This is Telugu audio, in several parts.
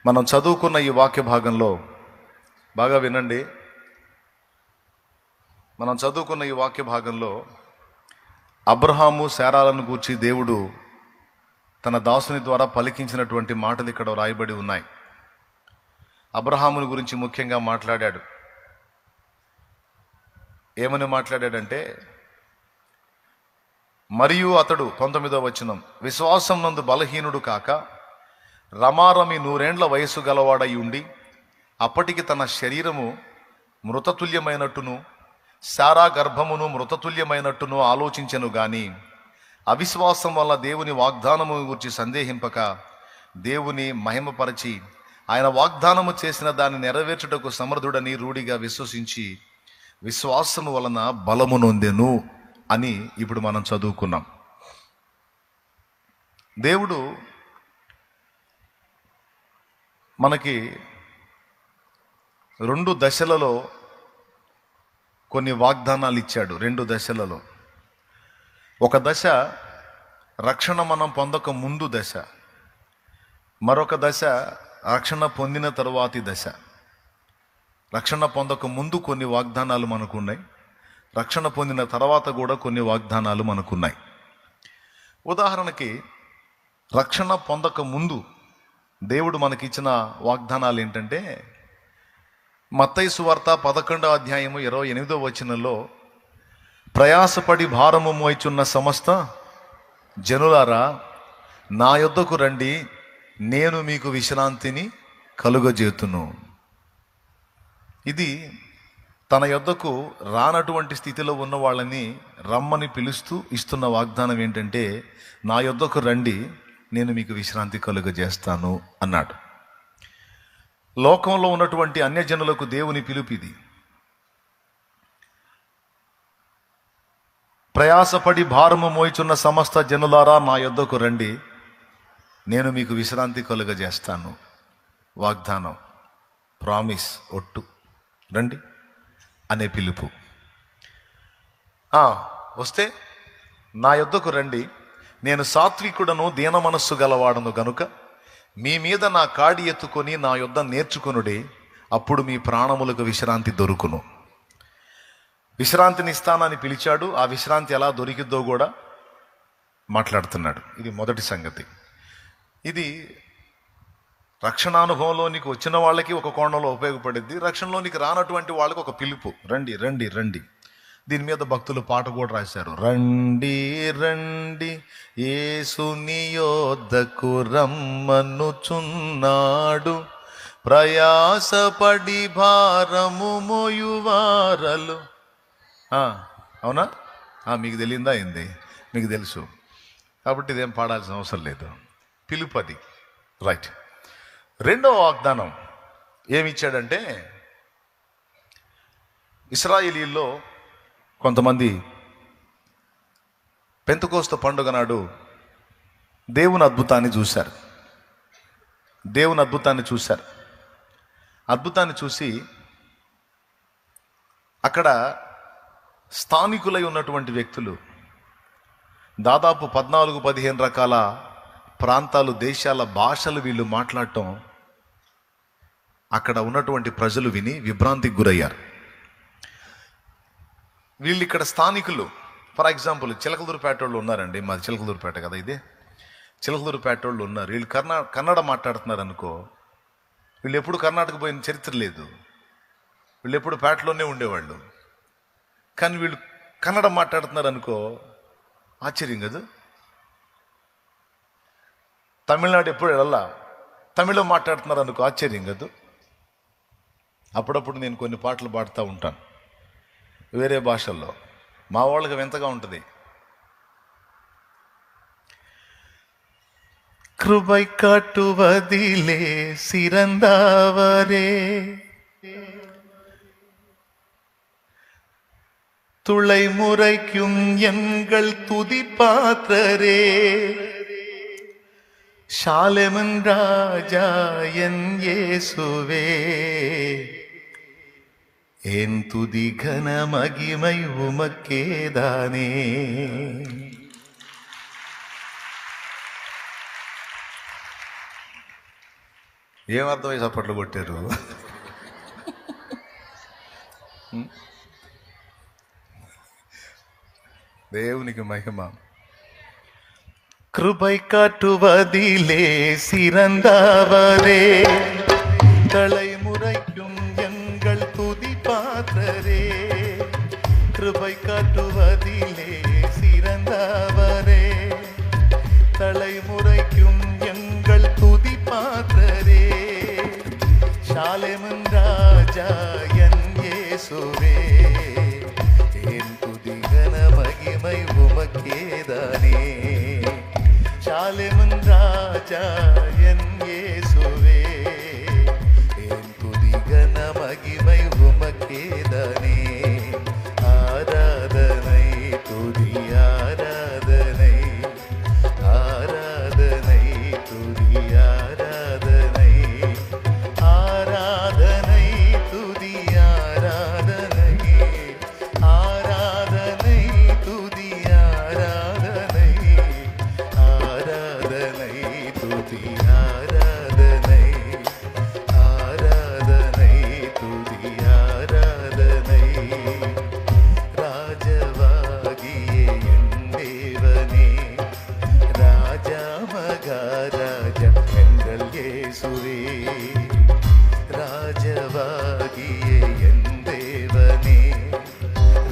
మనం చదువుకున్న ఈ వాక్య భాగంలో బాగా వినండి. మనం చదువుకున్న ఈ వాక్య భాగంలో అబ్రహాము శారాలను గూర్చి దేవుడు తన దాసుని ద్వారా పలికించినటువంటి మాటలు ఇక్కడ రాయబడి ఉన్నాయి. అబ్రహాముని గురించి ముఖ్యంగా మాట్లాడాడు. ఏమని మాట్లాడాడంటే, మరియు అతడు 19వ వచనం, విశ్వాసం నందు బలహీనుడు కాక రమారమి 100 వయసు గలవాడై ఉండి అప్పటికి తన శరీరము మృతతుల్యమైనట్టును శారా గర్భమును మృతతుల్యమైనట్టును ఆలోచించెను గాని అవిశ్వాసం వల్ల దేవుని వాగ్దానము గురించి సందేహింపక దేవుని మహిమపరచి ఆయన వాగ్దానము చేసిన దాన్ని నెరవేర్చుటకు సమర్థుడని రూఢిగా విశ్వసించి విశ్వాసము వలన బలము నొందెను అని ఇప్పుడు మనం చదువుకున్నాం. దేవుడు మనకి 2 దశలలో కొన్ని వాగ్దానాలు ఇచ్చాడు. 2 దశలలో. ఒక దశ రక్షణ మనం పొందక ముందు దశ, మరొక దశ రక్షణ పొందిన తరువాతి దశ. రక్షణ పొందక ముందు కొన్ని వాగ్దానాలు మనకున్నాయి, రక్షణ పొందిన తర్వాత కూడా కొన్ని వాగ్దానాలు మనకున్నాయి. ఉదాహరణకి రక్షణ పొందక ముందు దేవుడు మనకిచ్చిన వాగ్దానాలు ఏంటంటే, మత్తయి సువార్త 11వ అధ్యాయము 28వ వచనంలో, ప్రయాసపడి భారము మోయిచున్న సమస్త జనులారా నా యొద్దకు రండి, నేను మీకు విశ్రాంతిని కలుగజేతును. ఇది తన యొద్దకు రానటువంటి స్థితిలో ఉన్న వాళ్ళని రమ్మని పిలుస్తూ ఇస్తున్న వాగ్దానం ఏంటంటే, నా యొద్దకు రండి, నేను మీకు విశ్రాంతి కలుగజేస్తాను అన్నాడు. లోకంలో ఉన్నటువంటి అన్యజనులకు దేవుని పిలుపు ఇది. ప్రయాసపడి భారము మోయిచున్న సమస్త జనులారా నా యొద్దకు రండి, నేను మీకు విశ్రాంతి కలుగజేస్తాను. వాగ్దానం, ప్రామిస్, ఒట్టు, రండి అనే పిలుపు. వస్తే నా యొద్దకు రండి, నేను సాత్వికుడను దీన మనస్సు గలవాడను గనుక మీ మీద నా కాడి ఎత్తుకొని నా యొద్ద నేర్చుకొనుడి, అప్పుడు మీ ప్రాణములకు విశ్రాంతి దొరుకును. విశ్రాంతిని ఇస్తానని పిలిచాడు. ఆ విశ్రాంతి ఎలా దొరికిద్దో కూడా మాట్లాడుతున్నాడు. ఇది మొదటి సంగతి. ఇది రక్షణానుభవంలోనికి వచ్చిన వాళ్ళకి ఒక కోణంలో ఉపయోగపడింది, రక్షణలోనికి రానటువంటి వాళ్ళకి ఒక పిలుపు, రండి రండి రండి. దీని మీద భక్తులు పాట కూడా రాశారు, రండి రండి యేసుని యొద్దకు రమ్మనుచున్నాడు, ప్రయాసపడి భారము మోయువారలు. అవునా? మీకు తెలియందా ఏంది? మీకు తెలుసు కాబట్టి ఇదేం పాడాల్సిన అవసరం లేదు. పిలుపది. రైట్. 2వ వాగ్దానం ఏమిచ్చాడంటే, ఇశ్రాయేలీల్లో కొంతమంది పెంతెకోస్తు పండుగ నాడు దేవుని అద్భుతాన్ని చూశారు. అద్భుతాన్ని చూసి అక్కడ స్థానికులై ఉన్నటువంటి వ్యక్తులు, దాదాపు 14-15 రకాల ప్రాంతాలు, దేశాల భాషలు వీళ్ళు మాట్లాడటం అక్కడ ఉన్నటువంటి ప్రజలు విని విభ్రాంతికి గురయ్యారు. వీళ్ళు ఇక్కడ స్థానికులు. ఫర్ ఎగ్జాంపుల్ చిలకలూరుపేట వాళ్ళు ఉన్నారండి, మాది చిలకలూరుపేట కదా ఇది. చిలకలూరుపేట వాళ్ళు ఉన్నారు. వీళ్ళు కన్నడ మాట్లాడుతున్నారు అనుకో, వీళ్ళు ఎప్పుడు కర్ణాటక పోయిన చరిత్ర లేదు, వీళ్ళు ఎప్పుడు పేటలోనే ఉండేవాళ్ళు. కానీ వీళ్ళు కన్నడ మాట్లాడుతున్నారు అనుకో, ఆశ్చర్యం కదా. తమిళనాడు ఎప్పుడు వెళ్ళాలా, తమిళం మాట్లాడుతున్నారు అనుకో, ఆశ్చర్యం కదా. అప్పుడప్పుడు నేను కొన్ని పాటలు పాడుతూ ఉంటాను వేరే భాషల్లో, మా వాళ్ళకి వింతగా ఉంటుంది. కృపై కాటువదిలే సిరందావరే துளை முறைக்கும் எங்கள் துதி பாத்திரரே ஷாலெமன் ராஜா என் இயேசுவே என் துதி கன மகிமை உமக்கேதானே. ఏమర్థమై చప్పట్లు కొట్టారు? దేవునికి మహిమ. கிருபை காட்டுவதிலே சிறந்தவரே, தலைமுறைக்கும் எங்கள் துதி பாத்திரரே. கிருபை காட்டுவதிலே சிறந்தவரே, தலைமுறைக்கும் எங்கள் துதி பாத்திரரே. ஷாலேமின் ராஜா என் இயேசுவே, என் துதி கன மகிமை உமக்கேதானே. ஷாலேமின் ராஜா என் இயேசுவே, என் துதி கன மகிமை உமக்கேதானே. ஆராதனை துதி ஆராதனை, ஆராதனை துதி ஆராதனை, ஆராதனை துதி ஆராதனை, ஆராதனை துதி ஆராதனை, ஆராதனை துதி ஆராதனை, ஆராதனை துதி ஆராதனை. ராஜவாகியே என் தேவனே, ராஜா மகாராஜா எங்கள் இயேசுவே. ராஜவாகியே என் தேவனே,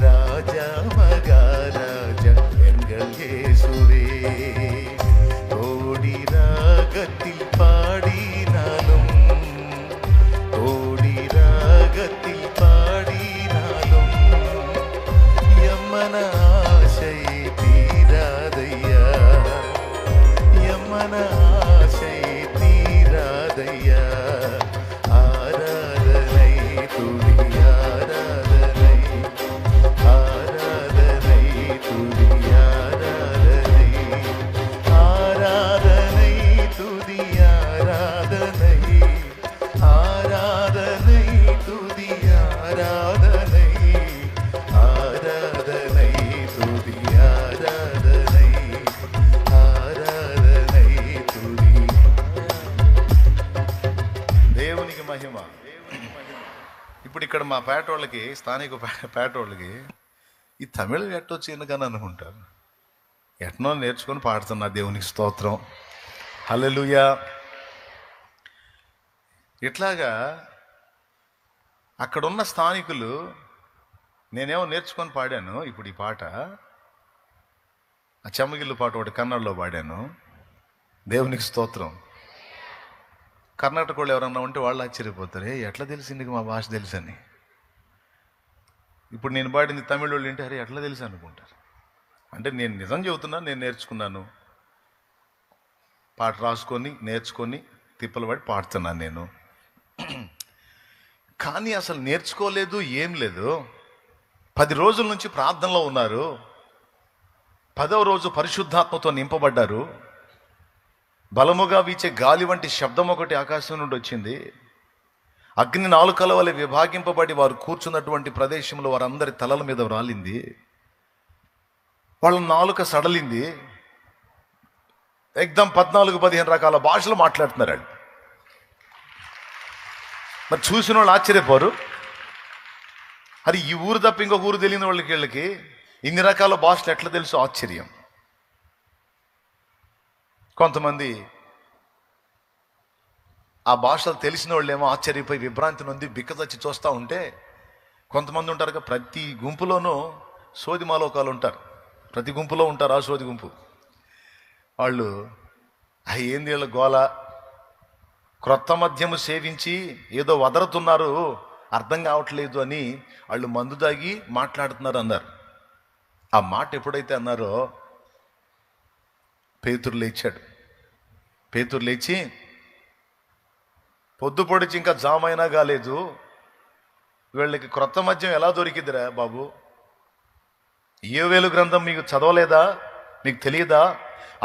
ராஜா மகாராஜா எங்கள் இயேசுவே. கோடி ராகத்தில் பாடினாலும், கோடி ராகத்தில் பாடினாலும் எம்மன ஆசை தீராதையா, எம்மன ஆசை தீராதையா. ஆராதனை துதி ஆராதனை, ஆராதனை துதி ஆராதனை, ஆராதனை துதி ஆராதனை, ஆராதனை துதி ஆராதனை, ஆராதனை துதி ஆராதனை, ఆరాధనై తుది. దేవునికి మహిమ. ఇప్పుడు ఇక్కడ మా పేటోళ్ళకి, స్థానిక పేటోళ్ళకి ఈ తమిళం ఎట్టొచ్చి ఎందుకని అనుకుంటారు. ఎట్నో నేర్చుకొని పాడుతున్నా. దేవునికి స్తోత్రం, హల్లెలూయా. ఇట్లాగా అక్కడున్న స్థానికులు, నేనేమో నేర్చుకొని పాడాను. ఇప్పుడు ఈ పాట, ఆ చెమ్మగిల్లు పాట ఒకటి కన్నడలో పాడాను. దేవునికి స్తోత్రం. కర్ణాటక వాళ్ళు ఎవరన్నా ఉంటే వాళ్ళు ఆశ్చర్యపోతారు, ఎట్లా తెలిసింది మా భాష తెలుసని. ఇప్పుడు నేను పాడింది తమిళ వాళ్ళు వింటే అరే ఎట్లా తెలుసు అనుకుంటారు. అంటే నేను నిజం చెబుతున్నా, నేను నేర్చుకున్నాను. పాట రాసుకొని నేర్చుకొని తిప్పలు పడి పాడుతున్నాను నేను. కానీ అసలు నేర్చుకోలేదు, ఏం లేదు. 10 రోజుల నుంచి ప్రార్థనలో ఉన్నారు. 10వ రోజు పరిశుద్ధాత్మతో నింపబడ్డారు. బలముగా వీచే గాలి వంటి శబ్దం ఒకటి ఆకాశం నుండి వచ్చింది. అగ్ని నాలుకల వలె విభాగింపబడి వారు కూర్చున్నటువంటి ప్రదేశంలో వారందరి తలల మీద రాలింది. వాళ్ళ నాలుక సడలింది. ఎగ్దం 14-15 రకాల భాషలు మాట్లాడుతున్నారు. మరి చూసిన వాళ్ళు ఆశ్చర్యపోరు. అది ఈ ఊరు తప్ప ఇంకొక ఊరు తెలియని వీళ్ళకి ఇన్ని రకాల భాషలు ఎట్లా తెలుసు? ఆశ్చర్యం. కొంతమంది ఆ భాషలు తెలిసిన వాళ్ళేమో ఆశ్చర్యపోయి విభ్రాంతి నొంది బిక్కదచ్చి చూస్తూ ఉంటే, కొంతమంది ఉంటారు ప్రతి గుంపులోనూ సోది మాలోకాలు ఉంటారు. ప్రతి గుంపులో ఉంటారు ఆ సోది గుంపు వాళ్ళు. ఏంది వీళ్ళ గోల, క్రొత్త మద్యము సేవించి ఏదో వదరుతున్నారు, అర్థం కావట్లేదు అని వాళ్ళు మందు దాగి మాట్లాడుతున్నారు అన్నారు. ఆ మాట ఎప్పుడైతే అన్నారో పేతురు లేచాడు. పేతురు లేచి, పొద్దు పొడిచి ఇంకా జామైనా కాలేదు, వీళ్ళకి క్రొత్త మద్యం ఎలా దొరికిందిరా బాబు? యోవేలు గ్రంథం మీకు చదవలేదా? మీకు తెలియదా?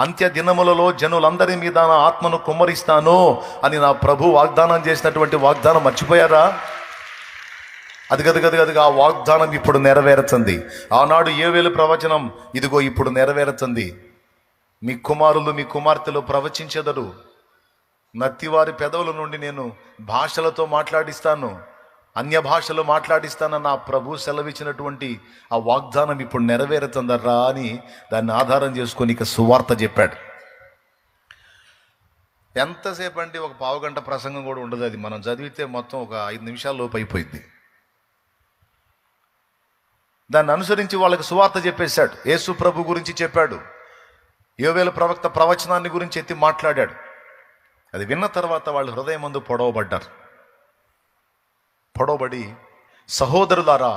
అంత్య దినములలో జనులందరి మీద నా ఆత్మను కుమ్మరిస్తాను అని నా ప్రభు వాగ్దానం చేసినటువంటి వాగ్దానం మర్చిపోయారా? అది గది ఆ వాగ్దానం ఇప్పుడు నెరవేరుతుంది. ఆనాడు యోవేలు ప్రవచనం ఇదిగో ఇప్పుడు నెరవేరుతుంది. మీ కుమారులు మీ కుమార్తెలు ప్రవచించెదరు. నత్తివారి పెదవుల నుండి నేను భాషలతో మాట్లాడిస్తాను, అన్య భాషలో మాట్లాడిస్తానని నా ప్రభు సెలవిచ్చినటువంటి ఆ వాగ్దానం ఇప్పుడు నెరవేరుతుందర్రా అని దాన్ని ఆధారం చేసుకొని ఇక సువార్త చెప్పాడు. ఎంతసేపు అంటే ఒక పావుగంట ప్రసంగం కూడా ఉండదు, అది మనం చదివితే మొత్తం ఒక 5 నిమిషాల లోపు అయిపోయింది. దాన్ని అనుసరించి వాళ్ళకి సువార్త చెప్పేశాడు. యేసు ప్రభు గురించి చెప్పాడు. యోవేలు ప్రవక్త ప్రవచనాన్ని గురించి ఎత్తి మాట్లాడాడు. అది విన్న తర్వాత వాళ్ళు హృదయమందు పొడవబడ్డారు. పొడవబడి, సహోదరులారా,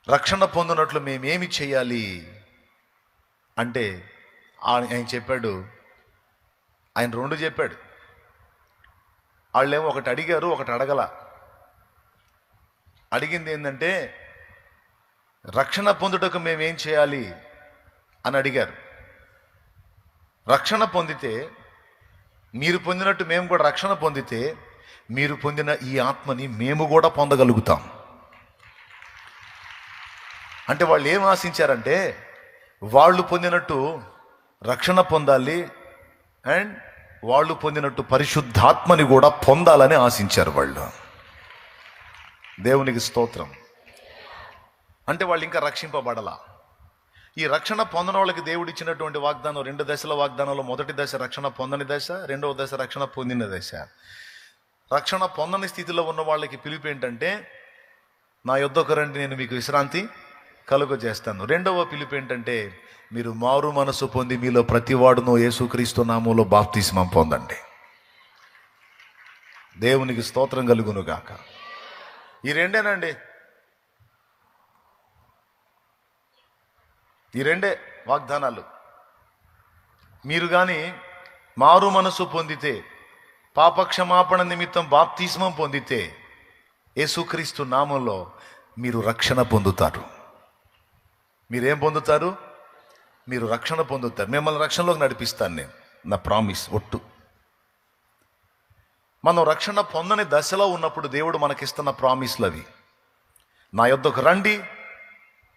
రక్షణ పొందినట్లు మేమేమి చేయాలి అంటే ఆయన చెప్పాడు. ఆయన 2 చెప్పాడు. వాళ్ళేమో ఒకటి అడిగారు, ఒకటి అడగల. అడిగింది ఏంటంటే, రక్షణ పొందుటకు మేమేం చేయాలి అని అడిగారు. రక్షణ పొందితే, మీరు పొందినట్టు మేము కూడా రక్షణ పొందితే, మీరు పొందిన ఈ ఆత్మని మేము కూడా పొందగలుగుతాం. అంటే వాళ్ళు ఏం ఆశించారంటే, వాళ్ళు పొందినట్టు రక్షణ పొందాలి అండ్ వాళ్ళు పొందినట్టు పరిశుద్ధాత్మని కూడా పొందాలని ఆశించారు వాళ్ళు. దేవునికి స్తోత్రం. అంటే వాళ్ళు ఇంకా రక్షింపబడలా. ఈ రక్షణ పొందిన వాళ్ళకి దేవుడు ఇచ్చినటువంటి వాగ్దానం 2 దశల వాగ్దానంలో, మొదటి దశ రక్షణ పొందని దశ, 2వ దశ రక్షణ పొందిన దశ. రక్షణ పొందని స్థితిలో ఉన్న వాళ్ళకి పిలుపు ఏంటంటే, నా యొద్దకు రండి, నేను మీకు విశ్రాంతి కలుగజేస్తాను. 2వ పిలుపు ఏంటంటే, మీరు మారు మనసు పొంది మీలో ప్రతివాడును యేసుక్రీస్తు నామములో బాప్తిస్మం పొందండి. దేవునికి స్తోత్రం కలుగును గాక. ఈ రెండేనండి, ఈ 2 వాగ్దానాలు. మీరు కానీ మారు మనసు పొందితే, పాపక్షమాపణ నిమిత్తం బాప్తిస్మం పొందితే, యేసుక్రీస్తు నామంలో మీరు రక్షణ పొందుతారు. మీరేం పొందుతారు? మీరు రక్షణ పొందుతారు. మిమ్మల్ని రక్షణలోకి నడిపిస్తాను నేను, నా ప్రామిస్, ఒట్టు. మనం రక్షణ పొందని దశలో ఉన్నప్పుడు దేవుడు మనకిస్తున్న ప్రామిస్లు అవి. నా యొద్దకు రండి,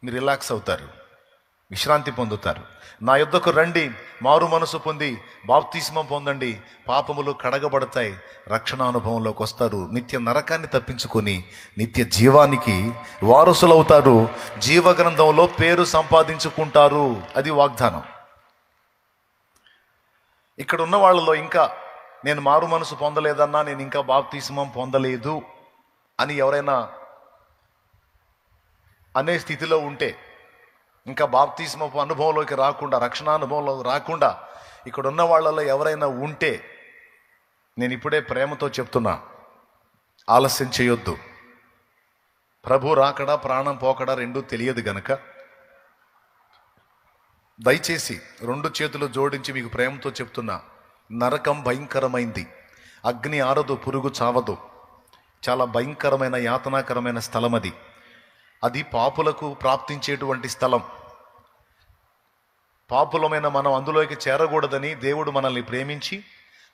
మీరు రిలాక్స్ అవుతారు, విశ్రాంతి పొందుతారు. నా యొద్దకు రండి, మారు మనసు పొంది బాప్తిస్మం పొందండి, పాపములు కడగబడతాయి, రక్షణ అనుభవంలోకి వస్తారు, నిత్య నరకాన్ని తప్పించుకొని నిత్య జీవానికి వారసులవుతారు, జీవగ్రంథంలో పేరు సంపాదించుకుంటారు. అది వాగ్దానం. ఇక్కడ ఉన్న వాళ్ళలో ఇంకా నేను మారు మనసు పొందలేదన్నా, నేను ఇంకా బాప్తిస్మం పొందలేదు అని ఎవరైనా అనే స్థితిలో ఉంటే, ఇంకా బాప్తిస్మపు అనుభవంలోకి రాకుండా, రక్షణ అనుభవంలోకి రాకుండా ఇక్కడ ఉన్న వాళ్ళలో ఎవరైనా ఉంటే, నేను ఇప్పుడే ప్రేమతో చెప్తున్నా, ఆలస్యం చేయొద్దు. ప్రభు రాకడా ప్రాణం పోకడా 2 తెలియదు గనక దయచేసి 2 చేతులు జోడించి మీకు ప్రేమతో చెప్తున్నా, నరకం భయంకరమైంది, అగ్ని ఆరదు, పురుగు చావదు, చాలా భయంకరమైన యాతనాకరమైన స్థలం అది. అది పాపులకు ప్రాప్తించేటువంటి స్థలం. పాపులమైన మనం అందులోకి చేరకూడదని దేవుడు మనల్ని ప్రేమించి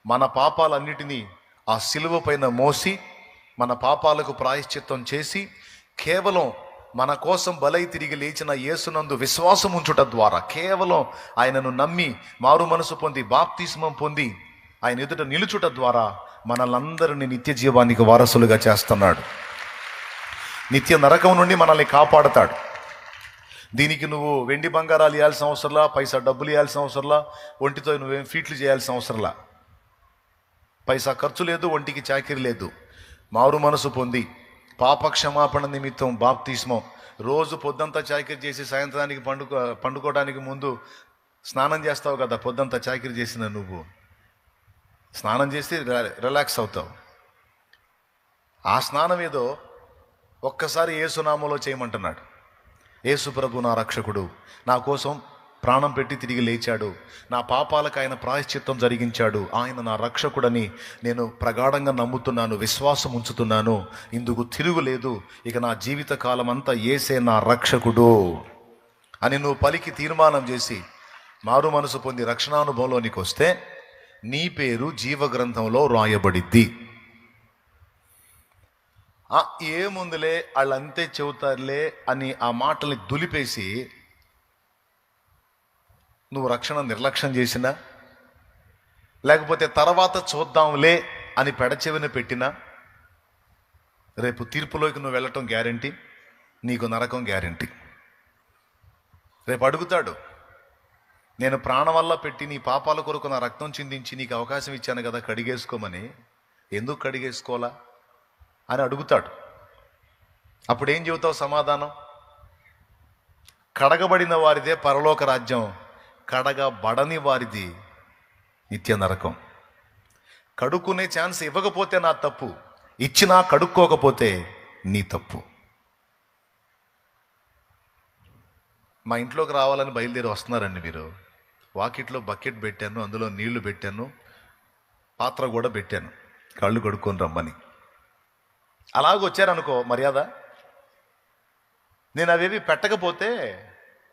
మన పాపాలన్నిటినీ ఆ సిలువ పైన మోసి మన పాపాలకు ప్రాయశ్చిత్తం చేసి కేవలం మన కోసం బలై తిరిగి లేచిన యేసునందు విశ్వాసం ఉంచుట ద్వారా, కేవలం ఆయనను నమ్మి మారు మనసు పొంది బాప్తిస్మం పొంది ఆయన ఎదుట నిలుచుట ద్వారా మనల్నందరినీ నిత్య జీవానికి వారసులుగా చేస్తున్నాడు. నిత్య నరకం నుండి మనల్ని కాపాడతాడు. దీనికి నువ్వు వెండి బంగారాలు ఇవ్వాల్సిన అవసరంలా, పైసా డబ్బులు ఇవ్వాల్సిన అవసరంలా, ఒంటితో నువ్వేం ఫీట్లు చేయాల్సిన అవసరంలా, పైసా ఖర్చు లేదు, ఒంటికి చాకిరి లేదు. మారు మనసు పొంది పాపక్షమాపణ నిమిత్తం బాప్తిస్మం. రోజు పొద్దంతా చాకిరి చేసి సాయంత్రానికి పండుకోవడానికి ముందు స్నానం చేస్తావు కదా, పొద్దంతా చాకిరి చేసిన నువ్వు స్నానం చేసి రిలాక్స్ అవుతావు. ఆ స్నానం ఏదో ఒక్కసారి యేసునామంలో చేయమంటున్నాడు. యేసు ప్రభు నా రక్షకుడు, నా కోసం ప్రాణం పెట్టి తిరిగి లేచాడు, నా పాపాలకు ఆయన ప్రాయశ్చిత్తం జరిగించాడు, ఆయన నా రక్షకుడని నేను ప్రగాఢంగా నమ్ముతున్నాను, విశ్వాసం ఉంచుతున్నాను, ఇందుకు తిరుగులేదు, ఇక నా జీవిత కాలం అంతా యేసే నా రక్షకుడు అని నువ్వు పలికి తీర్మానం చేసి మారు మనసు పొంది రక్షణానుభవంలోనికి వస్తే నీ పేరు జీవగ్రంథంలో రాయబడిద్ది. ఏముందులే వాళ్ళంతే చెబుతారులే అని ఆ మాటల్ని దులిపేసి నువ్వు రక్షణ నిర్లక్ష్యం చేసినా, లేకపోతే తర్వాత చూద్దాంలే అని పెడచెవిన పెట్టినా రేపు తీర్పులోకి నువ్వు వెళ్ళటం గ్యారంటీ, నీకు నరకం గ్యారంటీ. రేపు అడుగుతాడు, నేను ప్రాణం వల్ల పెట్టి నీ పాపాల కొరకు నా రక్తం చిందించి నీకు అవకాశం ఇచ్చాను కదా కడిగేసుకోమని, ఎందుకు కడిగేసుకోవాలా అని అడుగుతాడు. అప్పుడేం చెబుతావు సమాధానం? కడగబడిన వారిదే పరలోక రాజ్యం, కడగబడని వారిది నిత్య నరకం. కడుక్కునే ఛాన్స్ ఇవ్వకపోతే నా తప్పు, ఇచ్చినా కడుక్కోకపోతే నీ తప్పు. మా ఇంట్లోకి రావాలని బయలుదేరి వస్తున్నారండి మీరు. వాకిట్లో బకెట్ పెట్టాను, అందులో నీళ్లు పెట్టాను, పాత్ర కూడా పెట్టాను, కళ్ళు కడుక్కొని రమ్మని. అలాగొచ్చారనుకో మర్యాద. నేను అవేవి పెట్టకపోతే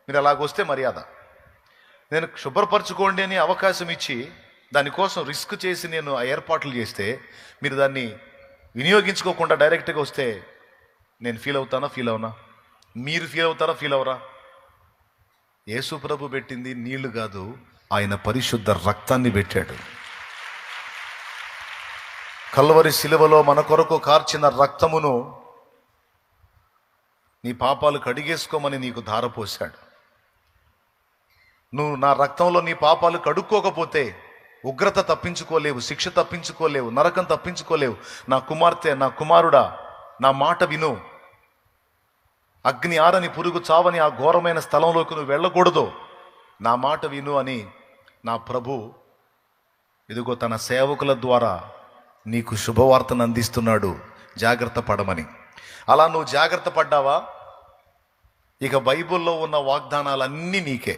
మీరు అలాగొస్తే మర్యాద. నేను శుభ్రపరచుకోండి అని అవకాశం ఇచ్చి దానికోసం రిస్క్ చేసి నేను ఆ ఏర్పాట్లు చేస్తే మీరు దాన్ని వినియోగించుకోకుండా డైరెక్ట్గా వస్తే నేను ఫీల్ అవుతానా? ఫీల్ అవునా? మీరు ఫీల్ అవుతారా? ఫీల్ అవరా? యేసు ప్రభు పెట్టింది నీళ్లు కాదు, ఆయన పరిశుద్ధ రక్తాన్ని పెట్టాడు. కల్వరి శిలువలో మన కొరకు కార్చిన రక్తమును నీ పాపాలు కడిగేసుకోమని నీకు ధారపోశాడు. నువ్వు నా రక్తంలో నీ పాపాలు కడుక్కోకపోతే ఉగ్రత తప్పించుకోలేవు, శిక్ష తప్పించుకోలేవు, నరకం తప్పించుకోలేవు. నా కుమార్తె, నా కుమారుడా, నా మాట విను. అగ్ని ఆరని పురుగు చావని ఆ ఘోరమైన స్థలంలోకి నువ్వు వెళ్ళకూడదు, నా మాట విను అని నా ప్రభు ఇదిగో తన సేవకుల ద్వారా నీకు శుభవార్తను అందిస్తున్నాడు, జాగ్రత్త పడమని. అలా నువ్వు జాగ్రత్త పడ్డావా, ఇక బైబిల్లో ఉన్న వాగ్దానాలన్నీ నీకే.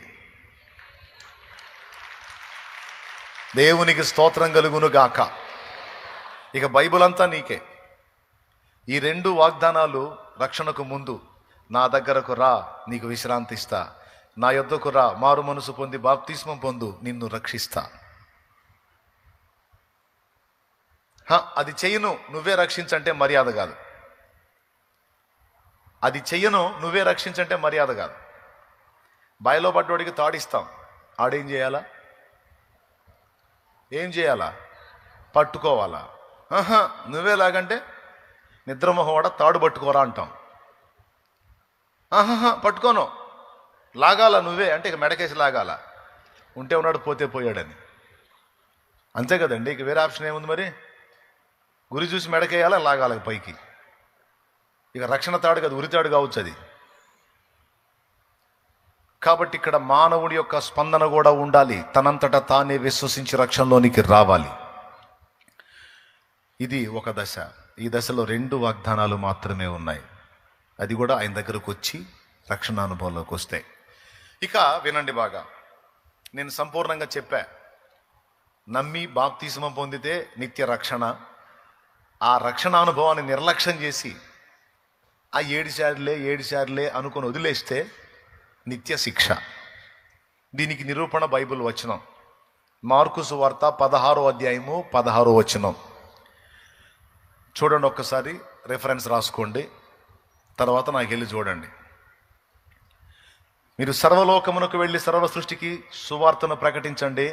దేవునికి స్తోత్రం కలుగును గాక. ఇక బైబిల్ అంతా నీకే. ఈ రెండు వాగ్దానాలు రక్షణకు ముందు, నా దగ్గరకు రా నీకు విశ్రాంతి ఇస్తా, నా యొద్దకు రా మారు మనసు పొంది బాప్తిస్మం పొందు నిన్ను రక్షిస్తా. అది చెయ్యను నువ్వే రక్షించంటే మర్యాద కాదు. అది చెయ్యను నువ్వే రక్షించంటే మర్యాద కాదు. బాయిలో పడ్డోడికి తాడిస్తాం, ఆడేం చేయాలా? ఏం చేయాలా? పట్టుకోవాలా? నువ్వేలాగంటే నిద్రమోహవాడ తాడు పట్టుకోరా అంటాం. పట్టుకోను, లాగాల నువ్వే అంటే ఇక మెడకేసి లాగాల. ఉంటే ఉన్నాడు, పోతే పోయాడని. అంతే కదండి, ఇక వేరే ఆప్షన్ ఏముంది మరి? గురి చూసి మెడకేయాలా, లాగాల పైకి. ఇక రక్షణ తాడు కదా, ఉరితాడు కావచ్చు అది. కాబట్టి ఇక్కడ మానవుడి యొక్క స్పందన కూడా ఉండాలి, తనంతటా తానే విశ్వసించి రక్షణలోనికి రావాలి. ఇది ఒక దశ. ఈ దశలో 2 వాగ్దానాలు మాత్రమే ఉన్నాయి. అది కూడా ఆయన దగ్గరకు వచ్చి రక్షణ అనుభవంలోకి వస్తాయి. ఇక వినండి బాగా, నేను సంపూర్ణంగా చెప్పా. నమ్మి బాప్తిస్మం పొందితే నిత్య రక్షణ. ఆ రక్షణ అనుభవాన్ని నిర్లక్ష్యం చేసి ఆ 7 సార్లే అనుకుని వదిలేస్తే నిత్య శిక్ష. దీనికి నిరూపణ బైబిల్ వచనం, మార్కు సువార్త 16వ అధ్యాయము 16వ వచనం. చూడండి ఒక్కసారి, రెఫరెన్స్ రాసుకోండి, తర్వాత నాకు వెళ్ళి చూడండి. మీరు సర్వలోకమునకు వెళ్ళి సర్వ సృష్టికి సువార్తను ప్రకటించండి.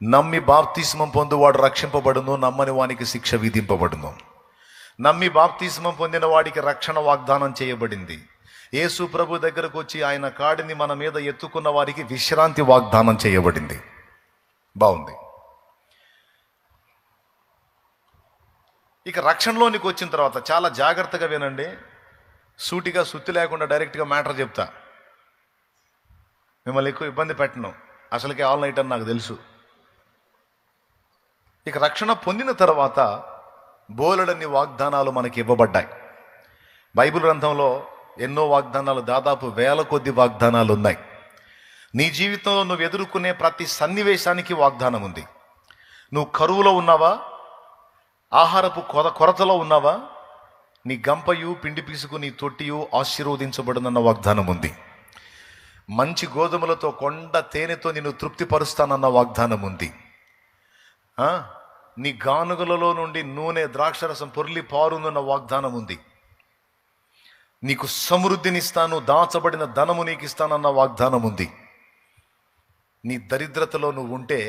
నమ్మి బాప్తిస్మం పొందువాడు రక్షింపబడును, నమ్మని వానికి శిక్ష విధింపబడును. నమ్మి బాప్తిస్మం పొందిన వాడికి రక్షణ వాగ్దానం చేయబడింది. యేసు ప్రభు దగ్గరకు వచ్చి ఆయన కాడిని మన మీద ఎత్తుకున్న వారికి విశ్రాంతి వాగ్దానం చేయబడింది. బాగుంది. ఇక రక్షణలోనికి వచ్చిన తర్వాత చాలా జాగ్రత్తగా వినండి, సూటిగా సుత్తి లేకుండా డైరెక్ట్గా మ్యాటర్ చెప్తా. మిమ్మల్ని ఎక్కువ ఇబ్బంది పెట్టను, అసలుకే ఆల్ నైట్ అని నాకు తెలుసు. ఇక రక్షణ పొందిన తర్వాత బోలెడన్ని వాగ్దానాలు మనకి ఇవ్వబడ్డాయి. బైబిల్ గ్రంథంలో ఎన్నో వాగ్దానాలు, దాదాపు 1000 కొద్ది వాగ్దానాలు ఉన్నాయి. నీ జీవితంలో నువ్వు ఎదుర్కొనే ప్రతి సన్నివేశానికి వాగ్దానం ఉంది. నువ్వు కరువులో ఉన్నావా, ఆహారపు కొరతలో ఉన్నావా, నీ గంపయు పిండి పీసుకు నీ తొట్టియు ఆశీర్వదించబడునన్న వాగ్దానం ఉంది. మంచి గోధుమలతో కొండ తేనెతో నిన్ను తృప్తిపరుస్తానన్న వాగ్దానం ఉంది. నీ గానుగలలో నుండి నూనె ద్రాక్షరసం పొర్లి పారునన్న వాగ్దానం ఉంది. నీకు సమృద్ధినిస్తాను, దాచబడిన ధనము నీకు ఇస్తానన్న వాగ్దానం ఉంది. నీ దరిద్రతలో నువ్వు ఉంటే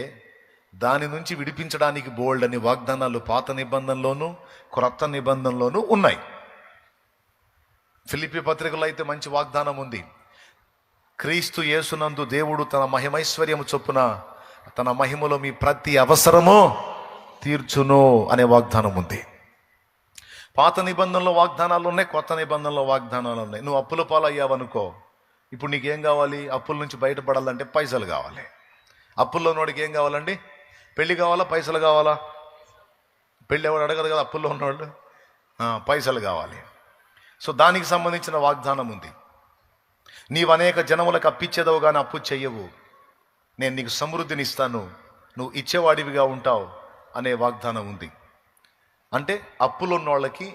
దాని నుంచి విడిపించడానికి బోల్డ్ అని వాగ్దానాలు పాత నిబంధనలోను క్రొత్త నిబంధనలోను ఉన్నాయి. ఫిలిప్పీ పత్రికలో అయితే మంచి వాగ్దానం ఉంది. క్రీస్తు యేసునందు దేవుడు తన మహిమైశ్వర్యము చొప్పున తన మహిమలో మీ ప్రతి అవసరము తీర్చును అనే వాగ్దానం ఉంది. పాత నిబంధనలో వాగ్దానాలు ఉన్నాయి, కొత్త నిబంధనలో వాగ్దానాలు ఉన్నాయి. నువ్వు అప్పుల పాలయ్యావనుకో, ఇప్పుడు నీకేం కావాలి? అప్పుల నుంచి బయటపడాలంటే పైసలు కావాలి. అప్పుల్లో ఉన్నవాడికి ఏం కావాలండి? పెళ్ళి కావాలా, పైసలు కావాలా? పెళ్ళి ఎవరు అడగదు కదా అప్పుల్లో ఉన్నవాళ్ళు. పైసలు కావాలి. సో దానికి సంబంధించిన వాగ్దానం ఉంది. నీవు అనేక జనములకు అప్పిచ్చేదవు కానీ అప్పు చెయ్యవు, నేను నీకు సమృద్ధిని ఇస్తాను, నువ్వు ఇచ్చేవాడివిగా ఉంటావు అనే వాగ్దానం ఉంది. అంటే అప్పులు ఉన్న వాళ్ళకి,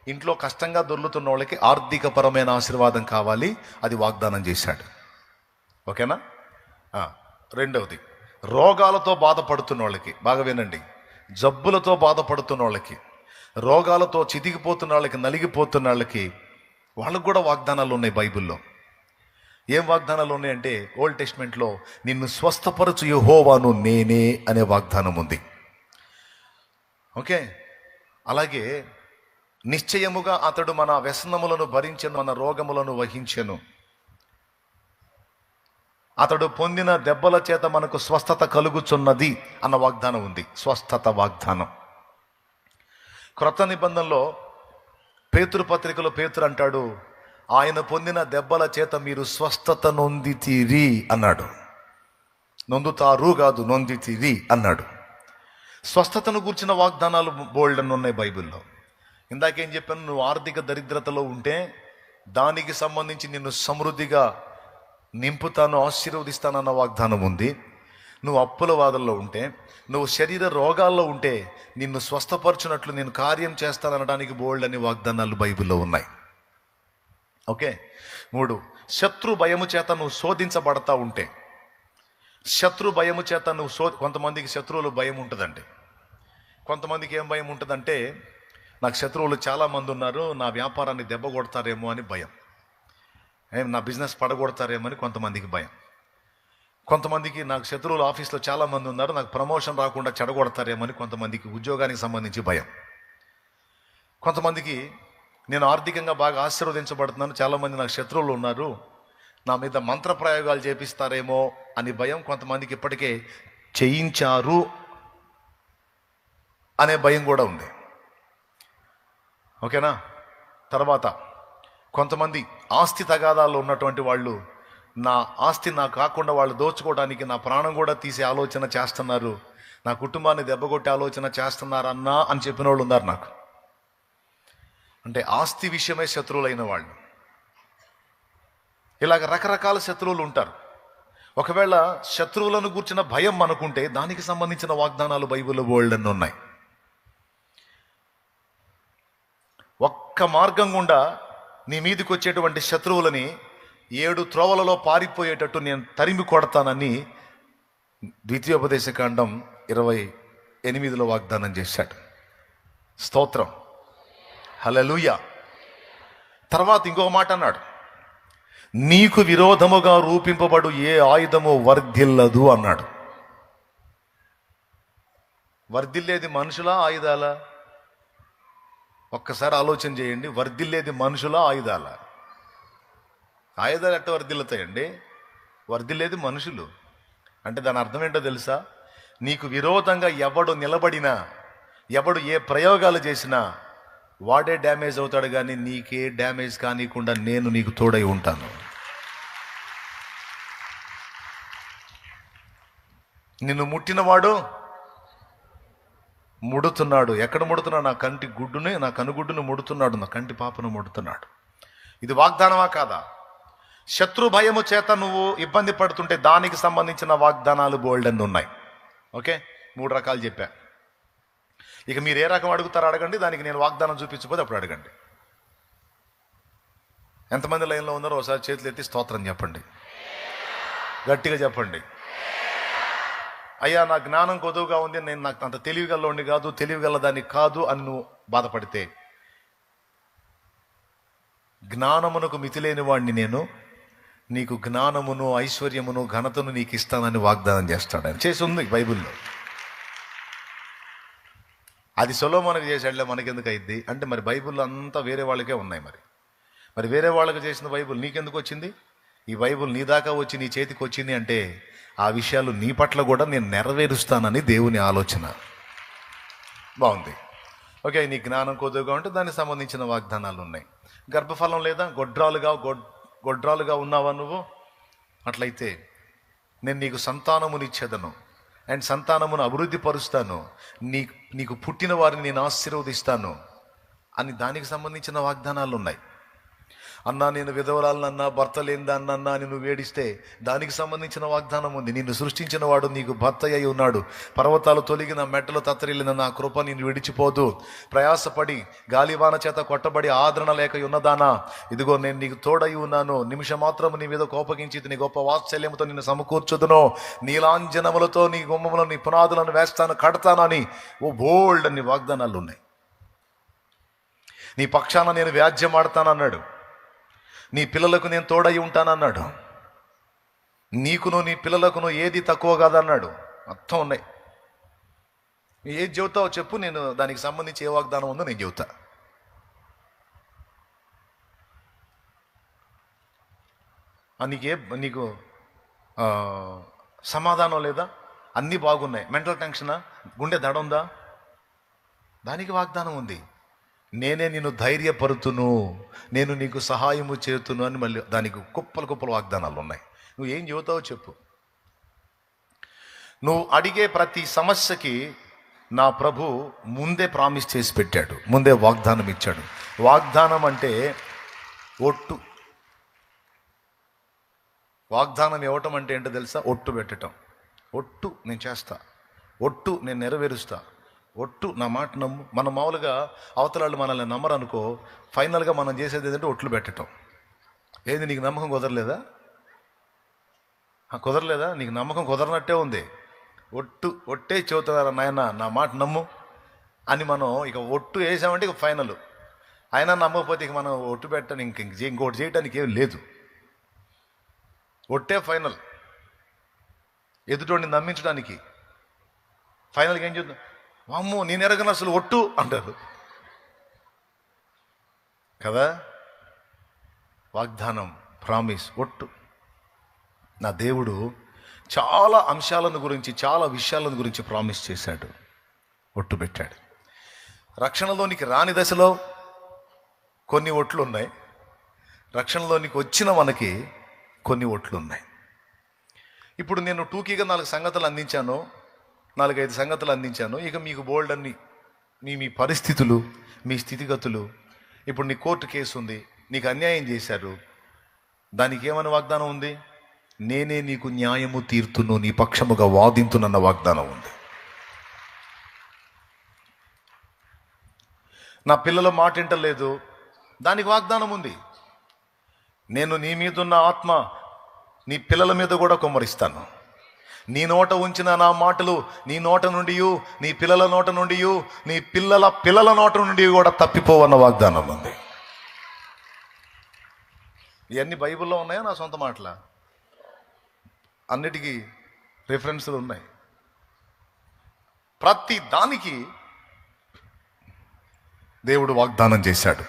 ఇంట్లో కష్టంగా దొర్లుతున్న వాళ్ళకి ఆర్థికపరమైన ఆశీర్వాదం కావాలి, అది వాగ్దానం చేశాడు. ఓకేనా? రెండవది, రోగాలతో బాధపడుతున్న వాళ్ళకి, బాగా వినండి, జబ్బులతో బాధపడుతున్న వాళ్ళకి, రోగాలతో చితికిపోతున్న వాళ్ళకి, నలిగిపోతున్న వాళ్ళకి కూడా వాగ్దానాలు ఉన్నాయి బైబిల్లో. ఏం వాగ్దానాలు ఉన్నాయంటే, ఓల్డ్ టెస్ట్మెంట్లో నిన్ను స్వస్థపరచు యెహోవాను నేనే అనే వాగ్దానం ఉంది. ఓకే, అలాగే నిశ్చయముగా అతడు మన వ్యసనములను భరించెను, మన రోగములను వహించెను, అతడు పొందిన దెబ్బల చేత మనకు స్వస్థత కలుగుచున్నది అన్న వాగ్దానం ఉంది. స్వస్థత వాగ్దానం. క్రొత్త నిబంధనలో పేతురు పత్రికలో పేతురు అంటాడు, ఆయన పొందిన దెబ్బల చేత మీరు స్వస్థత నొందితిరి అన్నాడు. నొందుతారు కాదు, నొందితిరి అన్నాడు. స్వస్థతను కూర్చిన వాగ్దానాలు బోల్డ్ అని ఉన్నాయి బైబిల్లో. ఇందాకేం చెప్పాను, నువ్వు ఆర్థిక దరిద్రతలో ఉంటే దానికి సంబంధించి నిన్ను సమృద్ధిగా నింపుతాను, ఆశీర్వదిస్తానన్న వాగ్దానం ఉంది. నువ్వు అప్పుల వాదనలో ఉంటే, నువ్వు శరీర రోగాల్లో ఉంటే నిన్ను స్వస్థపరచునట్లు నేను కార్యం చేస్తాననడానికి బోల్డ్ అని వాగ్దానాలు బైబిల్లో ఉన్నాయి. ఓకే. 3, శత్రు భయము చేత నువ్వు శోధించబడతా ఉంటే, శత్రు భయము చేత నువ్వు కొంతమందికి శత్రువులు భయం ఉంటుందండి. కొంతమందికి ఏం భయం ఉంటుందంటే, నాకు శత్రువులు చాలామంది ఉన్నారు, నా వ్యాపారాన్ని దెబ్బ కొడతారేమో అని భయం, నా బిజినెస్ పడగొడతారేమో అని కొంతమందికి భయం. కొంతమందికి నాకు శత్రువులు ఆఫీస్లో చాలామంది ఉన్నారు, నాకు ప్రమోషన్ రాకుండా చెడగొడతారేమో అని కొంతమందికి ఉద్యోగానికి సంబంధించి భయం. కొంతమందికి నేను ఆర్థికంగా బాగా ఆశీర్వదించబడుతున్నాను, చాలామంది నాకు శత్రువులు ఉన్నారు, నా మీద మంత్ర ప్రయోగాలు చేపిస్తారేమో అని భయం. కొంతమందికి ఇప్పటికే చేయించారు అనే భయం కూడా ఉంది. ఓకేనా? తర్వాత కొంతమంది ఆస్తి తగాదాల్లో ఉన్నటువంటి వాళ్ళు, నా ఆస్తి నాకు కాకుండా వాళ్ళు దోచుకోవడానికి నా ప్రాణం కూడా తీసే ఆలోచన చేస్తున్నారు, నా కుటుంబాన్ని దెబ్బకొట్టే ఆలోచన చేస్తున్నారన్నా అని చెప్పిన వాళ్ళు ఉన్నారు నాకు. అంటే ఆస్తి విషయమై శత్రువులైన వాళ్ళు. ఇలాగ రకరకాల శత్రువులు ఉంటారు. ఒకవేళ శత్రువులను గూర్చిన భయం అనుకుంటే దానికి సంబంధించిన వాగ్దానాలు బైబిల్లో బోల్డ్ అని ఉన్నాయి. ఒక్క మార్గం గుండా నీ మీదకి వచ్చేటువంటి శత్రువులని 7 త్రోవలలో పారిపోయేటట్టు నేను తరిమి కొడతానని ద్వితీయోపదేశకాండం 28లో వాగ్దానం చేశాడు. స్తోత్రం, హల్లెలూయా. తర్వాత ఇంకొక మాట అన్నాడు, నీకు విరోధముగా రూపింపబడు ఏ ఆయుధము వర్ధిల్లదు అన్నాడు. వర్ధిల్లేది మనుషులా, ఆయుధాలా? ఒక్కసారి ఆలోచన చేయండి. వర్ధిల్లేది మనుషులా, ఆయుధాలా? ఆయుధాలు ఎట్ట వర్ధిల్లుతాయండి? వర్ధిల్లేది మనుషులు. అంటే దాని అర్థం ఏంటో తెలుసా? నీకు విరోధంగా ఎవడు నిలబడినా, ఎవడు ఏ ప్రయోగాలు చేసినా వాడే డ్యామేజ్ అవుతాడు, కానీ నీకే డ్యామేజ్ కానికుండా నేను నీకు తోడై ఉంటాను. నిన్ను ముట్టినవాడు ముడుతున్నాడు. ఎక్కడ ముడుతున్నాడు? నా కంటి గుడ్డుని, నా కనుగుడ్డును ముడుతున్నాడు, నా కంటి పాపను ముడుతున్నాడు. ఇది వాగ్దానమా కాదా? శత్రు భయము చేత నువ్వు ఇబ్బంది పడుతుంటే దానికి సంబంధించిన వాగ్దానాలు బోల్డ్ అని ఉన్నాయి. ఓకే, 3 రకాలు చెప్పా. ఇక మీరు ఏ రకం అడుగుతారో అడగండి, దానికి నేను వాగ్దానం చూపించకపోతే అప్పుడు అడగండి. ఎంతమంది లైన్లో ఉన్నారో ఒకసారి చేతులు ఎత్తి స్తోత్రం చెప్పండి, గట్టిగా చెప్పండి. అయ్యా నా జ్ఞానం కొదువుగా ఉంది, నేను నాకు అంత తెలివిగలవాడిని కాదు, తెలివిగలదాన్ని కాదు అని నువ్వు బాధపడితే, జ్ఞానమునకు మితిలేని వాడిని నేను, నీకు జ్ఞానమును ఐశ్వర్యమును ఘనతను నీకు ఇస్తానని వాగ్దానం చేస్తాడు ఆయన. చేసి ఉంది బైబిల్లో. అది సొలొమోనుకు చేశాడులే మనకెందుకు అయింది అంటే, మరి బైబిల్లో అంతా వేరే వాళ్ళకే ఉన్నాయి. మరి వేరే వాళ్ళకి చేసిన బైబిల్ నీకెందుకు వచ్చింది? ఈ బైబిల్ నీ దాకా వచ్చి నీ చేతికి వచ్చింది అంటే ఆ విషయాలు నీ పట్ల కూడా నేను నెరవేరుస్తానని దేవుని ఆలోచన. బాగుంది. ఓకే, నీ జ్ఞానం కొద్దిగా ఉంటే దానికి సంబంధించిన వాగ్దానాలు ఉన్నాయి. గర్భఫలం లేదా? గొడ్రాలుగా ఉన్నావా నువ్వు? అట్లయితే నేను నీకు సంతానమునిచ్చేదను అండ్ సంతానమును అభివృద్ధి పరుస్తాను, నీకు పుట్టిన వారిని నేను ఆశీర్వదిస్తాను అని దానికి సంబంధించిన వాగ్దానాలు ఉన్నాయి. అన్నా నేను విధవరాలనన్నా, భర్త లేనిదాన్నన్నా అని నువ్వు వేడిస్తే దానికి సంబంధించిన వాగ్దానం ఉంది. నిన్ను సృష్టించిన వాడు నీకు భర్త అయి ఉన్నాడు. పర్వతాలు తొలగిన, మెట్టలు తత్తరిల్లిన నా కృప నిన్ను విడిచిపోదు. ప్రయాసపడి గాలివాన చేత కొట్టబడి ఆదరణ లేక ఉన్నదానా, ఇదిగో నేను నీకు తోడై ఉన్నాను. నిమిషం మాత్రము నీ మీద కోపగించి నీ గొప్ప వాత్సల్యముతో నిన్ను సమకూర్చుదును. నీలాంజనములతో నీ గుమ్మములను, నీ పునాదులను వేస్తాను, కడతానని బోల్డ్ అన్ని వాగ్దానాలు ఉన్నాయి. నీ పక్షాన నేను వ్యాజ్యం ఆడతానన్నాడు. నీ పిల్లలకు నేను తోడై ఉంటానన్నాడు. నీకును నీ పిల్లలకును ఏది తక్కువ కాదన్నాడు. మొత్తం ఉన్నాయి. ఏది చెబుతావో చెప్పు, నేను దానికి సంబంధించి ఏ వాగ్దానం ఉందో నేను చెబుతా. నీకు సమాధానం లేదా? అన్నీ బాగున్నాయి. మెంటల్ టెన్షనా? గుండె దడ ఉందా? దానికి వాగ్దానం ఉంది. నేనే నిన్ను ధైర్యపరుతును, నేను నీకు సహాయము చేతును అని మళ్ళీ దానికి కుప్పలు వాగ్దానాలు ఉన్నాయి. నువ్వు ఏం చెబుతావో చెప్పు. నువ్వు అడిగే ప్రతి సమస్యకి నా ప్రభు ముందే ప్రామిస్ చేసి పెట్టాడు, ముందే వాగ్దానం ఇచ్చాడు. వాగ్దానం అంటే ఒట్టు. వాగ్దానం ఇవ్వటం అంటే ఏంటో తెలుసా? ఒట్టు పెట్టడం. ఒట్టు నేను చేస్తా, ఒట్టు నేను నెరవేరుస్తా, ఒట్టు నా మాట నమ్ము. మనం మామూలుగా అవతలాళ్ళు మనల్ని నమ్మరు అనుకో, ఫైనల్గా మనం చేసేది ఏంటంటే ఒట్లు పెట్టడం. ఏంది, నీకు నమ్మకం కుదరలేదా? కుదరలేదా? నీకు నమ్మకం కుదరనట్టే ఉంది. ఒట్టే చెబుతున్నారా నాయన, నా మాట నమ్ము అని మనం ఇక ఒట్టు వేసామంటే ఇక ఫైనల్. అయినా నమ్మకపోతే ఇక మనం ఒట్టు పెట్టడానికి ఇంకోటి చేయడానికి ఏం లేదు. ఒట్టే ఫైనల్. ఎదుటోడిని నమ్మించడానికి ఫైనల్గా ఏం చేద్దాం, అమ్మో నేను ఎరగను అసలు ఒట్టు అంటారు కదా. వాగ్దానం, ప్రామిస్, ఒట్టు. నా దేవుడు చాలా అంశాలను గురించి, చాలా విషయాలను గురించి ప్రామిస్ చేశాడు, ఒట్టు పెట్టాడు. రక్షణలోనికి రాని దశలో కొన్ని ఒట్లు ఉన్నాయి, రక్షణలోనికి వచ్చిన మనకి కొన్ని ఒట్లు ఉన్నాయి. ఇప్పుడు నేను టూకీగా 4 సంగతులు అందించాను, 4-5 సంగతులు అందించాను. ఇక మీకు బోల్డ్ అన్ని మీ పరిస్థితులు, మీ స్థితిగతులు. ఇప్పుడు నీ కోర్టు కేసు ఉంది, నీకు అన్యాయం చేశారు, దానికి ఏమని వాగ్దానం ఉంది? నేనే నీకు న్యాయము తీర్తును, నీ పక్షముగా వాదింతునన్న వాగ్దానం ఉంది. నా పిల్లల మాట వింటలేదు, దానికి వాగ్దానం ఉంది. నేను నీ మీదున్న ఆత్మ నీ పిల్లల మీద కూడా కుమ్మరిస్తాను. నీ నోట ఉంచిన నా మాటలు నీ నోట నుండి, నీ పిల్లల నోట నుండి, నీ పిల్లల నోట నుండి కూడా తప్పిపోవన్న వాగ్దానం ఉంది. ఇవన్నీ బైబిల్లో ఉన్నాయా నా సొంత మాటలా? అన్నిటికీ రిఫరెన్స్లు ఉన్నాయి. ప్రతి దానికి దేవుడు వాగ్దానం చేశాడు.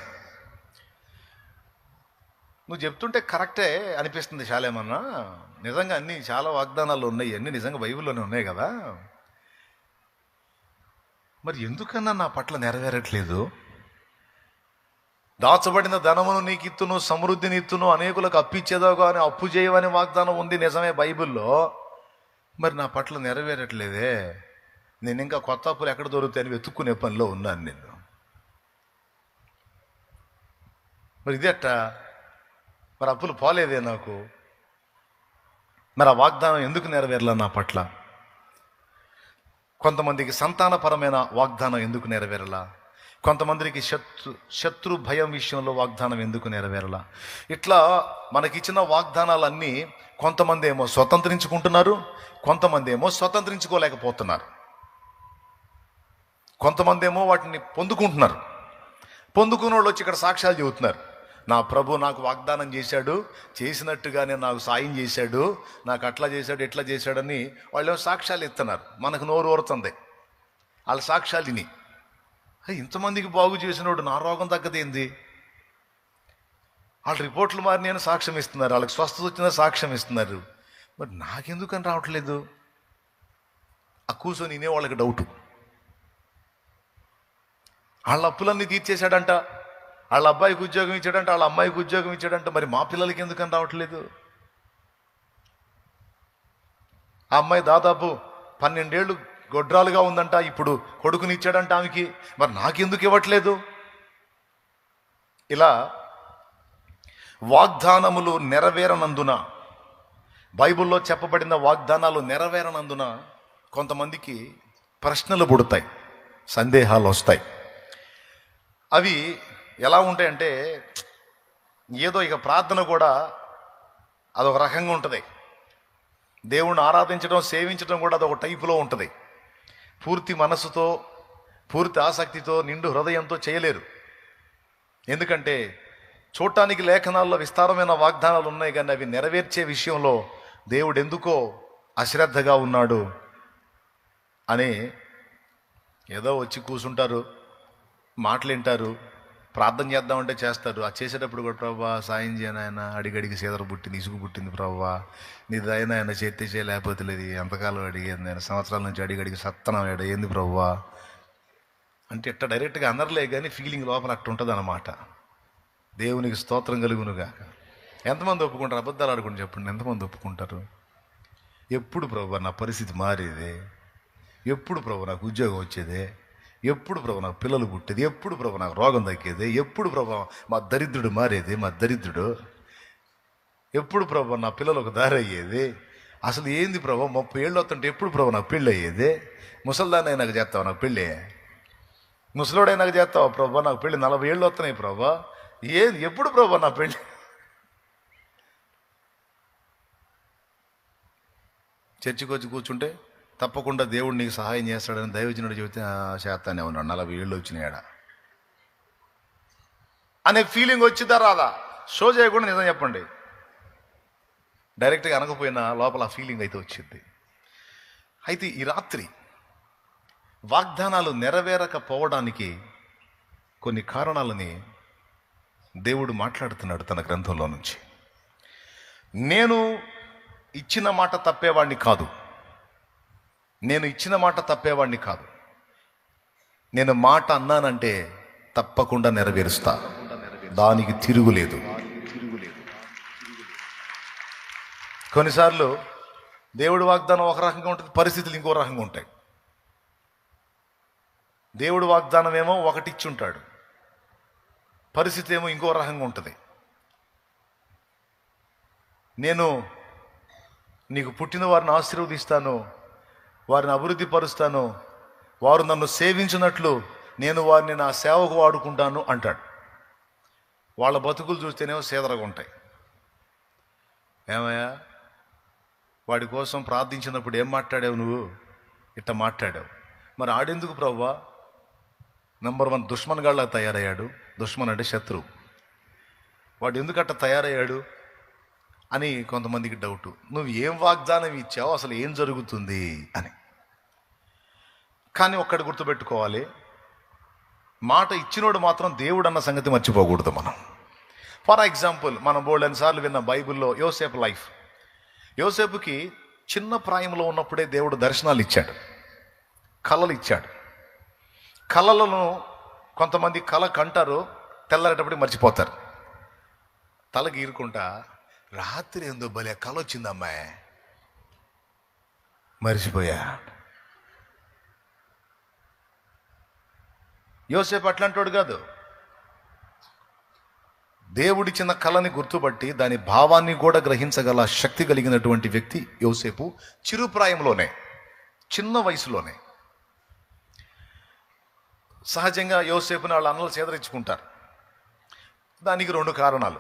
నువ్వు చెప్తుంటే కరెక్టే అనిపిస్తుంది చాలేమన్నా, నిజంగా అన్నీ చాలా వాగ్దానాలు ఉన్నాయి, అన్నీ నిజంగా బైబిల్లోనే ఉన్నాయి కదా. మరి ఎందుకన్నా నా పట్ల నెరవేరట్లేదు? దాచబడిన ధనమును నీకు ఇత్తును, సమృద్ధిని ఇత్తును, అనేకులకు అప్పిచ్చేదో కానీ అప్పు చేయవని వాగ్దానం ఉంది నిజమే బైబిల్లో. మరి నా పట్ల నెరవేరట్లేదే. నేను ఇంకా కొత్త అప్పులు ఎక్కడ దొరుకుతాయని వెతుక్కునే పనిలో ఉన్నాను నేను. మరి ఇదేట, మరి అప్పులు పోలేదే నాకు. మరి ఆ వాగ్దానం ఎందుకు నెరవేరలా నా పట్ల? కొంతమందికి సంతానపరమైన వాగ్దానం ఎందుకు నెరవేరలా? కొంతమందికి శత్రు భయం విషయంలో వాగ్దానం ఎందుకు నెరవేరలా? ఇట్లా మనకిచ్చిన వాగ్దానాలన్నీ కొంతమంది ఏమో స్వతంత్రించుకుంటున్నారు, కొంతమంది ఏమో స్వతంత్రించుకోలేకపోతున్నారు, కొంతమంది ఏమో వాటిని పొందుకుంటున్నారు. పొందుకున్న వాళ్ళు వచ్చి ఇక్కడ సాక్ష్యాలు చెబుతున్నారు. నా ప్రభు నాకు వాగ్దానం చేశాడు, చేసినట్టుగానే నాకు సాయం చేశాడు, నాకు అట్లా చేశాడు ఇట్లా చేశాడని వాళ్ళు సాక్ష్యాలు ఇస్తున్నారు. మనకు నోరు ఊరుతుంది వాళ్ళ సాక్ష్యాలు విని. ఇంతమందికి బాగు చేసినోడు నా రోగం తగ్గదేంది? వాళ్ళ రిపోర్ట్లు మారినాయని సాక్ష్యం ఇస్తున్నారు, వాళ్ళకి స్వస్థత వచ్చిందని సాక్ష్యం ఇస్తున్నారు, మరి నాకెందుకని రావట్లేదు? ఆ కూర్చొని వినే వాళ్ళకి డౌటు. వాళ్ళ అప్పులన్నీ తీర్చేశాడంట, వాళ్ళ అబ్బాయికి ఉద్యోగం ఇచ్చాడంట, వాళ్ళ అమ్మాయికి ఉద్యోగం ఇచ్చాడంట, మరి మా పిల్లలకి ఎందుకని రావట్లేదు? ఆ అమ్మాయి దాదాపు 12 ఏళ్ళు గొడ్రాలుగా ఉందంట, ఇప్పుడు కొడుకుని ఇచ్చాడంట ఆమెకి, మరి నాకెందుకు ఇవ్వట్లేదు? ఇలా వాగ్దానములు నెరవేరనందున, బైబిల్లో చెప్పబడిన వాగ్దానాలు నెరవేరనందున కొంతమందికి ప్రశ్నలు పుడతాయి, సందేహాలు వస్తాయి. అవి ఎలా ఉంటాయంటే, ఏదో ఇక ప్రార్థన కూడా అదొక రకంగా ఉంటుంది, దేవుణ్ణి ఆరాధించడం సేవించడం కూడా అదొక టైపులో ఉంటుంది. పూర్తి మనసుతో పూర్తి ఆసక్తితో నిండు హృదయంతో చేయలేరు. ఎందుకంటే చూడటానికి లేఖనాల్లో విస్తారమైన వాగ్దానాలు ఉన్నాయి, కానీ అవి నెరవేర్చే విషయంలో దేవుడు ఎందుకో అశ్రద్ధగా ఉన్నాడు అని ఏదో వచ్చి కూర్చుంటారు, మాటలు వింటారు, ప్రార్థన చేద్దామంటే చేస్తారు. అది చేసేటప్పుడు కూడా ప్రభా సాయం చేయను, ఆయన అడిగడిగి సీదర పుట్టింది, ఇసుగు పుట్టింది, ప్రభా నీ దయన ఆయన చేతి చేయలేకపోతే లేదు, ఎంతకాలం అడిగేది నేను, సంవత్సరాల నుంచి అడిగడిగి సత్తనం ఏంది ప్రభా అంటే ఇట్ట డైరెక్ట్గా అనర్లే, కానీ ఫీలింగ్ లోపల అట్టు ఉంటుంది అన్నమాట. దేవునికి స్తోత్రం కలుగునుగా. ఎంతమంది ఒప్పుకుంటారు? అబద్ధాలు ఆడుకుని చెప్పండి, ఎంతమంది ఒప్పుకుంటారు? ఎప్పుడు ప్రభా నా పరిస్థితి మారేదే, ఎప్పుడు ప్రభు నాకు ఉద్యోగం వచ్చేదే, ఎప్పుడు ప్రభు నాకు పిల్లలు పుట్టేది, ఎప్పుడు ప్రభు నాకు రోగం తగ్గేది, ఎప్పుడు ప్రభు మా దరిద్రుడు మారేది, మా దరిద్రుడు ఎప్పుడు ప్రభు నా పిల్లలకు దారి అయ్యేది, అసలు ఏంది ప్రభు 30 ఏళ్ళు వస్తుంటే ఎప్పుడు ప్రభు నాకు పెళ్ళి అయ్యేది, ముసలిదాన్ని నాకు చేస్తావా నాకు పెళ్ళి, ముసలోడై నాకు చేస్తావా ప్రభు నాకు పెళ్ళి, 40 ఏళ్ళు వస్తున్నాయి ప్రభు, ఏది ఎప్పుడు ప్రభు నా పెళ్ళి? చర్చికి వచ్చి కూర్చుంటే తప్పకుండా దేవుడు నీకు సహాయం చేస్తాడని దైవజనుడు చెబితే చేస్తానే ఉన్నాడు, 40 ఏళ్ళు వచ్చినాయడ అనే ఫీలింగ్ వచ్చిందా రాదా? షో చేయకుండా నిజం చెప్పండి. డైరెక్ట్గా అనకపోయినా లోపల ఆ ఫీలింగ్ అయితే వచ్చింది. అయితే ఈ రాత్రి వాగ్దానాలు నెరవేరకపోవడానికి కొన్ని కారణాలని దేవుడు మాట్లాడుతున్నాడు తన గ్రంథంలో నుంచి. నేను ఇచ్చిన మాట తప్పేవాడిని కాదు, నేను ఇచ్చిన మాట తప్పేవాడిని కాదు, నేను మాట అన్నానంటే తప్పకుండా నెరవేరుస్తా, దానికి తిరుగులేదు. కొన్నిసార్లు దేవుడి వాగ్దానం ఒక రకంగా ఉంటుంది, పరిస్థితులు ఇంకో రకంగా ఉంటాయి. దేవుడు వాగ్దానం ఏమో ఒకటి ఇచ్చి ఉంటాడు, పరిస్థితి ఏమో ఇంకో రకంగా ఉంటుంది. నేను నీకు పుట్టిన వారిని ఆశీర్వదిస్తాను, వారిని అభివృద్ధి పరుస్తాను, వారు నన్ను సేవించినట్లు నేను వారిని నా సేవకు వాడుకుంటాను అంటాడు. వాళ్ళ బతుకులు చూస్తేనేమో సేదరగా ఉంటాయి. ఏమయ్యా వాడి కోసం ప్రార్థించినప్పుడు ఏం మాట్లాడావు నువ్వు? ఇట్ట మాట్లాడావు. మరి ఆడెందుకు ప్రభువా? నంబర్ 1 దుష్మన్ గాళ్ళ తయారయ్యాడు. దుష్మన్ అంటే శత్రువు. వాడు ఎందుకు అట్ట తయారయ్యాడు అని కొంతమందికి డౌటు. నువ్వు ఏం వాగ్దానం ఇచ్చావు, అసలు ఏం జరుగుతుంది అని. కానీ ఒక్కటి గుర్తుపెట్టుకోవాలి, మాట ఇచ్చినోడు మాత్రం దేవుడు అన్న సంగతి మర్చిపోకూడదు మనం. ఫర్ ఎగ్జాంపుల్, మనం బోల్డెన్ సార్లు విన్న బైబిల్లో యోసేపు లైఫ్. యోసేపుకి చిన్న ప్రాయంలో ఉన్నప్పుడే దేవుడు దర్శనాలు ఇచ్చాడు, కళలు ఇచ్చాడు. కళలను కొంతమంది కళ కంటారు, తెల్లారేటప్పుడు మర్చిపోతారు. తల గీరుకుంటా రాత్రి ఏందో భలే కళ వచ్చిందమ్మాయి, మర్చిపోయా. యోసేపు అట్లాంటోడు కాదు. దేవుడిచ్చిన కళని గుర్తుపట్టి దాని భావాన్ని కూడా గ్రహించగల శక్తి కలిగినటువంటి వ్యక్తి యోసేపు. చిరుప్రాయంలోనే, చిన్న వయసులోనే. సహజంగా యోసేపుని వాళ్ళ అన్నలు చేదరించుకుంటారు. దానికి 2 కారణాలు.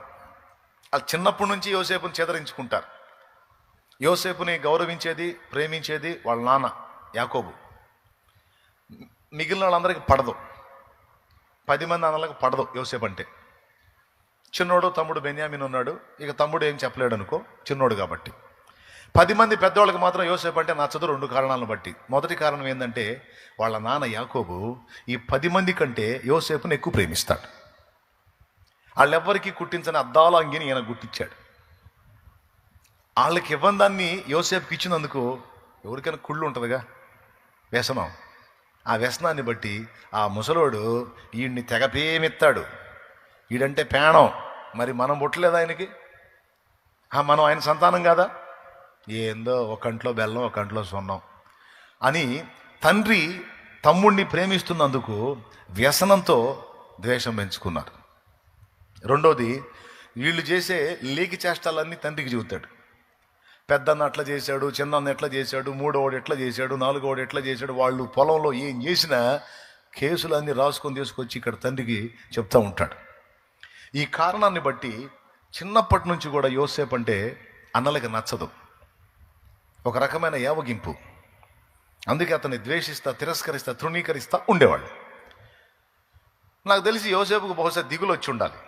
వాళ్ళు చిన్నప్పటి నుంచి యోసేపుని చేదరించుకుంటారు. యోసేపుని గౌరవించేది, ప్రేమించేది వాళ్ళ నాన్న యాకోబు. మిగిలిన వాళ్ళందరికీ పడదు, 10 మంది అన్నలకు పడదు యోసేపు అంటే. చిన్నోడు తమ్ముడు బెన్యామిన్ ఉన్నాడు, ఇక తమ్ముడు ఏం చెప్పలేడు అనుకో, చిన్నోడు కాబట్టి. 10 మంది పెద్దవాళ్ళకి మాత్రం యోసేపు అంటే నచ్చదు, 2 కారణాలను బట్టి. మొదటి కారణం ఏంటంటే వాళ్ళ నాన్న యాకోబు ఈ 10 మంది కంటే యోసేపుని ఎక్కువ ప్రేమిస్తాడు. వాళ్ళెవ్వరికి కుట్టించని అద్దాల అంగిని ఈయన గుట్టించాడు. వాళ్ళకి ఇవ్వని దాన్ని యోసేపుకి ఇచ్చినందుకు ఎవరికైనా కుళ్ళు ఉంటుందిగా, వ్యసనం. ఆ వ్యసనాన్ని బట్టి ఆ ముసలోడు వీడిని తెగ ప్రేమిస్తాడు. వీడంటే పేణం. మరి మనం పుట్టలేదు ఆయనకి? మనం ఆయన సంతానం కాదా? ఏందో ఒక కంట్లో బెల్లం ఒక కంట్లో సున్నం అని తండ్రి తమ్ముడిని ప్రేమిస్తున్నందుకు వ్యసనంతో ద్వేషం పెంచుకున్నారు. రెండోది, వీళ్ళు చేసే లేకి చేష్టాలన్నీ తండ్రికి చెబుతాడు. పెద్దన్న ఎట్లా చేశాడు, చిన్నన్న ఎట్లా చేశాడు, మూడోవాడు ఎట్లా చేశాడు, నాలుగోవాడు ఎట్లా చేశాడు, వాళ్ళు పొలంలో ఏం చేసినా కేసులన్నీ రాసుకొని తీసుకొచ్చి ఇక్కడ తండ్రికి చెప్తూ ఉంటాడు. ఈ కారణాన్ని బట్టి చిన్నప్పటి నుంచి కూడా యోసేపు అంటే అన్నలకి నచ్చదు, ఒక రకమైన యావగింపు. అందుకే అతన్ని ద్వేషిస్తా, తిరస్కరిస్తా, తృణీకరిస్తా ఉండేవాళ్ళు. నాకు తెలిసి యోసేపుకు బహుశా దిగులు వచ్చి ఉండాలి.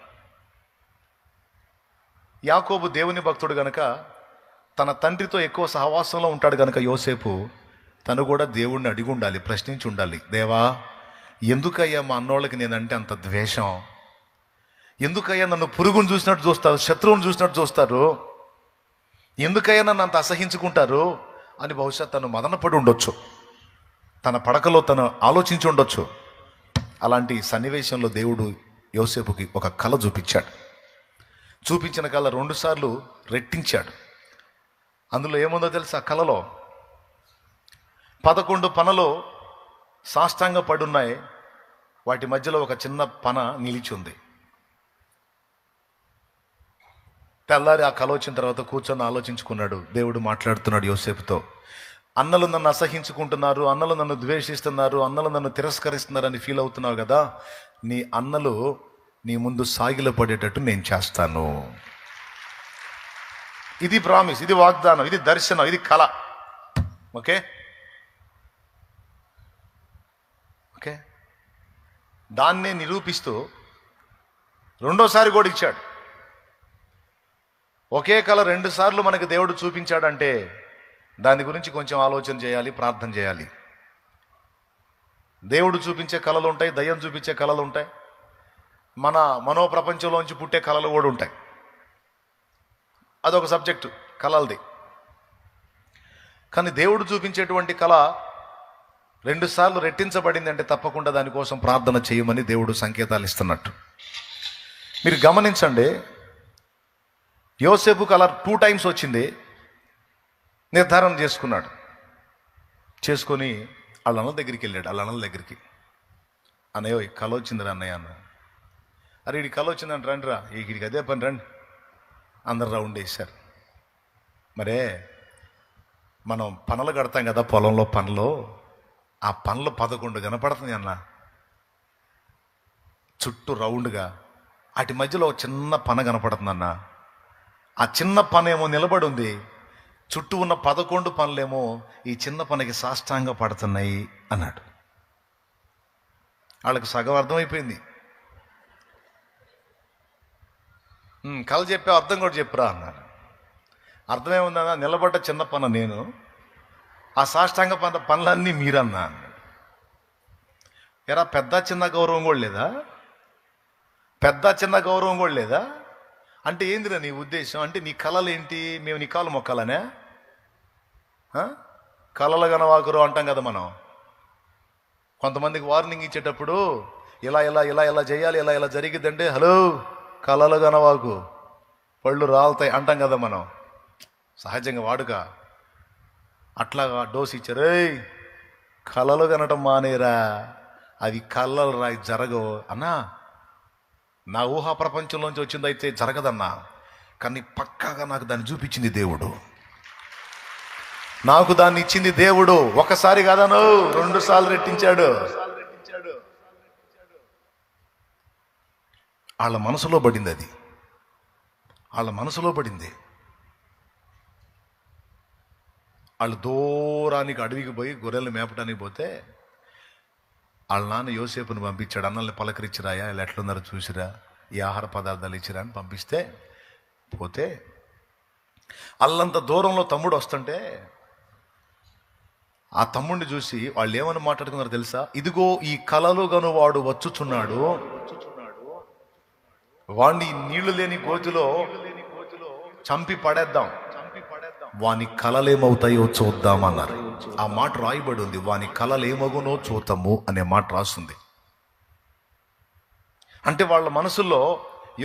యాకోబు దేవుని భక్తుడు గనక తన తండ్రితో ఎక్కువ సహవాసంలో ఉంటాడు గనక యోసేపు తను కూడా దేవుణ్ణి అడిగి ఉండాలి, ప్రశ్నించి ఉండాలి. దేవా, ఎందుకయ్యా మా అన్నోళ్ళకి నేనంటే అంత ద్వేషం? ఎందుకయ్యా నన్ను పురుగును చూసినట్టు చూస్తారు, శత్రువుని చూసినట్టు చూస్తారు? ఎందుకయ్యా నన్ను అంత అసహించుకుంటారు అని బహుశా తను మదనపడి ఉండొచ్చు, తన పడకలో తను ఆలోచించి ఉండొచ్చు. అలాంటి సన్నివేశంలో దేవుడు యోసేపుకి ఒక కళ చూపించాడు. చూపించిన కళ 2 సార్లు రెట్టించాడు. అందులో ఏముందో తెలుసా? కళలో 11 పనలో సాష్టాంగ పడున్నాయి. వాటి మధ్యలో ఒక చిన్న పన నిలిచి ఉంది. తెల్లారి ఆ కళ వచ్చిన తర్వాత కూర్చొని ఆలోచించుకున్నాడు. దేవుడు మాట్లాడుతున్నాడు యోసేపుతో. అన్నలు నన్ను అసహించుకుంటున్నారు, అన్నలు నన్ను ద్వేషిస్తున్నారు, అన్నలు నన్ను తిరస్కరిస్తున్నారని ఫీల్ అవుతున్నావు కదా, నీ అన్నలు నీ ముందు సాగిల పడేటట్టు నేను చేస్తాను. ఇది ప్రామిస్, ఇది వాగ్దానం, ఇది దర్శనం, ఇది కళ. ఓకే ఓకే దాన్నే నిరూపిస్తూ రెండోసారి కూడా ఇచ్చాడు. ఒకే కళ 2 సార్లు మనకు దేవుడు చూపించాడంటే దాని గురించి కొంచెం ఆలోచన చేయాలి, ప్రార్థన చేయాలి. దేవుడు చూపించే కళలు ఉంటాయి, దయ్యం చూపించే కళలు ఉంటాయి, మన మనోప్రపంచంలోంచి పుట్టే కళలు కూడా ఉంటాయి. అదొక సబ్జెక్టు కళలది. కానీ దేవుడు చూపించేటువంటి కళ 2 సార్లు రెట్టించబడింది అంటే తప్పకుండా దానికోసం ప్రార్థన చేయమని దేవుడు సంకేతాలు ఇస్తున్నట్టు. మీరు గమనించండి, యోసేపు కళ 2 టైమ్స్ వచ్చింది. నిర్ధారణ చేసుకున్నాడు. చేసుకొని వాళ్ళ అన్న దగ్గరికి వెళ్ళాడు. వాళ్ళ అన్నల దగ్గరికి, అన్నయ్యో ఈ కళ వచ్చిందిరా అన్నయ్య అన్న. అరే వీడి కళ వచ్చిందంట, రండి రా, వీడికి అదే పని, రండి. అందరు రౌండ్ వేశారు. మరే మనం పనులు కడతాం కదా పొలంలో, పనులు, ఆ పనులు 11 కనపడుతుంది అన్న, చుట్టూ రౌండ్గా. వాటి మధ్యలో చిన్న పన కనపడుతుంది అన్న. ఆ చిన్న పన ఏమో నిలబడి ఉంది, చుట్టూ ఉన్న 11 పనులేమో ఈ చిన్న పనికి సాష్టాంగ పడుతున్నాయి అన్నాడు. వాళ్ళకి సగం అర్థమైపోయింది. కళ చెప్పే అర్థం కూడా చెప్పురా అన్నారు. అర్థమేముందన్నా, నిలబడ్డ చిన్న పన నేను, ఆ సాష్టాంగ పనులన్నీ మీరన్నా అన్నాడు. ఎరా పెద్ద చిన్న గౌరవం కూడా లేదా? పెద్ద చిన్న గౌరవం కూడా లేదా? అంటే ఏందిరా నీ ఉద్దేశం? అంటే నీ కళలు ఏంటి? మేము నీ కాలు మొక్కాలనే? కళలు గనవాకురు అంటాం కదా మనం. కొంతమందికి వార్నింగ్ ఇచ్చేటప్పుడు ఇలా ఇలా ఇలా ఇలా చేయాలి, ఇలా ఇలా జరిగిద్దంటే హలో కళలు గనవాకు, పళ్ళు రాలుతాయి అంటాం కదా మనం, సహజంగా వాడుక. అట్లాగా డోస్ ఇచ్చారు, కళలు కనటం మానేరా, అవి కళలు రాయి జరగవు అన్నా. నా ఊహా ప్రపంచంలోంచి వచ్చిందైతే జరగదన్నా, కానీ పక్కాగా నాకు దాన్ని చూపించింది దేవుడు. నాకు దాన్ని ఇచ్చింది దేవుడు. ఒకసారి కాదను, 2 సార్లు రెట్టించాడు. వాళ్ళ మనసులో పడింది, అది వాళ్ళ మనసులో పడింది. వాళ్ళు దూరానికి అడవికి పోయి గొర్రెలు మేపడానికి పోతే వాళ్ళ నాన్న యోసేపుని పంపించాడు. అన్నల్ని పలకరించిరాయా, ఇలా ఎట్లున్నారో చూసిరా, ఈ ఆహార పదార్థాలు ఇచ్చిరా అని పంపిస్తే పోతే అల్లంత దూరంలో తమ్ముడు వస్తుంటే ఆ తమ్ముడిని చూసి వాళ్ళు ఏమని మాట్లాడుకున్నారో తెలుసా? ఇదిగో ఈ కలలు గను వాడు వచ్చుచున్నాడు, వాణ్ణి నీళ్లు లేని గోతిలో చంపి పడేద్దాం, వాని కలలేమవుతాయో చూద్దామన్నారు. ఆ మాట రాయబడి ఉంది, వాని కలలేమగునో చూద్దాము అనే మాట రాస్తుంది. అంటే వాళ్ళ మనసులో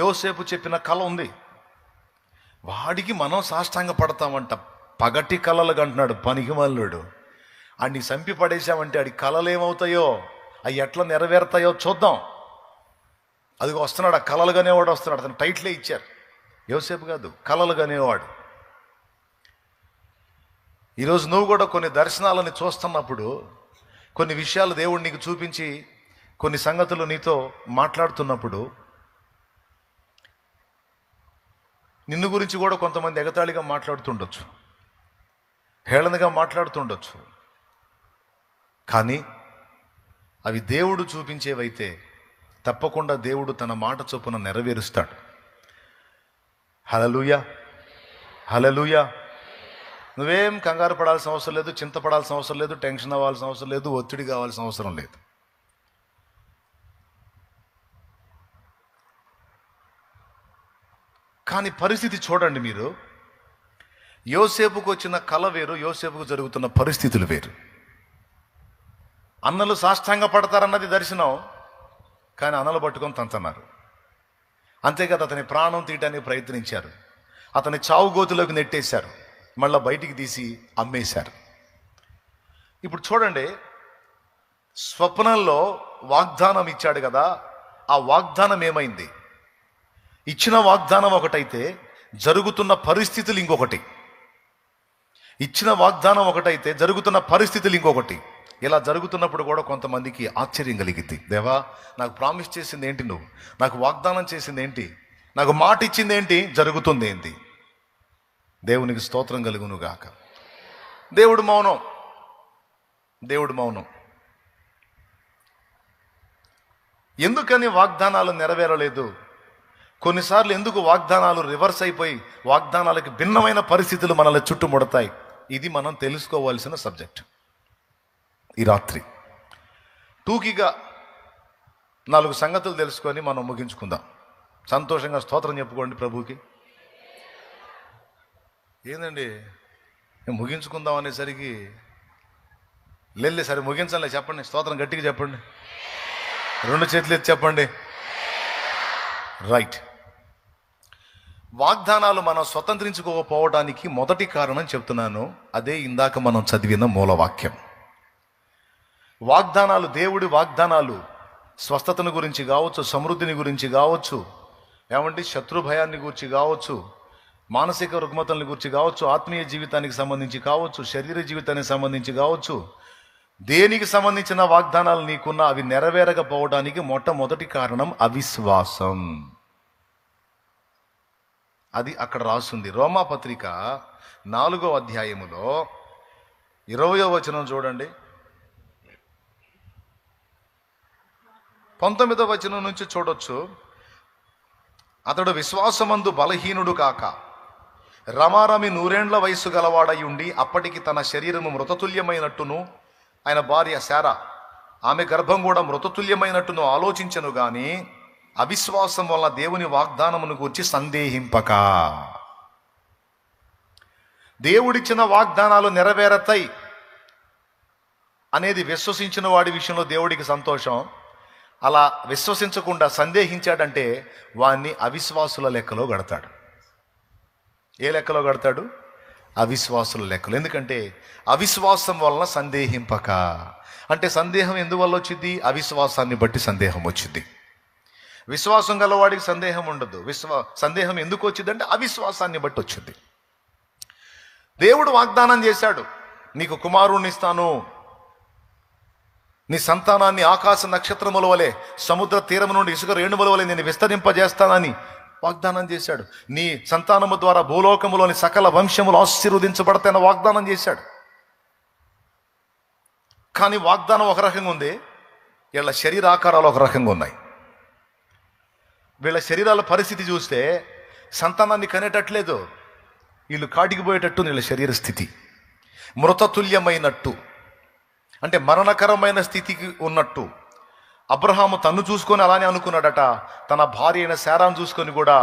యోసేపు చెప్పిన కళ ఉంది. వాడికి మనం సాష్టాంగ పడతామంట. పగటి కళలు అంటున్నాడు పనికి మల్లుడు. ఆడిని చంపి పడేసామంటే ఆడి కళలు ఏమవుతాయో, అవి ఎట్లా నెరవేరుతాయో చూద్దాం. అదిగో వస్తున్నాడు, ఆ కళలు కనేవాడు వస్తున్నాడు. అతను టైటిలే ఇచ్చారు, యోసేపు కాదు, కళలు కనేవాడు. ఈరోజు నువ్వు కూడా కొన్ని దర్శనాలని చూస్తున్నప్పుడు, కొన్ని విషయాలు దేవుడు నీకు చూపించి కొన్ని సంగతులు నీతో మాట్లాడుతున్నప్పుడు, నిన్ను గురించి కూడా కొంతమంది ఎగతాళిగా మాట్లాడుతుండొచ్చు, హేళనగా మాట్లాడుతుండొచ్చు. కానీ అవి దేవుడు చూపించేవైతే తప్పకుండా దేవుడు తన మాట చొప్పున నెరవేరుస్తాడు. హల్లెలూయా, హల్లెలూయా. నువ్వేం కంగారు పడాల్సిన అవసరం లేదు, చింతపడాల్సిన అవసరం లేదు, టెన్షన్ అవ్వాల్సిన అవసరం లేదు, ఒత్తిడి కావాల్సిన అవసరం లేదు. కానీ పరిస్థితి చూడండి మీరు. యోసేపుకు వచ్చిన కల వేరు, యోసేపుకు జరుగుతున్న పరిస్థితులు వేరు. అన్నలు సాష్టాంగ పడతారన్నది దర్శనం, కానీ అన్నలు పట్టుకొని తంతన్నారు. అంతేకాదు, అతని ప్రాణం తీయటానికి ప్రయత్నించారు, అతని చావు గోతులోకి నెట్టేశారు, మళ్ళీ బయటికి తీసి అమ్మేశారు. ఇప్పుడు చూడండి, స్వప్నంలో వాగ్దానం ఇచ్చాడు కదా, ఆ వాగ్దానం ఏమైంది? ఇచ్చిన వాగ్దానం ఒకటైతే జరుగుతున్న పరిస్థితులు ఇంకొకటి. ఇచ్చిన వాగ్దానం ఒకటైతే జరుగుతున్న పరిస్థితులు ఇంకొకటి. ఇలా జరుగుతున్నప్పుడు కూడా కొంతమందికి ఆశ్చర్యం కలిగింది. దేవా, నాకు ప్రామిస్ చేసింది ఏంటి? నువ్వు నాకు వాగ్దానం చేసింది ఏంటి? నాకు మాట ఇచ్చింది ఏంటి? జరుగుతుంది ఏంటి? దేవునికి స్తోత్రం కలుగును గాక. దేవుడు మౌనం, దేవుడు మౌనం. ఎందుకని వాగ్దానాలు నెరవేరలేదు? కొన్నిసార్లు ఎందుకు వాగ్దానాలు రివర్స్ అయిపోయి వాగ్దానాలకు భిన్నమైన పరిస్థితులు మనల్ని చుట్టుముడతాయి? ఇది మనం తెలుసుకోవాల్సిన సబ్జెక్ట్. ఈ రాత్రి టూకీగా 4 సంగతులు తెలుసుకొని మనం ముగించుకుందాం. సంతోషంగా స్తోత్రం చెప్పుకోండి ప్రభువుకి. ఏందండి ముగించుకుందాం అనేసరికి లేలే, సరే ముగించాలే, చెప్పండి, స్తోత్రం గట్టిగా చెప్పండి, 2 చేతులు ఎత్తి చెప్పండి. రైట్. వాగ్దానాలు మనం స్వతంత్రించుకోకపోవడానికి మొదటి కారణం చెప్తున్నాను, అదే ఇందాక మనం చదివిన మూలవాక్యం. వాగ్దానాలు, దేవుడి వాగ్దానాలు స్వస్థతను గురించి కావచ్చు, సమృద్ధిని గురించి కావచ్చు, ఏమంటే శత్రు భయాన్ని గురించి కావచ్చు, మానసిక రుగ్మతలను గురించి కావచ్చు, ఆత్మీయ జీవితానికి సంబంధించి కావచ్చు, శరీర జీవితానికి సంబంధించి కావచ్చు, దేనికి సంబంధించిన వాగ్దానాలు నీకున్న అవి నెరవేరకపోవడానికి మొట్టమొదటి కారణం అవిశ్వాసం. అది అక్కడ రాస్తుంది. రోమాపత్రిక 4వ అధ్యాయములో 20వ వచనం చూడండి. 19వ వచనం నుంచి చూడొచ్చు. అతడు విశ్వాసమందు బలహీనుడు కాక రమారమి 100 వయసు గలవాడై ఉండి అప్పటికి తన శరీరము మృతతుల్యమైనట్టును, ఆయన భార్య శారా ఆమె గర్భం కూడా మృతతుల్యమైనట్టును ఆలోచించను గాని అవిశ్వాసం వల్ల దేవుని వాగ్దానమును గురించి సందేహింపక. దేవుడిచ్చిన వాగ్దానాలు నెరవేరతాయి అనేది విశ్వసించిన వాడి విషయంలో దేవుడికి సంతోషం. అలా విశ్వసించకుండా సందేహించాడంటే వాణ్ణి అవిశ్వాసుల లెక్కలో గడతాడు. ఏ లెక్కలో గడతాడు? అవిశ్వాసుల లెక్కలు. ఎందుకంటే అవిశ్వాసం వలన సందేహింపక. అంటే సందేహం ఎందువల్ల వచ్చింది? అవిశ్వాసాన్ని బట్టి సందేహం వచ్చింది. విశ్వాసం గలవాడికి సందేహం ఉండదు. సందేహం ఎందుకు వచ్చిందంటే అవిశ్వాసాన్ని బట్టి వచ్చింది. దేవుడు వాగ్దానం చేశాడు, నీకు కుమారుణ్ణి ఇస్తాను, నీ సంతానాన్ని ఆకాశ నక్షత్రముల వలె సముద్ర తీరము నుండి ఇసుక రేణువుల వలె నేను విస్తరింపజేస్తానని వాగ్దానం చేశాడు. నీ సంతానము ద్వారా భూలోకములోని సకల వంశములు ఆశీర్వదించబడతాయని వాగ్దానం చేశాడు. కానీ వాగ్దానం ఒక రకంగా ఉంది, వీళ్ళ శరీర ఆకారాలు ఒక రకంగా ఉన్నాయి. వీళ్ళ శరీరాల పరిస్థితి చూస్తే సంతానాన్ని కనేటట్లేదు. వీళ్ళు కాటికి పోయేటట్టు వీళ్ళ శరీర స్థితి మృతతుల్యమైనట్టు, అంటే మరణకరమైన స్థితికి ఉన్నట్టు. అబ్రహాము తన్ను చూసుకొని అలానే అనుకున్నాడట, తన భార్య అయిన శారాను చూసుకొని కూడా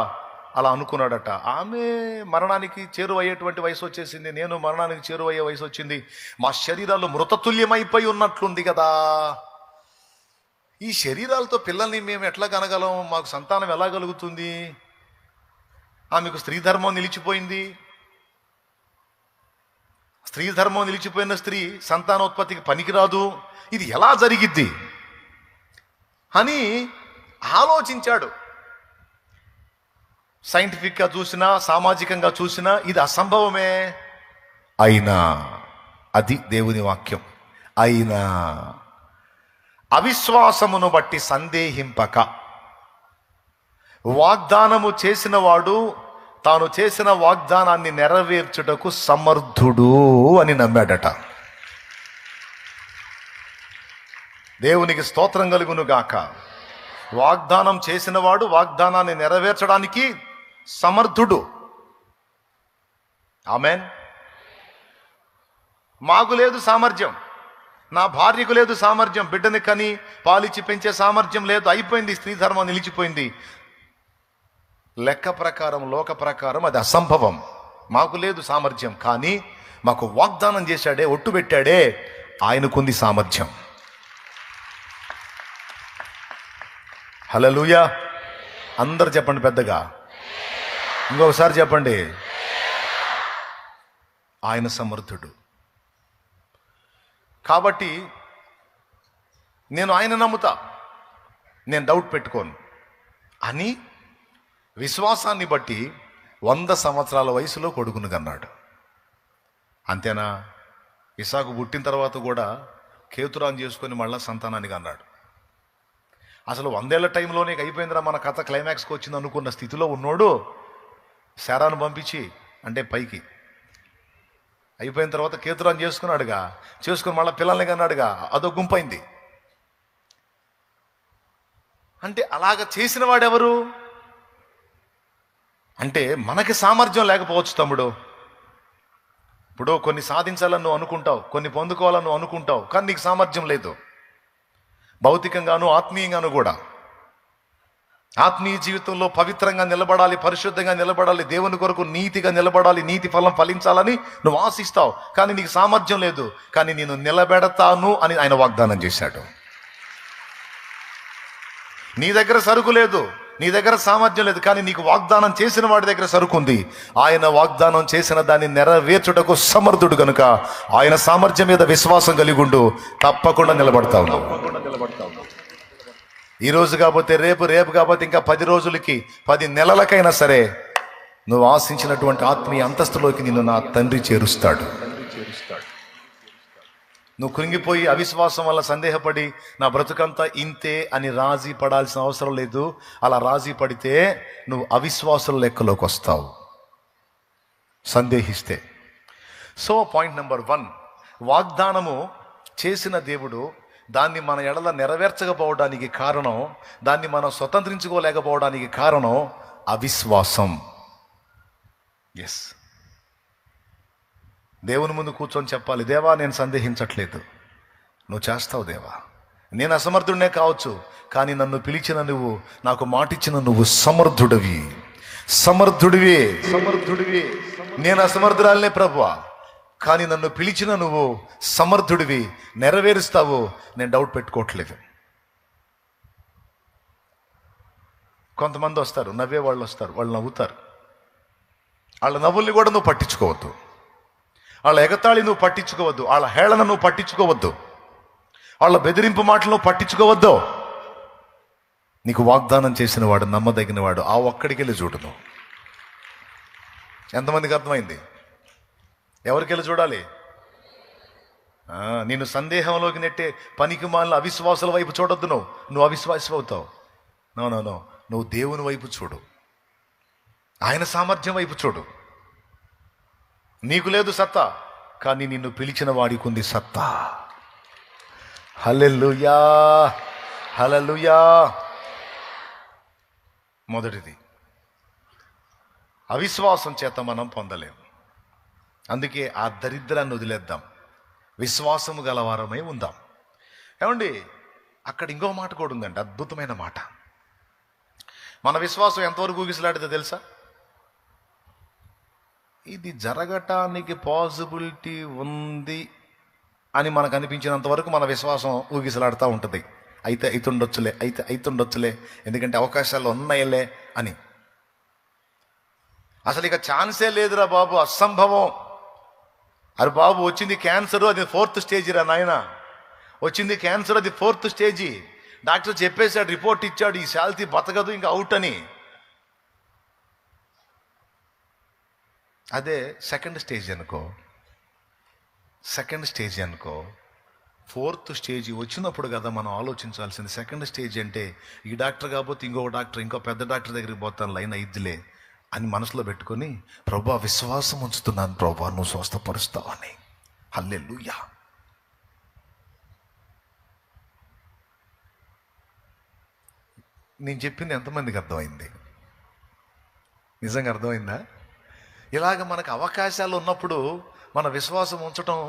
అలా అనుకున్నాడట. ఆమె మరణానికి చేరువయ్యేటువంటి వయసు వచ్చేసింది, నేను మరణానికి చేరువయ్యే వయసు వచ్చింది, మా శరీరాలు మృతతుల్యమైపోయి ఉన్నట్లుంది కదా. ఈ శరీరాలతో పిల్లల్ని మేము ఎట్లా కనగలం, మాకు సంతానం ఎలా కలుగుతుంది? ఆమెకు స్త్రీ ధర్మం నిలిచిపోయింది. స్త్రీ ధర్మం నిలిచిపోయిన స్త్రీ సంతానోత్పత్తికి పనికిరాదు, ఇది ఎలా జరిగిద్ది అని ఆలోచించాడు. సైంటిఫిక్గా చూసినా సామాజికంగా చూసినా ఇది అసంభవమే. అయినా, అది దేవుని వాక్యం, అయినా అవిశ్వాసమును బట్టి సందేహింపక, వాగ్దానము చేసిన వాడు తాను చేసిన వాగ్దానాన్ని నెరవేర్చుటకు సమర్థుడు అని నమ్మాడట. దేవునికి స్తోత్రం కలుగును గాక. వాగ్దానం చేసిన వాడు వాగ్దానాన్ని నెరవేర్చడానికి సమర్థుడు. ఆమెన్. మాకు లేదు సామర్థ్యం, నా భార్యకు లేదు సామర్థ్యం, బిడ్డని కని పాలిచ్చి పెంచే సామర్థ్యం లేదు, అయిపోయింది, స్త్రీ ధర్మం నిలిచిపోయింది. లెక్క ప్రకారం, లోక ప్రకారం అది అసంభవం. మాకు లేదు సామర్థ్యం, కానీ మాకు వాగ్దానం చేశాడే, ఒట్టు పెట్టాడే, ఆయనకుంది సామర్థ్యం. హల్లెలూయా. అందరు చెప్పండి పెద్దగా, ఇంకొకసారి చెప్పండి. ఆయన సమర్థుడు. కాబట్టి నేను ఆయన నమ్ముతా, నేను డౌట్ పెట్టుకోను అని విశ్వాసాన్ని బట్టి 100 సంవత్సరాల వయసులో కొడుకును కన్నాడు. అంతేనా? ఇసాకు పుట్టిన తర్వాత కూడా కేతురాన్ చేసుకొని మళ్ళా సంతానానికి అన్నాడు. అసలు 100 ఏళ్ల టైంలోనే అయిపోయిందిరా మన కథ, క్లైమాక్స్కి వచ్చింది అనుకున్న స్థితిలో ఉన్నోడు శారాను పంపించి, అంటే పైకి అయిపోయిన తర్వాత కేతురాన్ చేసుకున్నాడుగా, చేసుకుని మళ్ళీ పిల్లల్ని కన్నాడుగా, అదో గుంపైంది. అంటే అలాగ చేసిన వాడెవరు అంటే మనకి సామర్థ్యం లేకపోవచ్చు తమ్ముడు. ఇప్పుడు కొన్ని సాధించాలని నువ్వు అనుకుంటావు, కొన్ని పొందుకోవాలని నువ్వు అనుకుంటావు, కానీ నీకు సామర్థ్యం లేదు. భౌతికంగాను ఆత్మీయంగాను కూడా. ఆత్మీయ జీవితంలో పవిత్రంగా నిలబడాలి, పరిశుద్ధంగా నిలబడాలి, దేవుని కొరకు నీతిగా నిలబడాలి, నీతి ఫలం ఫలించాలని నువ్వు ఆశిస్తావు, కానీ నీకు సామర్థ్యం లేదు. కానీ నేను నిలబెడతాను అని ఆయన వాగ్దానం చేశాడు. నీ దగ్గర సరుకు లేదు, నీ దగ్గర సామర్థ్యం లేదు, కానీ నీకు వాగ్దానం చేసిన వాడి దగ్గర సరుకు ఉంది. ఆయన వాగ్దానం చేసిన దాన్ని నెరవేర్చుటకు సమర్థుడు కనుక ఆయన సామర్థ్యం మీద విశ్వాసం కలిగి ఉండు, తప్పకుండా నిలబడతావు. ఈ రోజు కాకపోతే రేపు, రేపు కాకపోతే ఇంకా 10 రోజులకి, 10 నెలలకైనా సరే నువ్వు ఆశించినటువంటి ఆత్మీయ అంతస్తులోకి నిన్ను నా తండ్రి చేరుస్తాడు. నువ్వు కృంగిపోయి అవిశ్వాసం వల్ల సందేహపడి నా బ్రతుకంతా ఇంతే అని రాజీ పడాల్సిన అవసరం లేదు. అలా రాజీ పడితే నువ్వు అవిశ్వాసుల లెక్కలోకి వస్తావు, సందేహిస్తే. సో పాయింట్ నెంబర్ 1, వాగ్దానము చేసిన దేవుడు దాన్ని మన ఎడల నెరవేర్చకపోవడానికి కారణం, దాన్ని మనం స్వతంత్రించుకోలేకపోవడానికి కారణం అవిశ్వాసం. ఎస్, దేవుని ముందు కూర్చొని చెప్పాలి, దేవా నేను సందేహించట్లేదు, నువ్వు చేస్తావు దేవా, నేను అసమర్థుడినే కావచ్చు, కానీ నన్ను పిలిచిన నువ్వు, నాకు మాటిచ్చిన నువ్వు సమర్థుడివి, సమర్థుడివి, సమర్థుడివి. నేను అసమర్థురాలనే ప్రభువా, కానీ నన్ను పిలిచిన నువ్వు సమర్థుడివి, నెరవేరుస్తావు, నేను డౌట్ పెట్టుకోవట్లేదు. కొంతమంది వస్తారు, నవ్వే వాళ్ళు వస్తారు, వాళ్ళు నవ్వుతారు, వాళ్ళ నవ్వుల్ని కూడా నువ్వు పట్టించుకోవద్దు, వాళ్ళ ఎగతాళి నువ్వు పట్టించుకోవద్దు, వాళ్ళ హేళన నువ్వు పట్టించుకోవద్దు, వాళ్ళ బెదిరింపు మాటలు నువ్వు పట్టించుకోవద్దు. నీకు వాగ్దానం చేసిన వాడు నమ్మదగిన వాడు, ఆ ఒక్కడికి వెళ్ళి చూడు. నువ్వు ఎంతమందికి అర్థమైంది? ఎవరికి వెళ్ళి చూడాలి? నేను సందేహంలోకి నెట్టే పనికి మాలిన అవిశ్వాసాల వైపు చూడొద్దు. నువ్వు అవిశ్వాసం అవుతావు. నో, నువ్వు దేవుని వైపు చూడు, ఆయన సామర్థ్యం వైపు చూడు. నీకు లేదు సత్తా, కానీ నిన్ను పిలిచిన వాడికి ఉంది సత్తా. హల్లెలూయా, హల్లెలూయా. మొదటిది, అవిశ్వాసం చేత మనం పొందలేము. అందుకే ఆ దరిద్రాన్ని వదిలేద్దాం, విశ్వాసము గలవారమై ఉందాం. ఏమండి, అక్కడ ఇంకో మాట కూడా ఉందండి, అద్భుతమైన మాట. మన విశ్వాసం ఎంతవరకు ఊగిసలాడితే తెలుసా? ఇది జరగటానికి పాసిబిలిటీ ఉంది అని మనకు అనిపించినంత వరకు మన విశ్వాసం ఊగిసలాడుతూ ఉంటుంది. అయితుండొచ్చులే, ఎందుకంటే అవకాశాలు ఉన్నాయిలే అని. అసలు ఇక ఛాన్సే లేదురా బాబు, అసంభవం. అరే బాబు, వచ్చింది క్యాన్సర్, అది 4th స్టేజ్ రా నాయన, వచ్చింది క్యాన్సర్, అది 4th స్టేజీ. డాక్టర్ చెప్పేశాడు, రిపోర్ట్ ఇచ్చాడు, ఈ శాల్తీ బతకదు, ఇంకా అవుట్ అని. అదే సెకండ్ స్టేజ్ అనుకో, 4th స్టేజ్ వచ్చినప్పుడు కదా మనం ఆలోచించాల్సింది. సెకండ్ స్టేజ్ అంటే ఈ డాక్టర్ కాకపోతే ఇంకొక డాక్టర్, ఇంకో పెద్ద డాక్టర్ దగ్గరికి పోతాను, లైన్ అయిద్దిలే అని మనసులో పెట్టుకొని, ప్రభా విశ్వాసం ఉంచుతున్నాను ప్రభా, నువ్వు స్వస్థపరుస్తావని. హల్లెలూయా. నేను చెప్పింది ఎంతమందికి అర్థమైంది? నిజంగా అర్థమైందా? ఇలాగ మనకు అవకాశాలు ఉన్నప్పుడు మన విశ్వాసం ఉంచటం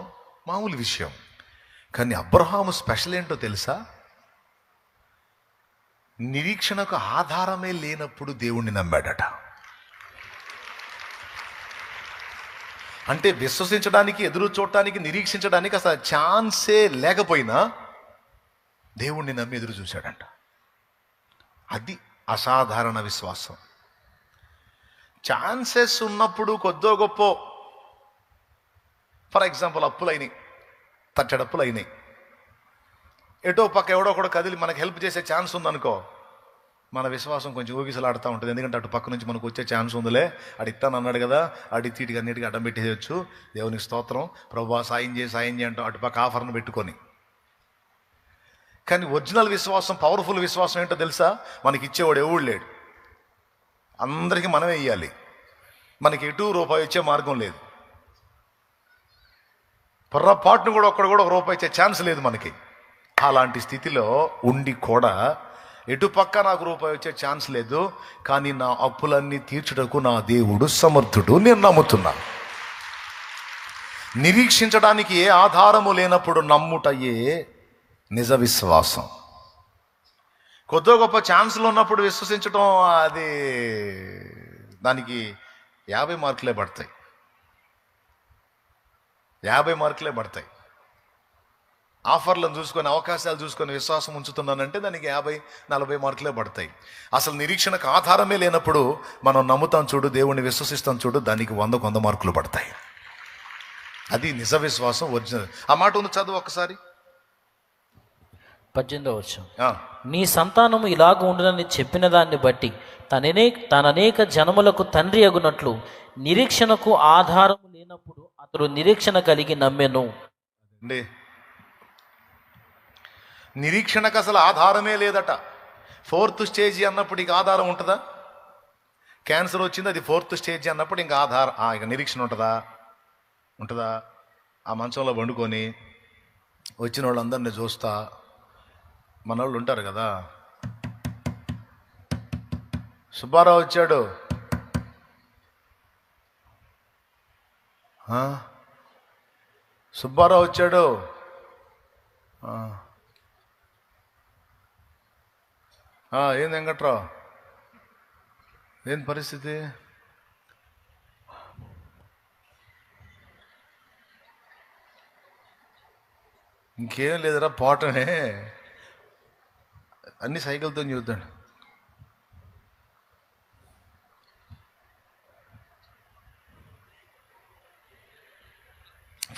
మామూలు విషయం. కానీ అబ్రహాము స్పెషల్ ఏంటో తెలుసా? నిరీక్షణకు ఆధారమే లేనప్పుడు దేవుణ్ణి నమ్మాడట. అంటే విశ్వసించడానికి, ఎదురు చూడటానికి, నిరీక్షించడానికి అసలు ఛాన్సే లేకపోయినా దేవుణ్ణి నమ్మి ఎదురు చూశాడంట. అది అసాధారణ విశ్వాసం. ఛాన్సెస్ ఉన్నప్పుడు కొద్దో గొప్ప, ఫర్ ఎగ్జాంపుల్ అప్పులైనాయి, తచ్చడప్పులు అయినాయి, ఎటో పక్క ఎవడో ఒకడో కదిలి మనకు హెల్ప్ చేసే ఛాన్స్ ఉందనుకో, మన విశ్వాసం కొంచెం ఊగిసలాడుతూ ఉంటుంది. ఎందుకంటే అటు పక్క నుంచి మనకు వచ్చే ఛాన్స్ ఉందిలే, అడిస్తాను అన్నాడు కదా, తీటికి అన్నిటికీ అడ్డం పెట్టేయచ్చు. దేవునికి స్తోత్రం, ప్రభువా సాయం చేయి అంటాం అటు పక్క ఆఫర్ను పెట్టుకొని. కానీ ఒరిజినల్ విశ్వాసం, పవర్ఫుల్ విశ్వాసం ఏంటో తెలుసా? మనకి ఇచ్చేవాడు ఎవడు లేడు, అందరికీ మనమే ఇవ్వాలి. మనకి ఎటు రూపాయి ఇచ్చే మార్గం లేదు, పొర్రపాటును కూడా ఒక్కడు కూడా రూపాయి ఇచ్చే ఛాన్స్ లేదు మనకి. అలాంటి స్థితిలో ఉండి కూడా ఎటు పక్క నాకు రూపాయి వచ్చే ఛాన్స్ లేదు, కానీ నా అప్పులన్నీ తీర్చుటకు నా దేవుడు సమర్థుడు, నేను నమ్ముతున్నా. నిరీక్షించడానికి ఏ ఆధారము లేనప్పుడు నమ్ముటయే నిజ విశ్వాసం. కొద్దో గొప్ప ఛాన్సులు ఉన్నప్పుడు విశ్వసించడం, అది దానికి 50 మార్కులే పడతాయి, 50 మార్కులే పడతాయి. ఆఫర్లను చూసుకొని, అవకాశాలు చూసుకొని విశ్వాసం ఉంచుతున్నానంటే దానికి 50-40 మార్కులే పడతాయి. అసలు నిరీక్షణకు ఆధారమే లేనప్పుడు మనం నమ్ముతాం చూడు, దేవుణ్ణి విశ్వసిస్తాం చూడు, దానికి 100 మార్కులు పడతాయి. అది నిజ విశ్వాసం, ఒరిజినల్. ఆ మాట ఉంది, చదువు ఒకసారి. 18వ వచనం. నీ సంతానము ఇలాగ ఉండునని చెప్పిన దాన్ని బట్టి తననేక జనములకు తండ్రి అగునట్లు నిరీక్షణకు ఆధారము లేనప్పుడు అతడు నిరీక్షణ కలిగి నమ్మెను. నిరీక్షణకు అసలు ఆధారమే లేదట. 4th స్టేజ్ అన్నప్పుడు ఇక ఆధారం ఉంటుందా? క్యాన్సర్ వచ్చింది, అది 4th స్టేజ్ అన్నప్పుడు ఇంకా ఇక నిరీక్షణ ఉంటుందా? ఆ మంచంలో వండుకొని వచ్చిన వాళ్ళందరినీ చూస్తా, మన వాళ్ళు ఉంటారు కదా, సుబ్బారావు వచ్చాడు, సుబ్బారావు వచ్చాడు, ఏంది వెంకట్రావు, ఏంది పరిస్థితి? ఇంకేం లేదురా, పోవటమే, అన్ని సైకిల్తో చూద్దాడు.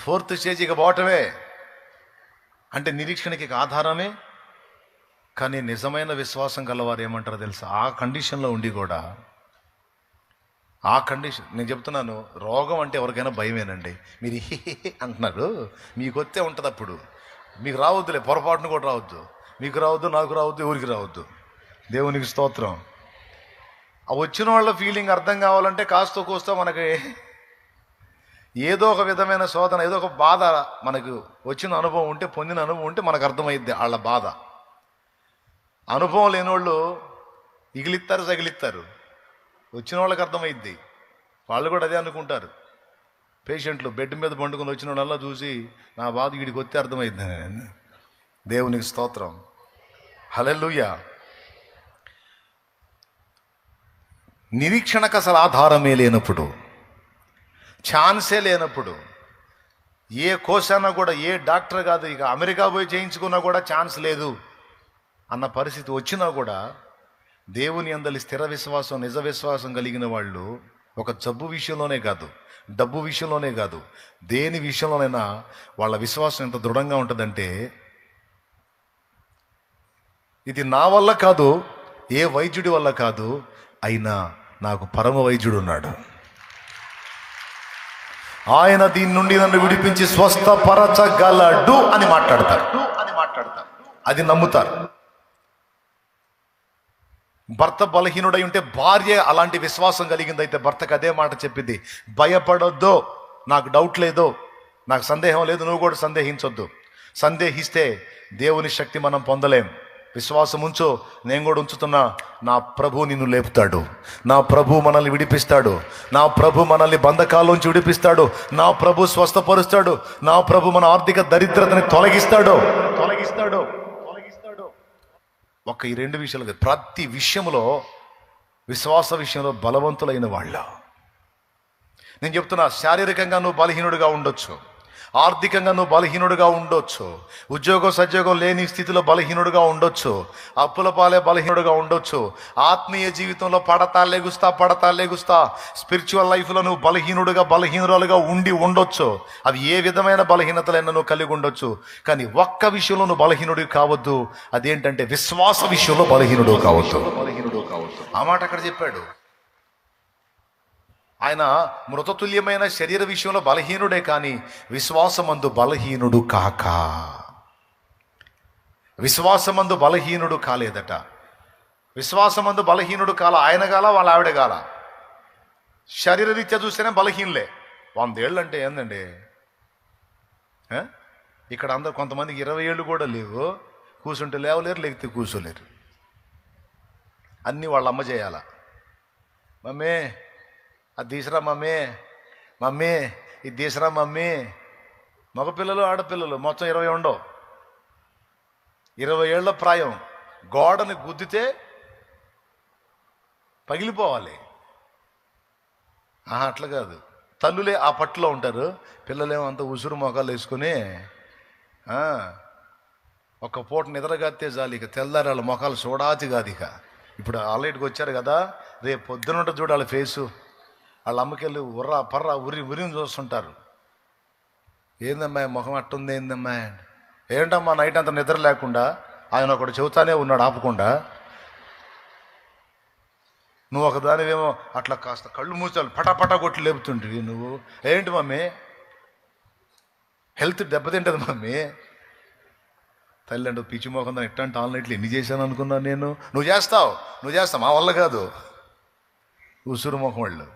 ఫోర్త్ స్టేజ్ ఇక పోవటమే అంటే నిరీక్షణకి ఆధారమే. కానీ నిజమైన విశ్వాసం గలవారు ఏమంటారో తెలుసా? ఆ కండిషన్లో ఉండి కూడా, ఆ కండిషన్ నేను చెప్తున్నాను, రోగం అంటే ఎవరికైనా భయమేనండి. మీరు అంటున్నారు, మీకు వస్తే ఉంటుంది, అప్పుడు మీకు రావద్దులే, పొరపాటును కూడా రావద్దు, మీకు రావద్దు, నాకు రావద్దు, ఎవరికి రావద్దు. దేవునికి స్తోత్రం. ఆ వచ్చిన వాళ్ళ ఫీలింగ్ అర్థం కావాలంటే కాస్త కోస్తా మనకి ఏదో ఒక విధమైన శోధన, ఏదో ఒక బాధ మనకు వచ్చిన అనుభవం ఉంటే, పొందిన అనుభవం ఉంటే మనకు అర్థమైద్ది వాళ్ళ బాధ. అనుభవం లేని వాళ్ళు తగిలిస్తారు, వచ్చిన వాళ్ళకి అర్థమైద్ది, వాళ్ళు కూడా అదే అనుకుంటారు. పేషెంట్లు బెడ్ మీద పండుకొని వచ్చిన వాళ్ళల్లా చూసి నా బాధ వీడికి వస్తే అర్థమైంది. దేవునికి స్తోత్రం, హల్లెలూయా. నిరీక్షణకు అసలు ఆధారమే లేనప్పుడు, ఛాన్సే లేనప్పుడు, ఏ కోశాన కూడా ఏ డాక్టర్ కాదు, ఇక అమెరికా పోయి చేయించుకున్నా కూడా ఛాన్స్ లేదు అన్న పరిస్థితి వచ్చినా కూడా దేవుని యందలి స్థిర విశ్వాసం, నిజ విశ్వాసం కలిగిన వాళ్ళు ఒక జబ్బు విషయంలోనే కాదు, డబ్బు విషయంలోనే కాదు, దేని విషయంలోనైనా వాళ్ళ విశ్వాసం ఎంత దృఢంగా ఉంటుందంటే, ఇది నా వల్ల కాదు, ఏ వైద్యుడి వల్ల కాదు, అయినా నాకు పరమ వైద్యుడు ఉన్నాడు, ఆయన దీని నుండి నన్ను విడిపించి స్వస్థపరచగలడు అని మాట్లాడతారు. అది నమ్ముతారు. భర్త బలహీనుడై ఉంటే భార్య అలాంటి విశ్వాసం కలిగిందైతే భర్తకు అదే మాట చెప్పింది, భయపడొద్దు, నాకు డౌట్ లేదు, నాకు సందేహం లేదు, నువ్వు కూడా సందేహించొద్దు. సందేహిస్తే దేవుని శక్తి మనం పొందలేం. విశ్వాసం ఉంచు, నేను కూడా ఉంచుతున్నా, నా ప్రభు నిన్ను లేపుతాడు, నా ప్రభు మనల్ని విడిపిస్తాడు, నా ప్రభు మనల్ని బంధకాల్లోంచి విడిపిస్తాడు, నా ప్రభు స్వస్థపరుస్తాడు, నా ప్రభు మన ఆర్థిక దరిద్రతని తొలగిస్తాడు. ఒక్క ఈ రెండు విషయాలు కాదు, ప్రతి విషయంలో, విశ్వాస విషయంలో బలవంతులైన వాళ్ళ. నేను చెప్తున్నా, శారీరకంగా నువ్వు బలహీనుడిగా ఉండొచ్చు, ఆర్థికంగా నువ్వు బలహీనుడిగా ఉండొచ్చు, ఉద్యోగం సద్యోగం లేని స్థితిలో బలహీనుడిగా ఉండొచ్చు, అప్పుల పాలే బలహీనుడిగా ఉండొచ్చు, ఆత్మీయ జీవితంలో పడతా లెగుస్తా స్పిరిచువల్ లైఫ్లో నువ్వు బలహీనురాలుగా ఉండి ఉండొచ్చు. అవి ఏ విధమైన బలహీనతలైనా నువ్వు కలిగి ఉండొచ్చు. కానీ ఒక్క విషయంలో నువ్వు బలహీనుడివి కావద్దు, అదేంటంటే విశ్వాస విషయంలో బలహీనుడు కావద్దు. ఆ మాట అక్కడ చెప్పాడు. ఆయన మృతతుల్యమైన శరీర విషయంలో బలహీనుడే, కానీ విశ్వాసమందు బలహీనుడు కాక, విశ్వాసమందు బలహీనుడు కాలేదట. విశ్వాసమందు బలహీనుడు కాల, ఆయన గాల వాళ్ళ ఆవిడ గాల. శరీర రీత్యా చూస్తేనే బలహీనులే. 100 ఏళ్ళు అంటే ఏందండి? ఇక్కడ అందరు కొంతమందికి 20 ఏళ్ళు కూడా లేవు, కూర్చుంటే లేవలేరు, లేకపోతే కూర్చోలేరు. అన్నీ వాళ్ళ అమ్మ చేయాల. మమ్మీ అది తీసిరా, మమ్మీ ఇది తీసిరా మమ్మీ. మగపిల్లలు ఆడపిల్లలు మొత్తం 20 ఉండవు. 20 ఏళ్ల ప్రాయం, గోడని గుద్దితే పగిలిపోవాలి. అట్లా కాదు, తల్లులే ఆ పట్టులో ఉంటారు, పిల్లలేమో అంత ఉసురు మొఖాలు వేసుకుని ఒక పూట నిద్రగాతే చాలు, ఇక తెల్లారి వాళ్ళ మొఖాలు చూడాతి కాదు. ఇక ఇప్పుడు ఆల్రెడీకి వచ్చారు కదా, రేపు పొద్దున చూడాలి ఫేసు. వాళ్ళ అమ్మకెళ్ళి ఉర్రా పర్రా ఉరిని చూస్తుంటారు. ఏందమ్మా ముఖం అట్టుంది, ఏందమ్మా, ఏంటమ్మా నైట్ అంతా నిద్ర లేకుండా ఆయన ఒకడు చెబుతానే ఉన్నాడు ఆపకుండా. నువ్వు ఒకదానివేమో అట్లా కాస్త కళ్ళు మూసాలు పటాపటా కొట్టి లేపుతుంటివి. నువ్వు ఏంటి మమ్మీ, హెల్త్ దెబ్బతింటది మమ్మీ. తల్లి అంటే పిచ్చి మోకందా ఇట్లాంటి ఆన్లైన్లు ఎన్ని చేశాను అనుకున్నాను నేను. నువ్వు చేస్తావు, మా వల్ల కాదు. ఉసురు మొఖం వాళ్ళు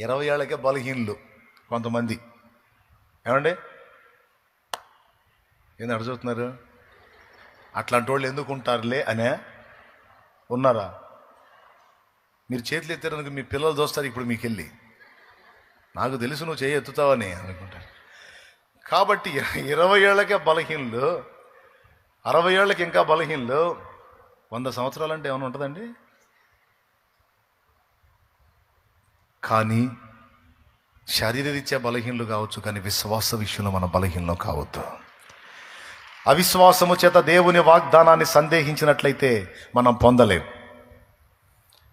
20 ఏళ్ళకే బలహీనులు కొంతమంది. ఏమండి ఏంది అడుగుతున్నారు? అట్లాంటి వాళ్ళు ఎందుకు ఉంటారులే అనే ఉన్నారా? మీరు చేతులు ఎత్తారనుకో మీ పిల్లలు చూస్తారు ఇప్పుడు మీకు వెళ్ళి, నాకు తెలుసు నువ్వు చేయి ఎత్తుతావని అనుకుంటారు. కాబట్టి 20 ఏళ్ళకే బలహీనులు, 60 ఏళ్ళకి ఇంకా బలహీనులు, 100 సంవత్సరాలు అంటే ఏమైనా ఉంటుందండి? కానీ శారీరరీత్యా బలహీనలు కావచ్చు, కానీ విశ్వాస విషయంలో మన బలహీనలు కావద్దు. అవిశ్వాసము చేత దేవుని వాగ్దానాన్ని సందేహించినట్లయితే మనం పొందలేం.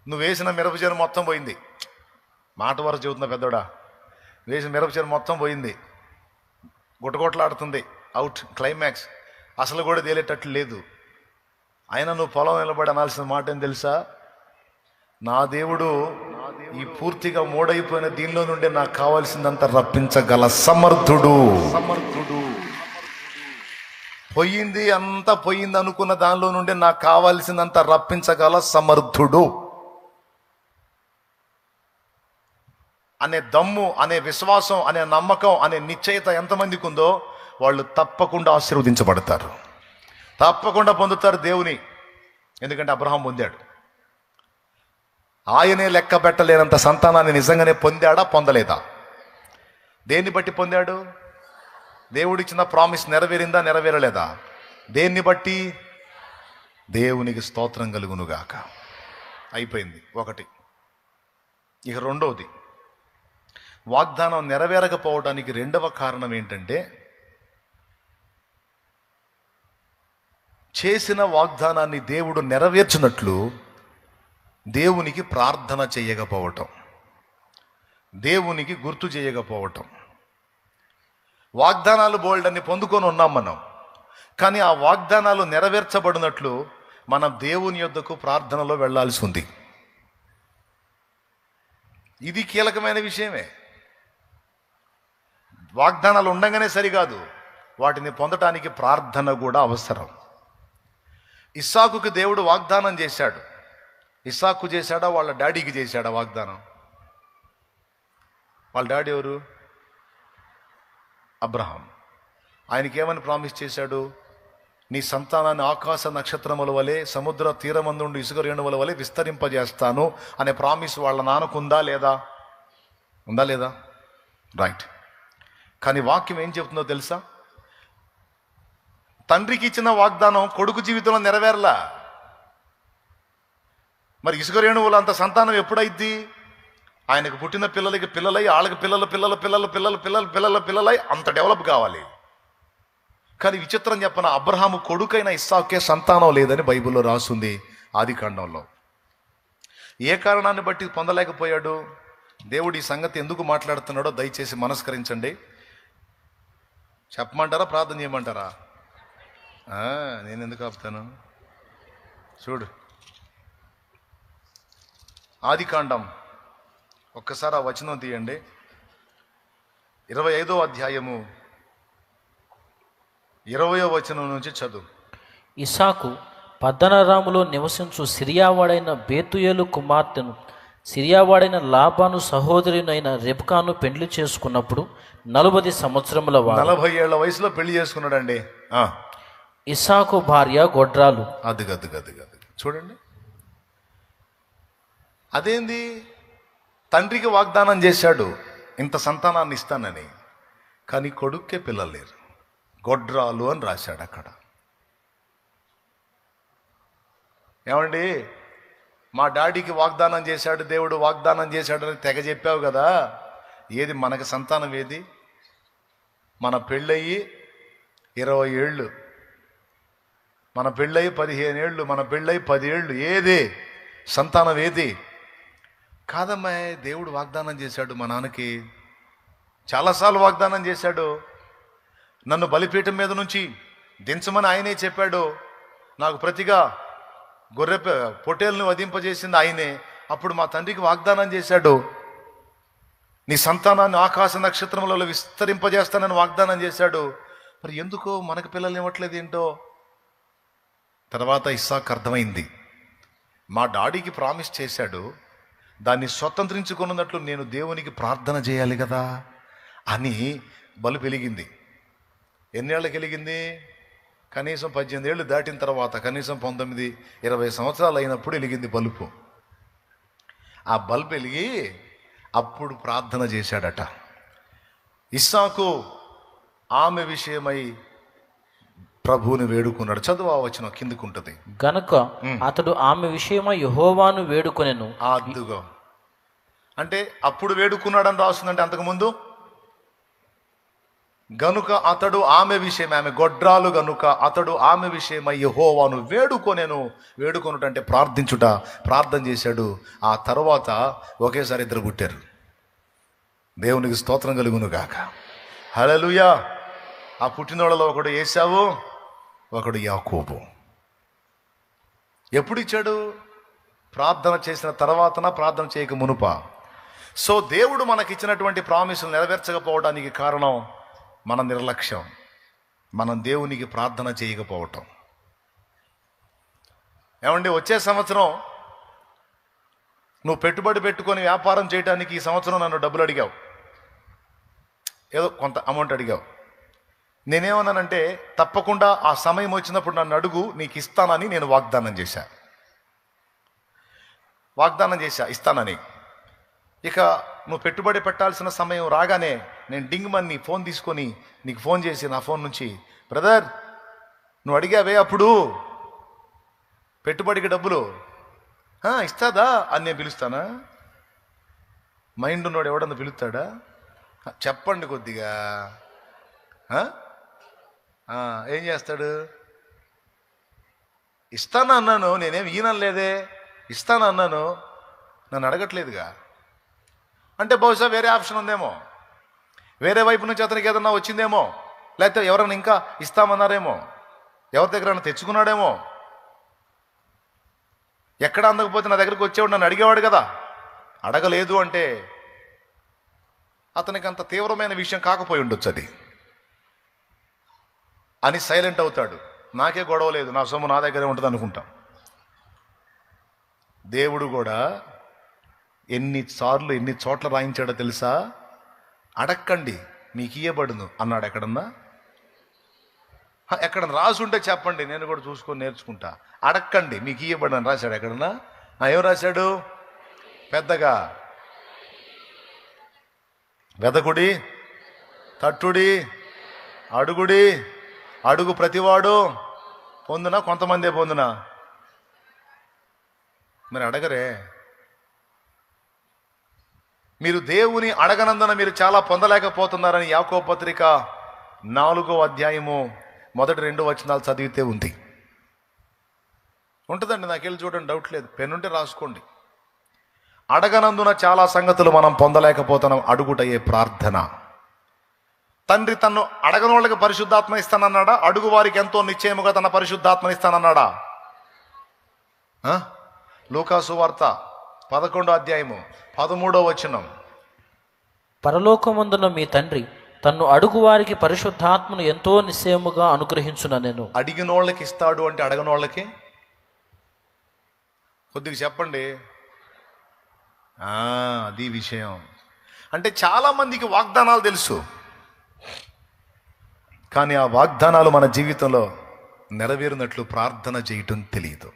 నువ్వు వేసిన మిరపచేను మొత్తం పోయింది, మాట వరకు చెబుతున్నా పెద్దోడా, వేసిన మిరపచేను మొత్తం పోయింది, గుట్టగొట్టలాడుతుంది, అవుట్, క్లైమాక్స్ అసలు కూడా తేలేటట్లు లేదు. అయినా నువ్వు పొలం నిలబడి అనాల్సిన మాట ఏం తెలుసా? నా దేవుడు ఈ పూర్తిగా మూడైపోయిన దీనిలో నుండి నాకు కావాల్సిందంతా రప్పించగల సమర్థుడు. పోయింది అంతా పోయింది అనుకున్న దానిలో నుండి నాకు కావాల్సిందంతా రప్పించగల సమర్థుడు అనే దమ్ము, అనే విశ్వాసం, అనే నమ్మకం, అనే నిశ్చయత ఎంతమందికి ఉందో వాళ్ళు తప్పకుండా ఆశీర్వదించబడతారు, తప్పకుండా పొందుతారు దేవుని. ఎందుకంటే అబ్రహాం పొందాడు. ఆయనే లెక్క పెట్టలేనంత సంతానాన్ని నిజంగానే పొందాడా, పొందలేదా? దేన్ని బట్టి పొందాడు? దేవుడిచ్చిన ప్రామిస్ నెరవేరిందా, నెరవేరలేదా? దేన్ని బట్టి? దేవునికి స్తోత్రం కలుగునుగాక. అయిపోయింది ఒకటి. ఇక రెండవది, వాగ్దానం నెరవేరకపోవడానికి రెండవ కారణం ఏంటంటే, చేసిన వాగ్దానాన్ని దేవుడు నెరవేర్చినట్లు దేవునికి ప్రార్థన చేయకపోవటం, దేవునికి గుర్తు చేయకపోవటం. వాగ్దానాలు బోల్డన్ని పొందుకొని ఉన్నాం మనం, కానీ ఆ వాగ్దానాలు నెరవేర్చబడినట్లు మనం దేవుని యొద్దకు ప్రార్థనలో వెళ్ళాల్సి ఉంది. ఇది కీలకమైన విషయమే. వాగ్దానాలు ఉండగానే సరికాదు, వాటిని పొందటానికి ప్రార్థన కూడా అవసరం. ఇస్సాకుకి దేవుడు వాగ్దానం చేశాడు. ఇస్సాకు చేశాడా, వాళ్ళ డాడీకి చేశాడా వాగ్దానం? వాళ్ళ డాడీ ఎవరు? అబ్రహాం. ఆయనకి ఏమని ప్రామిస్ చేశాడు? నీ సంతానాన్ని ఆకాశ నక్షత్రముల వలె, సముద్ర తీరమందుండి ఇసుక రేణువుల వలె విస్తరింపజేస్తాను అనే ప్రామిస్ వాళ్ళ నాన్నకు ఉందా లేదా? ఉందా లేదా? రైట్. కానీ వాక్యం ఏం చెప్తుందో తెలుసా? తండ్రికి ఇచ్చిన వాగ్దానం కొడుకు జీవితంలో నెరవేరలా. మరి ఇసుక రేణువులు అంత సంతానం ఎప్పుడైద్ది? ఆయనకు పుట్టిన పిల్లలకి పిల్లలై, వాళ్ళకి పిల్లలై అంత డెవలప్ కావాలి. కానీ విచిత్రం చెప్పన, అబ్రహాము కొడుకైన ఇస్సాకే సంతానం లేదని బైబిల్లో రాసుంది ఆదికాండంలో. ఏ కారణాన్ని బట్టి పొందలేకపోయాడు? దేవుడు ఈ సంగతి ఎందుకు మాట్లాడుతున్నాడో దయచేసి మనస్కరించండి. చెప్పమంటారా, ప్రార్థన చేయమంటారా? నేను ఎందుకు ఆపుతాను? చూడు, ఆదికాండం ఒక్కసారి ఆ వచనం తీయండి. 25వ అధ్యాయము 20వ వచనం నుంచి చదువు. ఇస్సాకు పద్దనరాములో నివసించు సిరియావాడైన బేతుయేలు కుమార్తెను, సిరియావాడైన లాబాను సహోదరునైన రెబ్కాను పెళ్లి చేసుకున్నప్పుడు 40 సంవత్సరముల వాడు. 40 ఏళ్ల వయసులో పెళ్లి చేసుకున్నాడండి. ఇస్సాకు భార్య గొడ్రాలు. అది చూడండి. అదేంది? తండ్రికి వాగ్దానం చేశాడు ఇంత సంతానాన్ని ఇస్తానని, కానీ కొడుక్కే పిల్లలు లేరు. గొడ్రాలు అని రాశాడు అక్కడ. ఏమండి, మా డాడీకి వాగ్దానం చేశాడు, దేవుడు వాగ్దానం చేశాడని తెగ చెప్పావు కదా, ఏది మనకు సంతానం? ఏది? మన పెళ్ళయి 20 ఏళ్ళు, మన పెళ్ళయి 15 ఏళ్ళు, మన పెళ్ళయి 10 ఏళ్ళు, ఏది సంతానం? ఏది? కాదమ్మా, దేవుడు వాగ్దానం చేశాడు మా నాన్నకి, చాలాసార్లు వాగ్దానం చేశాడు. నన్ను బలిపీఠం మీద నుంచి దించమని ఆయనే చెప్పాడు. నాకు ప్రతిగా గొర్రె పొట్టేలను వధింపజేసింది ఆయనే. అప్పుడు మా తండ్రికి వాగ్దానం చేశాడు, నీ సంతానాన్ని ఆకాశ నక్షత్రములలో విస్తరింపజేస్తానని వాగ్దానం చేశాడు. మరి ఎందుకో మనకు పిల్లలు ఇవ్వట్లేదు ఏంటో? తర్వాత ఇస్సాకు అర్థమైంది, మా డాడీకి ప్రామిస్ చేశాడు, దాన్ని స్వతంత్రించుకున్నట్లు నేను దేవునికి ప్రార్థన చేయాలి కదా అని బలు వెలిగింది. ఎన్నేళ్ళకి వెలిగింది? కనీసం 18 ఏళ్ళు దాటిన తర్వాత, కనీసం 19-20 సంవత్సరాలు అయినప్పుడు వెలిగింది బలుపు. ఆ బల్బు వెలిగి అప్పుడు ప్రార్థన చేశాడట. ఇస్సాకు ఆమె విషయమై ప్రభువుని వేడుకున్నాడు. చదువు ఆ వచనం కిందకుంటది. గనుక అతడు ఆమె విషయమై యెహోవాను వేడుకొనెను. అద్దుగో అంటే అప్పుడు వేడుకున్నాడని రాస్తుందంటే అంతకుముందు గనుక అతడు ఆమె విషయం, ఆమె గొడ్రాలు గనుక అతడు ఆమె విషయమై యెహోవాను వేడుకొనెను. వేడుకొనుట అంటే ప్రార్థించుట. ప్రార్థన చేశాడు. ఆ తర్వాత ఒకేసారి ఇద్దరు పుట్టారు. దేవునికి స్తోత్రం కలుగును గాక. హల్లెలూయా. ఆ పుట్టినోళ్ళలో ఒకడు ఏశావు, ఒకడు యాకోబు. ఎప్పుడు ఇచ్చాడు? ప్రార్థన చేసిన తర్వాతన, ప్రార్థన చేయక మునుప. సో దేవుడు మనకిచ్చినటువంటి ప్రామిసులు నెరవేర్చకపోవడానికి కారణం మన నిర్లక్ష్యం, మనం దేవునికి ప్రార్థన చేయకపోవటం. ఏమండి, వచ్చే సంవత్సరం నువ్వు పెట్టుబడి పెట్టుకొని వ్యాపారం చేయడానికి ఈ సంవత్సరం నన్ను డబ్బులు అడిగావు, ఏదో కొంత అమౌంట్ అడిగావు. నేనేమన్నానంటే, తప్పకుండా ఆ సమయం వచ్చినప్పుడు నన్ను అడుగు, నీకు ఇస్తానని నేను వాగ్దానం చేశా, ఇస్తానని. ఇక నువ్వు పెట్టుబడి పెట్టాల్సిన సమయం రాగానే నేను డింగ్ మని ఫోన్ తీసుకొని నీకు ఫోన్ చేసి నా ఫోన్ నుంచి, బ్రదర్ నువ్వు అడిగావే అప్పుడు పెట్టుబడికి డబ్బులు ఇస్తాదా అని నేను పిలుస్తానా? మైండ్ ఉన్నవాడు ఎవడన్నా పిలుస్తాడా? చెప్పండి కొద్దిగా. ఏం చేస్తాడు? ఇస్తాను అన్నాను, నేనేం ఈనలేదే, ఇస్తాను అన్నాను, నన్ను అడగట్లేదుగా. అంటే బహుశా వేరే ఆప్షన్ ఉందేమో, వేరే వైపు నుంచి అతనికి ఏదన్నా వచ్చిందేమో, లేకపోతే ఎవరైనా ఇంకా ఇస్తామన్నారేమో, ఎవరి దగ్గర తెచ్చుకున్నాడేమో. ఎక్కడ అందకపోతే నా దగ్గరికి వచ్చేవాడు, నన్ను అడిగేవాడు కదా. అడగలేదు అంటే అతనికి అంత తీవ్రమైన విషయం కాకపోయి ఉండొచ్చు అది అని సైలెంట్ అవుతాడు. నాకే గొడవ లేదు, నా సొమ్ము నా దగ్గరే ఉంటుంది అనుకుంటాం. దేవుడు కూడా ఎన్ని చోట్ల రాయించాడో తెలుసా? అడక్కండి మీకు ఇయ్యబడును అన్నాడు. ఎక్కడన్నా రాసి ఉంటే చెప్పండి, నేను కూడా చూసుకొని నేర్చుకుంటా. అడక్కండి మీకు ఇయ్యబడు అని రాశాడు ఎక్కడన్నా? ఏం రాశాడు? పెద్దగా వెదకుడి, తట్టుడి, అడుగుడి, అడుగు ప్రతివాడు పొందునా, కొంతమందే పొందునా. మరి అడగరే. మీరు దేవుని అడగనందున మీరు చాలా పొందలేకపోతున్నారని యాకోబు పత్రిక 4వ అధ్యాయము మొదటి 2 వచనాలు చదివితే ఉంది. ఉంటుందండి, నాకెళ్ళి చూడండి, డౌట్ లేదు. పెన్నుంటే రాసుకోండి. అడగనందున చాలా సంగతులు మనం పొందలేకపోతున్నాం. అడుగుటయే ప్రార్థన. తండ్రి తన్ను అడగని వాళ్ళకి పరిశుద్ధాత్మ ఇస్తానన్నాడా? అడుగు వారికి ఎంతో నిశ్చయముగా తన పరిశుద్ధాత్మ ఇస్తానన్నాడా? లూకాసు వార్త 11వ అధ్యాయము 13వ వచనం. పరలోకమందున మీ తండ్రి తన్ను అడుగు వారికి పరిశుద్ధాత్మను ఎంతో నిశ్చయముగా అనుగ్రహించుననెను. అడిగిన వాళ్ళకి ఇస్తాడు అంటే అడగని వాళ్ళకి? కొద్దిగా చెప్పండి. అది విషయం. అంటే చాలా మందికి వాగ్దానాలు తెలుసు, కానీ ఆ వాగ్దానాలు మన జీవితంలో నెరవేరినట్లు ప్రార్థన చేయటం తెలియదు,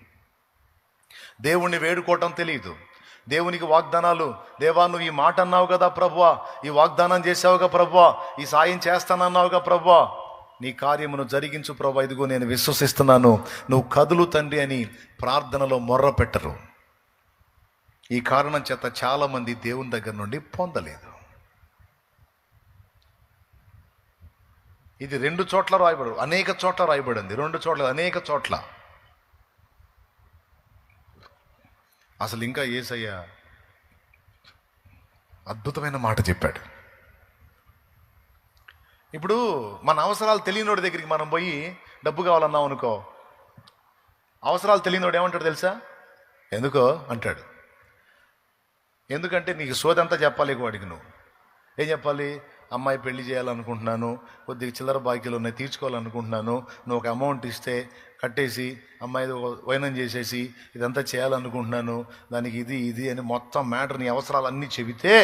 దేవుణ్ణి వేడుకోవటం తెలియదు. దేవునికి వాగ్దానాలు, దేవా నువ్వు ఈ మాట అన్నావు కదా ప్రభువా, ఈ వాగ్దానం చేసావుగా ప్రభువా, ఈ సాయం చేస్తానన్నావుగా ప్రభువా, నీ కార్యమును జరిగించు ప్రభువా, ఇదిగో నేను విశ్వసిస్తున్నాను, నువ్వు కదులు తండ్రి అని ప్రార్థనలో మొర్ర పెట్టరు. ఈ కారణం చేత చాలామంది దేవుని దగ్గర నుండి పొందలేదు. ఇది 2 చోట్ల రాయబడు, అనేక చోట్ల రాయబడింది. 2 చోట్ల, అనేక చోట్ల. అసలు ఇంకా యేసయ్య అద్భుతమైన మాట చెప్పాడు. ఇప్పుడు మన అవసరాలు తెలియనోడి దగ్గరికి మనం పోయి డబ్బు కావాలన్నాం అనుకో, అవసరాలు తెలియనోడు ఏమంటాడు తెలుసా? ఎందుకో అంటాడు. ఎందుకంటే నీకు సోదంతా చెప్పాలి. వాడికి నువ్వు ఏం చెప్పాలి? అమ్మాయి పెళ్లి చేయాలనుకుంటున్నాను, కొద్దిగా చిల్లర బాకీలు ఉన్నాయి తీర్చుకోవాలనుకుంటున్నాను, నువ్వు ఒక అమౌంట్ ఇస్తే కట్టేసి అమ్మాయి వైనం చేసేసి ఇదంతా చేయాలనుకుంటున్నాను, దానికి ఇది ఇది అని మొత్తం మ్యాటర్, నీ అవసరాలన్నీ చెబితే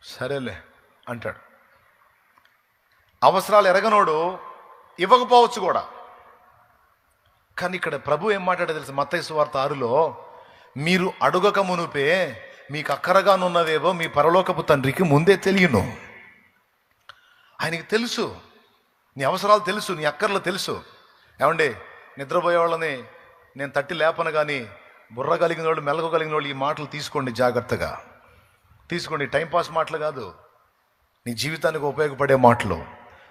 సరేలే అంటాడు. అవసరాలు ఎరగనోడు ఇవ్వకపోవచ్చు కూడా. కానీ ఇక్కడ ప్రభు ఏం మాట్లాడో తెలుసు? మత్తయి సువార్త 6లో, మీరు అడుగక మునుపే మీకు అక్కరగానున్నవేవో మీ పరలోకపు తండ్రికి ముందే తెలియను. ఆయనకి తెలుసు, నీ అవసరాలు తెలుసు, నీ అక్కర్లు తెలుసు. ఏమండి, నిద్రపోయే వాళ్ళని నేను తట్టి లేపను, కానీ బుర్ర కలిగిన వాళ్ళు, మెలకు కలిగిన వాళ్ళు ఈ మాటలు తీసుకోండి, జాగ్రత్తగా తీసుకోండి. టైంపాస్ మాటలు కాదు, నీ జీవితానికి ఉపయోగపడే మాటలు.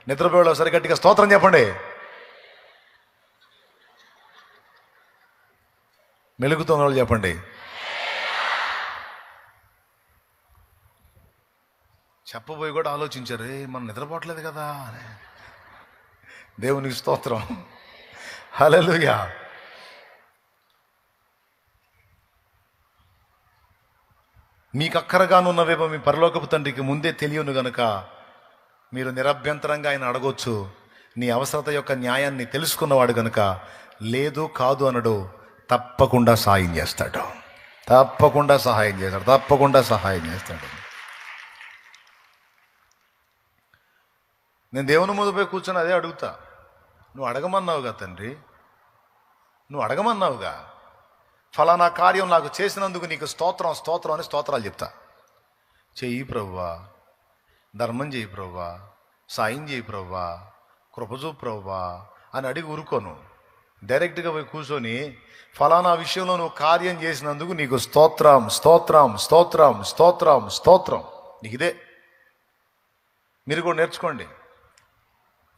నిద్రపోయే వాళ్ళు సరిగట్టిగా స్తోత్రం చెప్పండి. మెలుగుతున్న వాళ్ళు చెప్పండి. చెప్పబోయి కూడా ఆలోచించారు, మనం నిద్రపోవట్లేదు కదా. దేవునికి స్తోత్రం, హల్లెలూయా. మీకు అక్కరగానున్నవేమో మీ పరలోకపు తండ్రికి ముందే తెలియను గనుక మీరు నిరభ్యంతరంగా ఆయన అడగొచ్చు. నీ అవసరత యొక్క న్యాయాన్ని తెలుసుకున్నవాడు గనుక లేదు కాదు అనడు, తప్పకుండా సహాయం చేస్తాడు, తప్పకుండా సహాయం చేస్తాడు, తప్పకుండా సహాయం చేస్తాడు. నేను దేవుని ముందు పోయి కూర్చొని అదే అడుగుతా. నువ్వు అడగమన్నావుగా తండ్రి, నువ్వు అడగమన్నావుగా, ఫలానా కార్యం నాకు చేసినందుకు నీకు స్తోత్రం స్తోత్రం అని స్తోత్రాలు చెప్తా. చెయ్యి ప్రభువా, ధర్మం చేయి ప్రభువా, సాయం చేయి ప్రభువా, కృపచూ ప్రభువా అని అడిగి ఊరుకోను. డైరెక్ట్గా పోయి కూర్చొని ఫలానా విషయంలో నువ్వు కార్యం చేసినందుకు నీకు స్తోత్రం స్తోత్రం స్తోత్రం స్తోత్రం స్తోత్రం. నీకు ఇదే. మీరు కూడా నేర్చుకోండి.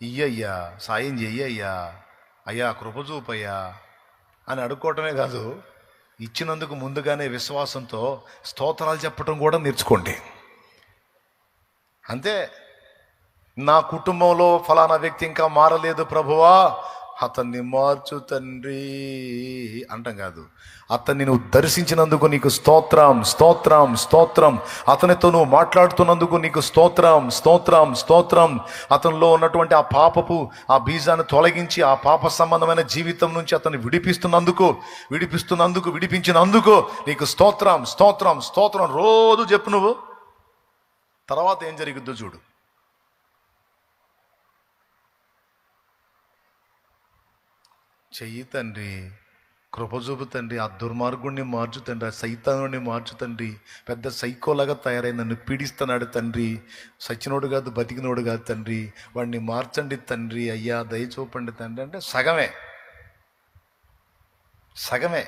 ఇయ్యయ్యా, సాయం చెయ్యయ్యా, అయ్యా కృప చూపయ్యా అని అడుక్కోవటమే కాదు, ఇచ్చినందుకు ముందుగానే విశ్వాసంతో స్తోత్రాలు చెప్పటం కూడా నేర్చుకోండి. అంతే. నా కుటుంబంలో ఫలానా వ్యక్తి ఇంకా మారలేదు ప్రభువా, అతన్ని మార్చు తండ్రి అంటాం కాదు. అతన్ని నువ్వు దర్శించినందుకు నీకు స్తోత్రం స్తోత్రం స్తోత్రం. అతనితో నువ్వు మాట్లాడుతున్నందుకు నీకు స్తోత్రం స్తోత్రం స్తోత్రం. అతనిలో ఉన్నటువంటి ఆ పాపపు ఆ బీజాన్ని తొలగించి ఆ పాప సంబంధమైన జీవితం నుంచి అతన్ని విడిపించినందుకు నీకు స్తోత్రం స్తోత్రం స్తోత్రం రోజు చెప్పు నువ్వు. తర్వాత ఏం జరిగిద్దో చూడు. చెయ్యి తండ్రి, కృప చూపు తండ్రి, ఆ దుర్మార్గుడిని మార్చు తండ్రి, ఆ సైతానుడిని మార్చు తండ్రి. పెద్ద సైకోలాగా తయారై నన్ను పీడిస్తున్నాడు తండ్రి. సచ్చినోడు కాదు, బతికినోడు కాదు తండ్రి, వాడిని మార్చండి తండ్రి, అయ్యా దయ చూపండి తండ్రి అంటే సగమే.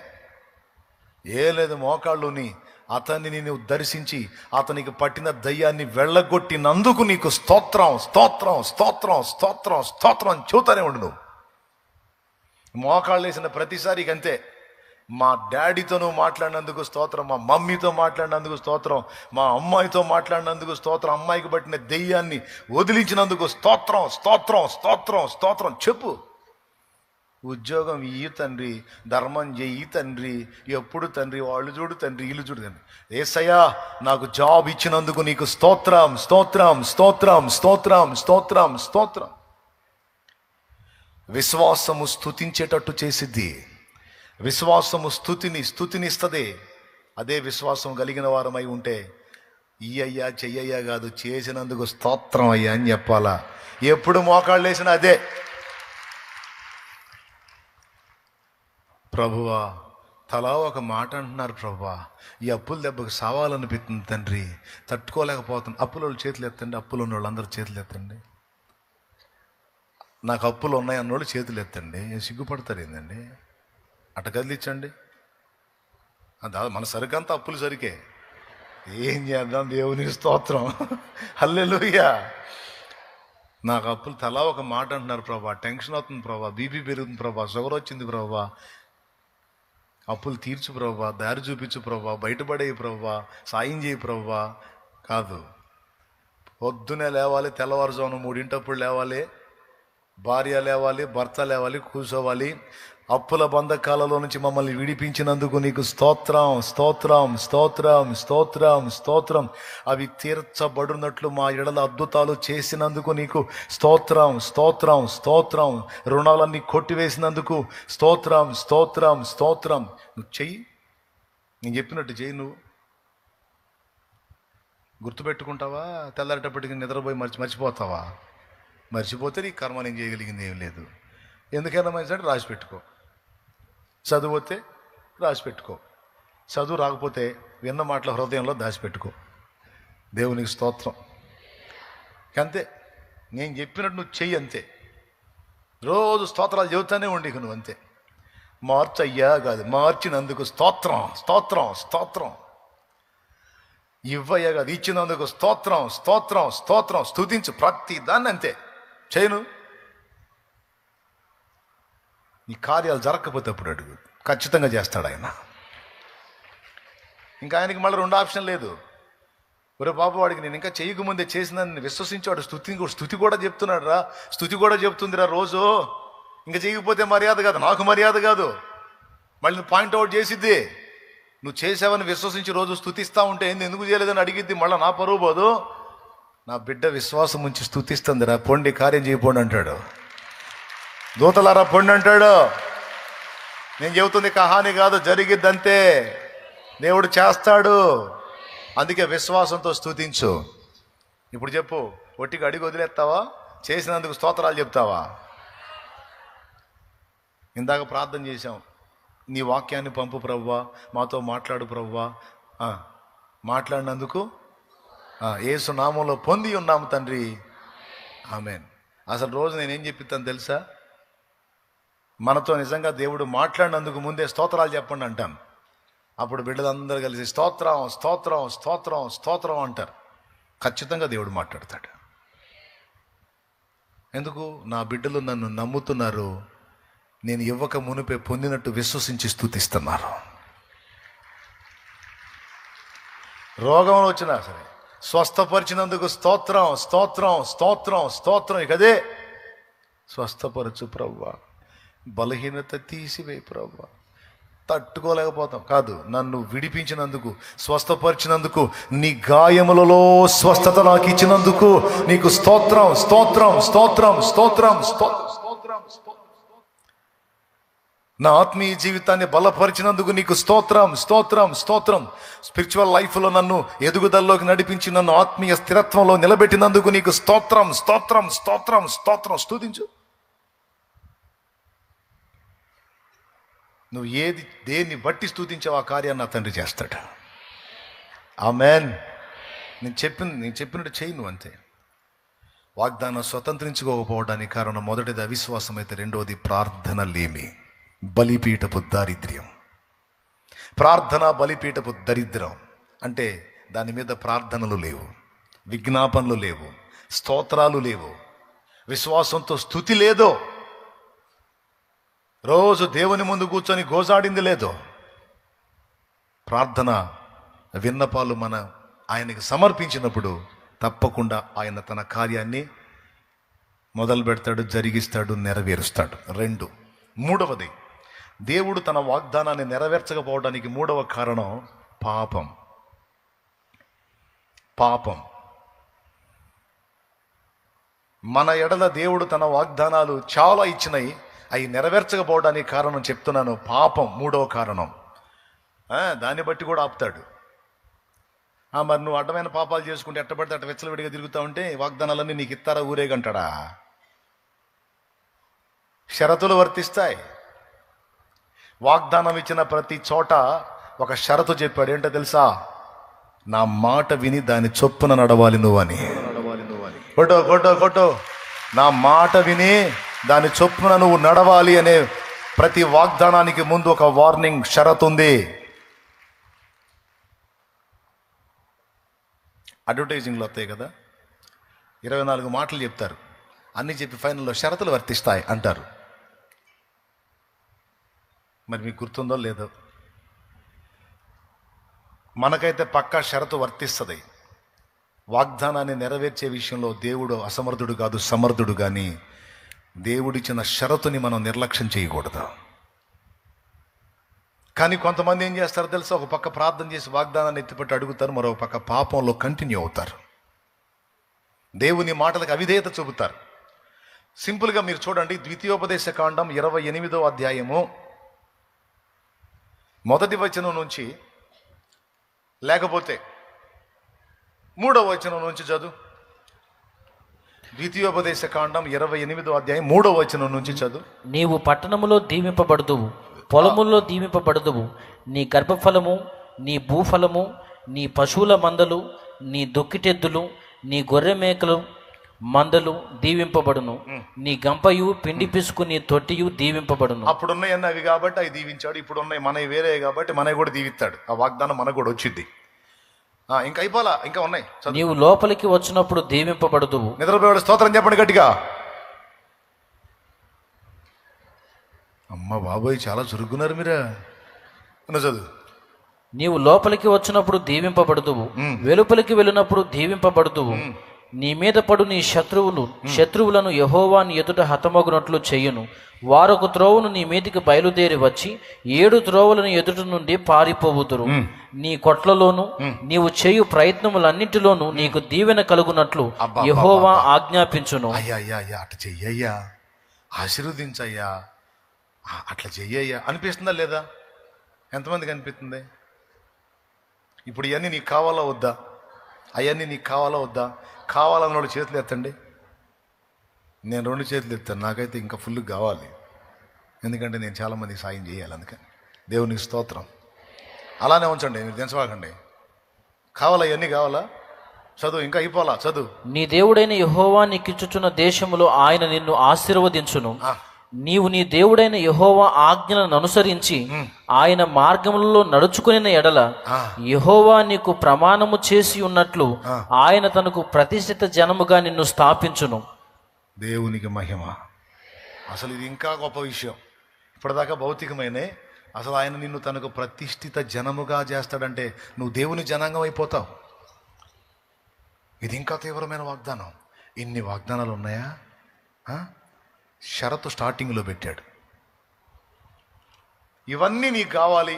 ఏ లేదు, మోకాళ్ళుని అతన్ని నేను దర్శించి అతనికి పట్టిన దయ్యాన్ని వెళ్ళగొట్టినందుకు నీకు స్తోత్రం స్తోత్రం స్తోత్రం స్తోత్రం స్తోత్రం చూతూనే ఉండు నువ్వు. మోకాళ్ళు వేసిన ప్రతిసారి అంతే. మా డాడీతో నువ్వు మాట్లాడినందుకు స్తోత్రం, మా మమ్మీతో మాట్లాడినందుకు స్తోత్రం, మా అమ్మాయితో మాట్లాడినందుకు స్తోత్రం, అమ్మాయికి పట్టిన దెయ్యాన్ని వదిలించినందుకు స్తోత్రం స్తోత్రం స్తోత్రం స్తోత్రం చెప్పు. ఉద్యోగం ఇయ్యి తండ్రి, ధర్మం చెయ్యి తండ్రి, ఎప్పుడు తండ్రి, వాళ్ళు చూడు తండ్రి, వీళ్ళు చూడు తండ్రి. యేసయ్యా నాకు జాబ్ ఇచ్చినందుకు నీకు స్తోత్రం స్తోత్రం స్తోత్రం స్తోత్రం స్తోత్రం స్తోత్రం. విశ్వాసము స్తుతించేటట్టు చేసిద్ది. విశ్వాసము స్తుతినిస్తుంది. అదే విశ్వాసం కలిగిన వారమై ఉంటే ఇయ్యయ్యా చెయ్యయ్యా కాదు, చేసినందుకు స్తోత్రం అయ్యా అని చెప్పాలా. ఎప్పుడు మోకాళ్ళు వేసినా అదే. ప్రభువా, తలా ఒక మాట అంటున్నారు ప్రభువా, ఈ అప్పుల దెబ్బకు సావాలనిపిస్తుంది తండ్రి, తట్టుకోలేకపోతుంది. అప్పుల చేతులు ఎత్తండి, అప్పులు ఉన్న వాళ్ళందరూ చేతులు ఎత్తండి. నాకు అప్పులు ఉన్నాయి అన్నోళ్ళు చేతులు ఎత్తండి. సిగ్గుపడతారు ఏందండి? అట్ట కదిలించండి. మన సరికంతా అప్పులు సరికే. ఏం చేద్దాం, దేవుని స్తోత్రం, హల్లెలూయా. నాకు అప్పులు తలా ఒక మాట అంటున్నారు ప్రభా, టెన్షన్ అవుతుంది ప్రభా, బీపీ పెరుగుతుంది ప్రభా, షుగర్ వచ్చింది ప్రభా, అప్పులు తీర్చు ప్రభా, దారి చూపించు ప్రభా, బయటపడే ప్రభా, సాయం చేయి ప్రభా. కాదు, పొద్దునే లేవాలి, తెల్లవారుజామున 3 లేవాలి, భార్య లేవాలి, భర్త లేవాలి, కూర్చోవాలి. అప్పుల బంధకాలలో నుంచి మమ్మల్ని విడిపించినందుకు నీకు స్తోత్రం స్తోత్రం స్తోత్రం స్తోత్రం స్తోత్రం. అవి తీర్చబడినట్లు మా ఎడల అద్భుతాలు చేసినందుకు నీకు స్తోత్రం స్తోత్రం స్తోత్రం. రుణాలన్నీ కొట్టివేసినందుకు స్తోత్రం స్తోత్రం స్తోత్రం. నువ్వు చెయ్యి, నేను చెప్పినట్టు చెయ్యి. నువ్వు గుర్తుపెట్టుకుంటావా? తెల్లారేటప్పటికి నిద్రపోయి మర్చిపోతావా? మర్చిపోతే నీ కర్మ నేను చేయగలిగింది ఏం లేదు. ఎందుకైనా మంచిదంటే రాసి పెట్టుకో. చదువు వస్తే రాసి పెట్టుకో. చదువు రాకపోతే విన్న మాటల హృదయంలో దాచిపెట్టుకో. దేవునికి స్తోత్రం. అంతే, నేను చెప్పినట్టు నువ్వు చెయ్యి అంతే. రోజు స్తోత్రాలు చెబుతానే ఉండి నువ్వు అంతే. మార్చయ్యా కాదు, మార్చినందుకు స్తోత్రం స్తోత్రం స్తోత్రం. ఇవ్వయ్యా కాదు, ఇచ్చినందుకు స్తోత్రం స్తోత్రం స్తోత్రం. స్తుతించు ప్రతి దాన్ని అంతే చేయను. ఈ కార్యాలు జరగకపోతే అప్పుడు అడుగు, ఖచ్చితంగా చేస్తాడు ఆయన. ఇంకా ఆయనకి మళ్ళీ 2 ఆప్షన్ లేదు. ఒరే బాబు, వాడికి నేను ఇంకా చేయకముందే చేసినని విశ్వసించాడు. స్తుతి కూడా చెప్తున్నాడు రా, స్తుతి కూడా చెప్తుందిరా రోజు. ఇంకా చేయకపోతే మర్యాద కాదు, నాకు మర్యాద కాదు. మళ్ళీ నువ్వు పాయింట్అవుట్ చేసిద్ది. నువ్వు చేసావని విశ్వసించి రోజు స్తుతిస్తూ ఉంటే ఎందుకు చేయలేదని అడిగిద్ది. మళ్ళీ నా పరువు పోదు. నా బిడ్డ విశ్వాసం ఉంచి స్తుతిస్తుందిరా, పొండి కార్యం చేయపోండి అంటాడు. దూతలారా పొండి అంటాడు. నేను చెబుతుంది కహాని కాదు, జరిగిద్దంతే. దేవుడు చేస్తాడు. అందుకే విశ్వాసంతో స్తుతించు. ఇప్పుడు చెప్పు, ఒట్టిగా అడిగి వదిలేస్తావా? చేసినందుకు స్తోత్రాలు చెప్తావా? ఇందాక ప్రార్థన చేశాం, నీ వాక్యాన్ని పంపు ప్రభువా, మాతో మాట్లాడు ప్రభువా. మాట్లాడినందుకు యేసు నామంలో పొంది ఉన్నాము తండ్రి, ఆమేన్. అసలు రోజు నేనేం చెప్పిస్తాను తెలుసా? మనతో నిజంగా దేవుడు మాట్లాడినందుకు ముందే స్తోత్రాలు చెప్పండి అంటాను. అప్పుడు బిడ్డలందరూ కలిసి స్తోత్రం స్తోత్రం స్తోత్రం స్తోత్రం అంటారు. ఖచ్చితంగా దేవుడు మాట్లాడతాడు. ఎందుకు? నా బిడ్డలు నన్ను నమ్ముతున్నారు, నేను ఇవ్వక మునిపే పొందినట్టు విశ్వసించి స్తుతిస్తున్నారు. రోగంలో వచ్చినా సరే స్వస్థపరిచినందుకు స్తోత్రం స్తోత్రం స్తోత్రం స్తోత్రం. ఇక అదే స్వస్థపరచు ప్రభువా, బలహీనత తీసివేయి ప్రభువా. తట్టుకోలేకపోతాం కాదు, నన్ను విడిపించినందుకు, స్వస్థపరిచినందుకు, నీ గాయములలో స్వస్థత నాకు ఇచ్చినందుకు నీకు స్తోత్రం స్తోత్రం స్తోత్రం స్తోత్రం స్తోత్రం. నా ఆత్మీయ జీవితాన్ని బలపరిచినందుకు నీకు స్తోత్రం స్తోత్రం స్తోత్రం. స్పిరిచువల్ లైఫ్లో నన్ను ఎదుగుదలలోకి నడిపించి నన్ను ఆత్మీయ స్థిరత్వంలో నిలబెట్టినందుకు నీకు స్తోత్రం స్తోత్రం స్తోత్రం స్తోత్రం. స్తుతించు. నువ్వు దేన్ని బట్టి స్తుతించావు ఆ కార్యాన్ని నా తండ్రి చేస్తాడు. ఆమేన్. నేను చెప్పినట్టు చెయ్యి నువ్వు, అంతే. వాగ్దానం స్వతంత్రించుకోకపోవడానికి కారణం మొదటిది అవిశ్వాసం అయితే రెండవది ప్రార్థన లేమి, బలిపీఠపు దారిద్ర్యం. ప్రార్థన బలిపీఠపు దరిద్రం అంటే దాని మీద ప్రార్థనలు లేవు, విజ్ఞాపనలు లేవు, స్తోత్రాలు లేవు, విశ్వాసంతో స్తుతి లేదో, రోజు దేవుని ముందు కూర్చొని గోజాడింది లేదో. ప్రార్థన విన్నపాలు ఆయనకి సమర్పించినప్పుడు తప్పకుండా ఆయన తన కార్యాన్ని మొదలు పెడతాడు, జరిగిస్తాడు, నెరవేరుస్తాడు. మూడవది, దేవుడు తన వాగ్దానాన్ని నెరవేర్చకపోవడానికి మూడవ కారణం పాపం. మన ఎడల దేవుడు తన వాగ్దానాలు చాలా ఇచ్చినాయి, అవి నెరవేర్చకపోవడానికి కారణం చెప్తున్నాను, పాపం. మూడవ కారణం. దాన్ని బట్టి కూడా ఆపుతాడు. మరి నువ్వు అడ్డమైన పాపాలు చేసుకుంటే ఎట్టబడితే అట్ట వెచ్చలవిడిగా తిరుగుతా ఉంటే వాగ్దానాలన్నీ నీకు ఇస్తారా ఊరేగంటాడా? షరతులు వర్తిస్తాయి. వాగ్దానం ఇచ్చిన ప్రతి చోట ఒక షరతు చెప్పాడు. ఏంటో తెలుసా? నా మాట విని దాని చొప్పున నడవాలి నువ్వు అని. కొట్టో నా మాట విని దాని చొప్పున నువ్వు నడవాలి అనే ప్రతి వాగ్దానానికి ముందు ఒక వార్నింగ్ షరతు ఉంది. అడ్వర్టైజింగ్లో వస్తాయి కదా, 24 మాటలు చెప్తారు, అన్నీ చెప్పి ఫైనల్లో షరతులు వర్తిస్తాయి అంటారు. మరి మీకు గుర్తుందో లేదో, మనకైతే పక్కా షరతు వర్తిస్తుంది. వాగ్దానాన్ని నెరవేర్చే విషయంలో దేవుడు అసమర్థుడు కాదు, సమర్థుడు. కానీ దేవుడిచ్చిన షరతుని మనం నిర్లక్ష్యం చేయకూడదు. కానీ కొంతమంది ఏం చేస్తారో తెలుసా? ఒక పక్క ప్రార్థన చేసి వాగ్దానాన్ని ఎత్తిపెట్టి అడుగుతారు, మరొక పక్క పాపంలో కంటిన్యూ అవుతారు, దేవుని మాటలకు అవిధేయత చూపుతారు. సింపుల్గా మీరు చూడండి, ద్వితీయోపదేశ కాండం 28వ అధ్యాయము 1వ వచనం నుంచి, లేకపోతే 3వ వచనం నుంచి చదువు. ద్వితీయోపదేశ కాండం 28వ అధ్యాయం 3వ వచనం నుంచి చదువు. నీవు పట్టణములో దీవింపబడుదువు, పొలముల్లో దీవింపబడుదువు. నీ గర్భఫలము, నీ భూఫలము, నీ పశువుల మందలు, నీ దొక్కిటెద్దులు, నీ గొర్రె మేకలు మందలు దీవింపబడును. నీ గంపయు, పిండి పిసుకు, నీ తొట్టియు దీవింపబడును. అప్పుడున్నాయన్న అవి కాబట్టి అవి దీవించాడు, ఇప్పుడున్నాయి మనవి వేరే కాబట్టి మనవి కూడా దీవిస్తాడు. ఆ వాగ్దానం మనకు కూడా వచ్చింది. ఇంకా అయిపోలా, ఇంకా ఉన్నాయి. నీవు లోపలికి వచ్చినప్పుడు దీవింపబడుదువు. నిద్రపోయాడు స్తోత్రం చెప్పండి గట్టిగా. అమ్మ బాబోయ్, చాలా చురుకున్నారు మీరా. చదువు. నీవు లోపలికి వచ్చినప్పుడు దీవింపబడుదువు, వెలుపలికి వెళ్ళినప్పుడు దీవింపబడుదువు. నీ మీద పడు నీ శత్రువులను యెహోవాని ఎదుట హతమగునట్లు చెయ్యును. వారొక త్రోవను నీ మీదికి బయలుదేరి వచ్చి 7 త్రోవలను ఎదుట నుండి పారిపోవుదురు. నీ కొట్లలోను నీవు చేయు ప్రయత్నములన్నింటిలోనూ నీకు దీవెన కలుగునట్లు యెహోవా ఆజ్ఞాపించును. అయ్యా అట్లా చెయ్యయ్యా, ఆశీర్వదించయ్యా, అట్లా చెయ్యయ్యా అనిపిస్తుందా లేదా? ఎంతమందికి అనిపిస్తుంది? ఇప్పుడు ఇవన్నీ నీకు కావాలా వద్దా? అవన్నీ నీకు కావాలా వద్దా? కావాలన్నోడు చేతులు ఎత్తండి. నేను 2 చేతులు ఎత్తాను, నాకైతే ఇంకా ఫుల్ కావాలి. ఎందుకంటే నేను చాలామందికి సాయం చేయాలి. అందుకని దేవునికి స్తోత్రం. అలానే ఉంచండి, మీరు దించవాకండి. కావాలా ఇవన్నీ కావాలా? చదువు, ఇంకా అయిపోలా, చదువు. నీ దేవుడైన యెహోవా నీకిచ్చుచున్న దేశములో ఆయన నిన్ను ఆశీర్వదించును. నీవు నీ దేవుడైన యెహోవా ఆజ్ఞలను అనుసరించి ఆయన మార్గములలో నడుచుకుని ఎడల యెహోవా నీకు ప్రమాణము చేసి ఉన్నట్లు ఆయన తనకు ప్రతిష్ఠిత జనముగా నిన్ను స్థాపించును. దేవునికి మహిమ. అసలు ఇది ఇంకా గొప్ప విషయం. ఇప్పటిదాకా భౌతికమైనే, అసలు ఆయన నిన్ను తనకు ప్రతిష్ఠిత జనముగా చేస్తాడంటే నువ్వు దేవుని జనాంగం అయిపోతావు. ఇది ఇంకా తీవ్రమైన వాగ్దానం. ఇన్ని వాగ్దానాలు ఉన్నాయా? షరతు స్టార్టింగ్లో పెట్టాడు. ఇవన్నీ నీకు కావాలి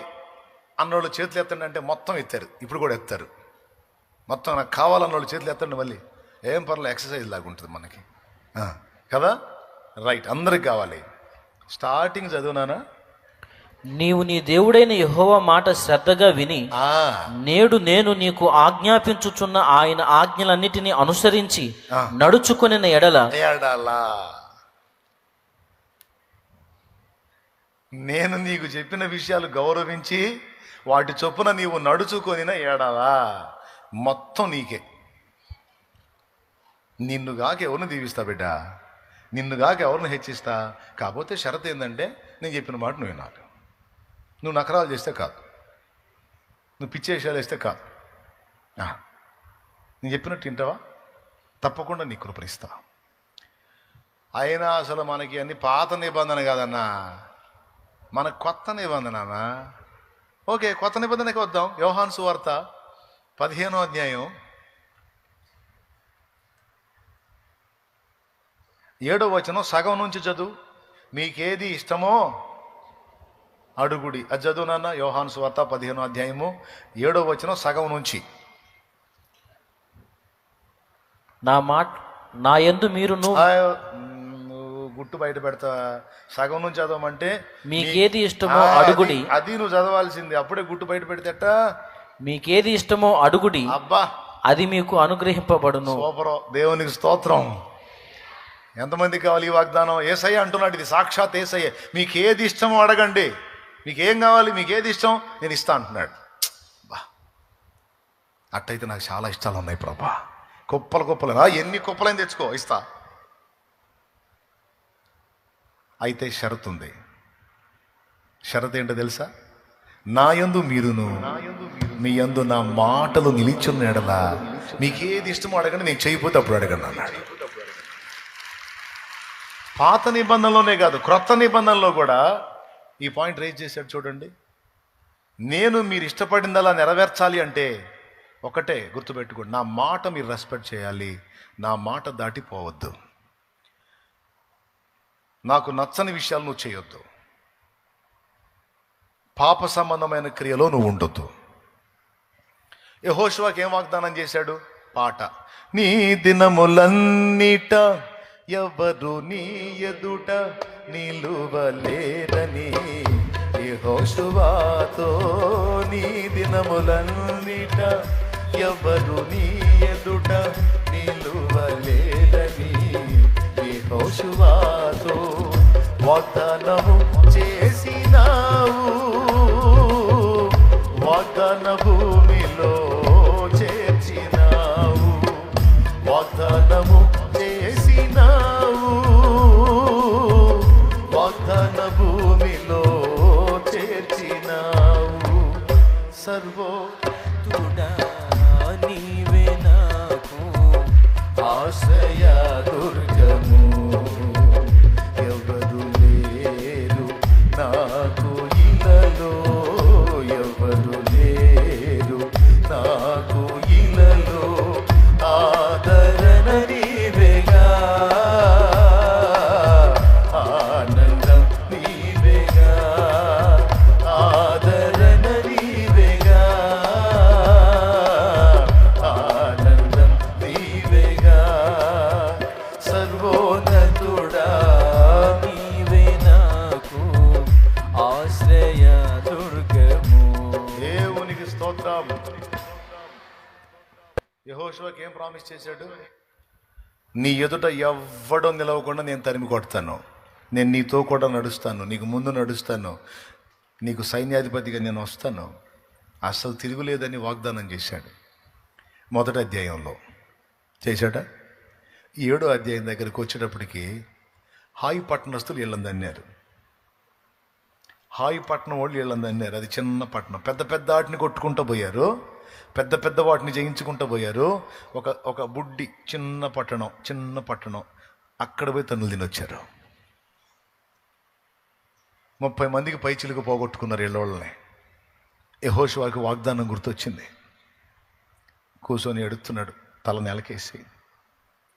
అన్నోళ్ళు చేతులు ఎత్తండి అంటే మొత్తం ఎత్తారు. ఇప్పుడు కూడా ఎత్తారు. మొత్తం నాకు కావాలన్నోళ్ళు చేతులు ఎత్తండి. మళ్ళీ ఏం పర్లేదు, ఎక్సర్సైజ్ లాగా ఉంటుంది మనకి కదా. రైట్, అందరికి కావాలి. స్టార్టింగ్ చదువునానా? నీవు నీ దేవుడైన యెహోవా మాట శ్రద్ధగా విని నేడు నేను నీకు ఆజ్ఞాపించుచున్న ఆయన ఆజ్ఞలన్నిటినీ అనుసరించి నడుచుకొనిన ఎడల నేను నీకు చెప్పిన విషయాలు గౌరవించి వాటి చొప్పున నీవు నడుచుకొనిన ఎడలా మొత్తం నీకే. నిన్నుగాక ఎవరిని దీవిస్తా బిడ్డ, నిన్నుగాక ఎవరిని హెచ్చిస్తా. కాకపోతే షరత్ ఏంటంటే నేను చెప్పిన మాట నువ్వు వినాలి. నువ్వు నకరాలు చేస్తే కాదు, నువ్వు పిచ్చి విషయాలు వేస్తే కాదు. నేను చెప్పినట్టు వింటావా? తప్పకుండా నీ కృపరిస్తా. అయినా అసలు మనకి అన్ని పాత నిబంధన కాదన్నా, మన కొత్త నిబంధన. ఓకే, కొత్త నిబంధనకి వద్దాం. యోహాను సువార్త 15వ అధ్యాయం 7వ వచనం సగం నుంచి చదువు. మీకేది ఇష్టమో అడుగుడి. అది చదువు నాన్న. యోహాను సువార్త 15వ అధ్యాయము 7వ వచనం సగం నుంచి. నా యందు మీరు గుట్టు బయట పెడతా. సగం నుంచి చదవమంటే మీకేది ఇష్టమో అడుగుడి. అది నువ్వు చదవాల్సింది. అప్పుడే గుట్టు బయట పెడితేట. మీకేది ఇష్టమో అడుగుడి, అబ్బా, అది మీకు అనుగ్రహింపబడును. సూపర్, దేవునికి స్తోత్రం. ఎంతమందికి కావాలి ఈ వాగ్దానం? యేసయ్య అంటున్నాడు, ఇది సాక్షాత్ యేసయ్య. మీకు ఏది ఇష్టమో అడగండి, మీకు ఏం కావాలి, మీకు ఏది ఇష్టం నేను ఇస్తా అంటున్నాడు. బా, అట్టయితే నాకు చాలా ఇష్టాలు ఉన్నాయి ప్రభా. కుప్పలు కుప్పలు, ఎన్ని కుప్పలైనా తెచ్చుకో, ఇస్తా. అయితే షరతు ఉంది. షరతు ఏంటో తెలుసా? నా యందు మీరును మీ యందు నా మాటలు నిలిచున్న ఎడలా మీకేది ఇష్టమో అడగండి, నేను చేయకపోతే అప్పుడు అడగండి అన్నాడు. పాత నిబంధనలోనే కాదు, క్రొత్త నిబంధనలో కూడా ఈ పాయింట్ రేజ్ చేశాడు. చూడండి, నేను మీరు ఇష్టపడిందలా నెరవేర్చాలి అంటే ఒకటే గుర్తుపెట్టుకోండి, నా మాట మీరు రెస్పెక్ట్ చేయాలి, నా మాట దాటిపోవద్దు, నాకు నచ్చని విషయాలు నువ్వు చేయొద్దు, పాప సంబంధమైన క్రియలో నువ్వు ఉండొద్దు. యెహోషువకి ఏం వాగ్దానం చేశాడు? పాట. నీ దినములన్నిట ఎవరు నీ ఎదుట నిలువలేరని యెహోషువతో, నీ దినములన్నిట ఎవరు నీ ఎదుట నిలువలేరని యెహోషువతో వాగ్దానము చేసినావు, వాగ్దాన భూమిలో చేర్చినావు, వాగ్దానము చేసినావు, వాగ్దాన భూమిలో చేర్చినావు. సర్వోతుడా నీవే నాకు ఆశ్రయ దుర్గము, ఎవరు లేరు నాకు ఇలలో, ఎవరు లేరు నాకు ఇలలో, ఆదరణ నీవేగా, ఆనందం నీవేగా, ఆదరణ నీవేగా, ఆనందం నీవేగా. సర్వోన్నతుడా నీవే నాకు ఆశ్రయ దుర్గము. దేవునికి స్తోత్రం. యెహోషువకి ఏం ప్రామిస్ చేశాడు? నీ ఎదుట ఎవ్వడో నిలవకుండా నేను తరిమి కొడతాను, నేను నీతో కూడా నడుస్తాను, నీకు ముందు నడుస్తాను, నీకు సైన్యాధిపతిగా నేను వస్తాను, అసలు తిరుగులేదని వాగ్దానం చేశాడు. మొదటి అధ్యాయంలో చేశాడా? 7వ అధ్యాయం దగ్గరికి వచ్చేటప్పటికి హాయి పట్టణస్తులు వీళ్ళని అన్నారు. హాయి పట్టణం వాళ్ళు వీళ్ళని అన్నారు. అది చిన్న పట్టణం. పెద్ద పెద్ద వాటిని కొట్టుకుంటూ పోయారు, పెద్ద పెద్ద వాటిని జయించుకుంటూ పోయారు. ఒక బుడ్డి చిన్న పట్టణం అక్కడ పోయి తన్నులు తినొచ్చారు. 30 మందికి పై చిలుకు పోగొట్టుకున్నారు వీళ్ళని. యెహోషువకి వాగ్దానం గుర్తొచ్చింది. కూర్చొని ఎడుతున్నాడు తల నెలకేసి,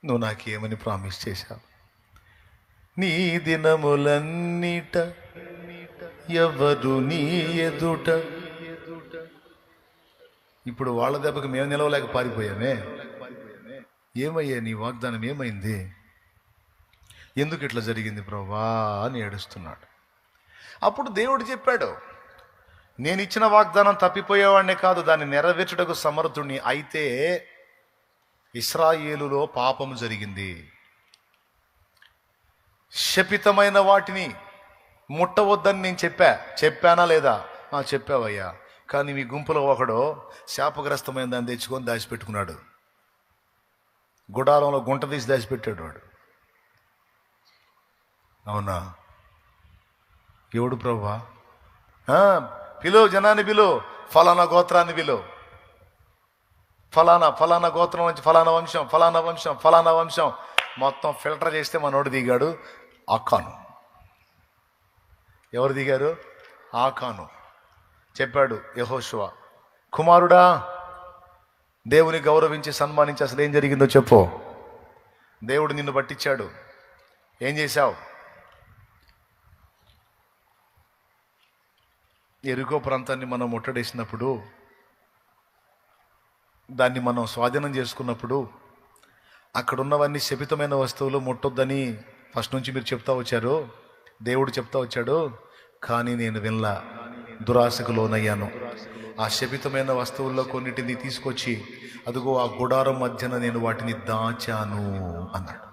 నువ్వు నాకేమని ప్రామిస్ చేశావు? నీ దినములన్నిట ఎవరు నీ ఎదుట. ఇప్పుడు వాళ్ళ దెబ్బకి మేము నిలవలేక పారిపోయామే. ఏమయ్యా నీ వాగ్దానం ఏమైంది? ఎందుకు ఇట్లా జరిగింది ప్రభువా అని ఏడుస్తున్నాడు. అప్పుడు దేవుడు చెప్పాడు, నేను ఇచ్చిన వాగ్దానం తప్పిపోయేవాడినే కాదు, దాన్ని నెరవేర్చుటకు సమర్థుణ్ణి. అయితే ఇశ్రాయేలులో పాపము జరిగింది. శపితమైన వాటిని ముట్టవద్దని నేను చెప్పానా లేదా? చెప్పావయ్యా. కానీ మీ గుంపులో ఒకడు శాపగ్రస్తమైన దాన్ని తెచ్చుకొని దాచిపెట్టుకున్నాడు. గుడారంలో గుంట తీసి దాచిపెట్టాడు వాడు. అవునా? ఎవడు ప్రభువా? జనాన్ని పిలు, ఫలానా గోత్రాన్ని పిలు, ఫలానా గోత్రం నుంచి ఫలానా వంశం మొత్తం ఫిల్టర్ చేస్తే మనోడు దిగాడు. ఆకాను. ఎవరు దిగారు? ఆకాను. చెప్పాడు యెహోషువ, కుమారుడా, దేవుని గౌరవించి సన్మానించి అసలు ఏం జరిగిందో చెప్పు. దేవుడు నిన్ను పట్టించాడు, ఏం చేశావు? ఎరికో ప్రాంతాన్ని మనం ముట్టడేసినప్పుడు, దాన్ని మనం స్వాధీనం చేసుకున్నప్పుడు, అక్కడున్నవన్నీ శపితమైన వస్తువులు ముట్టొద్దని ఫస్ట్ నుంచి మీరు చెప్తా వచ్చారు, దేవుడు చెప్తా వచ్చాడు. కానీ నేను వినలా, దురాశకు లోనయ్యాను. ఆ శపితమైన వస్తువుల్లో కొన్నిటిని తీసుకొచ్చి అదిగో ఆ గుడారం మధ్యన నేను వాటిని దాచాను అన్నాడు.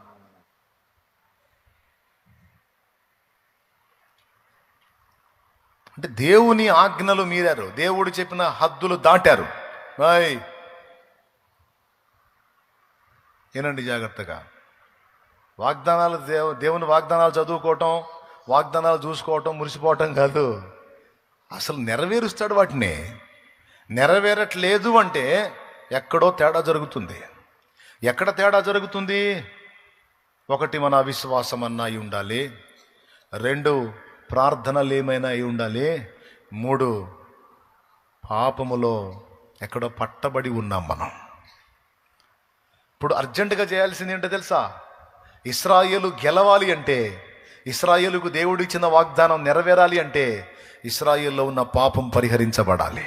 అంటే దేవుని ఆజ్ఞలు మీరారు, దేవుడు చెప్పిన హద్దులు దాటారు. ఏనండి జాగ్రత్తగా. వాగ్దానాలు దేవుని వాగ్దానాలు చదువుకోవటం, వాగ్దానాలు చూసుకోవటం, మురిసిపోవటం కాదు. అసలు నెరవేరుస్తాడు వాటిని. నెరవేరట్లేదు అంటే ఎక్కడో తేడా జరుగుతుంది. ఎక్కడ తేడా జరుగుతుంది? 1 మన అవిశ్వాసం అన్నా అయి ఉండాలి, 2 ప్రార్థనలు ఏమైనా అయి ఉండాలి, 3 పాపములో ఎక్కడో పట్టబడి ఉన్నాం మనం. ఇప్పుడు అర్జెంటుగా చేయాల్సింది ఏంటో తెలుసా? ఇశ్రాయేలు గెలవాలి అంటే, ఇశ్రాయేలుకు దేవుడు ఇచ్చిన వాగ్దానం నెరవేరాలి అంటే ఇశ్రాయేల్లో ఉన్న పాపం పరిహరించబడాలి.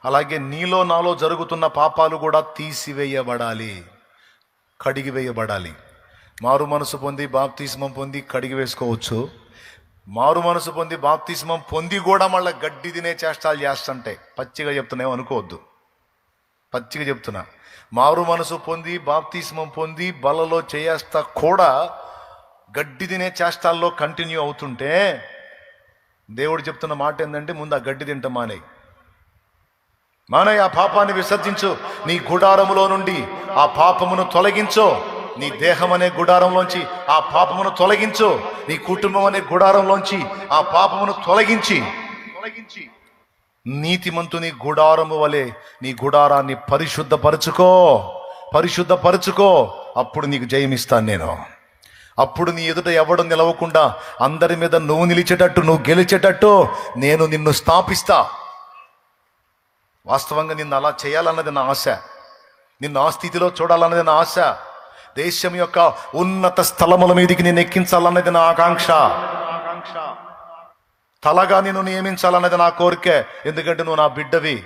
అలాగే నీలో నాలో జరుగుతున్న పాపాలు కూడా తీసివేయబడాలి, కడిగివేయబడాలి. మారు మనసు పొంది బాప్తిస్మం పొంది కడిగి వేసుకోవచ్చు. మారు మనసు పొంది బాప్తిస్మం పొంది కూడా మళ్ళీ గడ్డి తినే చేష్టాలు చేస్తుంటే, పచ్చిగా చెప్తున్నాయో అనుకోవద్దు, పచ్చిగా చెప్తున్నా. మారు మనసు పొంది బాప్తిస్మం పొంది బలలో చేస్తా కూడా గడ్డి తినే చేష్టాల్లో కంటిన్యూ అవుతుంటే దేవుడు చెప్తున్న మాట ఏంటంటే, ముందు ఆ గడ్డి తింట మానేయి, ఆ పాపాన్ని విసర్జించు. నీ గుడారములో నుండి ఆ పాపమును తొలగించు. నీ దేహం అనే గుడారంలోంచి ఆ పాపమును తొలగించు. నీ కుటుంబం అనే గుడారంలోంచి ఆ పాపమును తొలగించి నీతిమంతుని గుడారము వలె నీ గుడారాన్ని పరిశుద్ధపరచుకో. అప్పుడు నీకు జయమిస్తాను నేను. అప్పుడు నీ ఎదుట ఎవడు నిలవకుండా అందరి మీద నువ్వు నిలిచేటట్టు, నువ్వు గెలిచేటట్టు నేను నిన్ను స్థాపిస్తా. వాస్తవంగా నిన్ను అలా చేయాలన్నది నా ఆశ, నిన్ను ఆ స్థితిలో చూడాలన్నది నా ఆశ. దేశం యొక్క ఉన్నత స్థలముల మీదకి నేను ఎక్కించాలన్నది నా ఆకాంక్ష. తలగా నిన్ను నియమించాలన్నది నా కోరికే. ఎందుకంటే నువ్వు నా బిడ్డవి,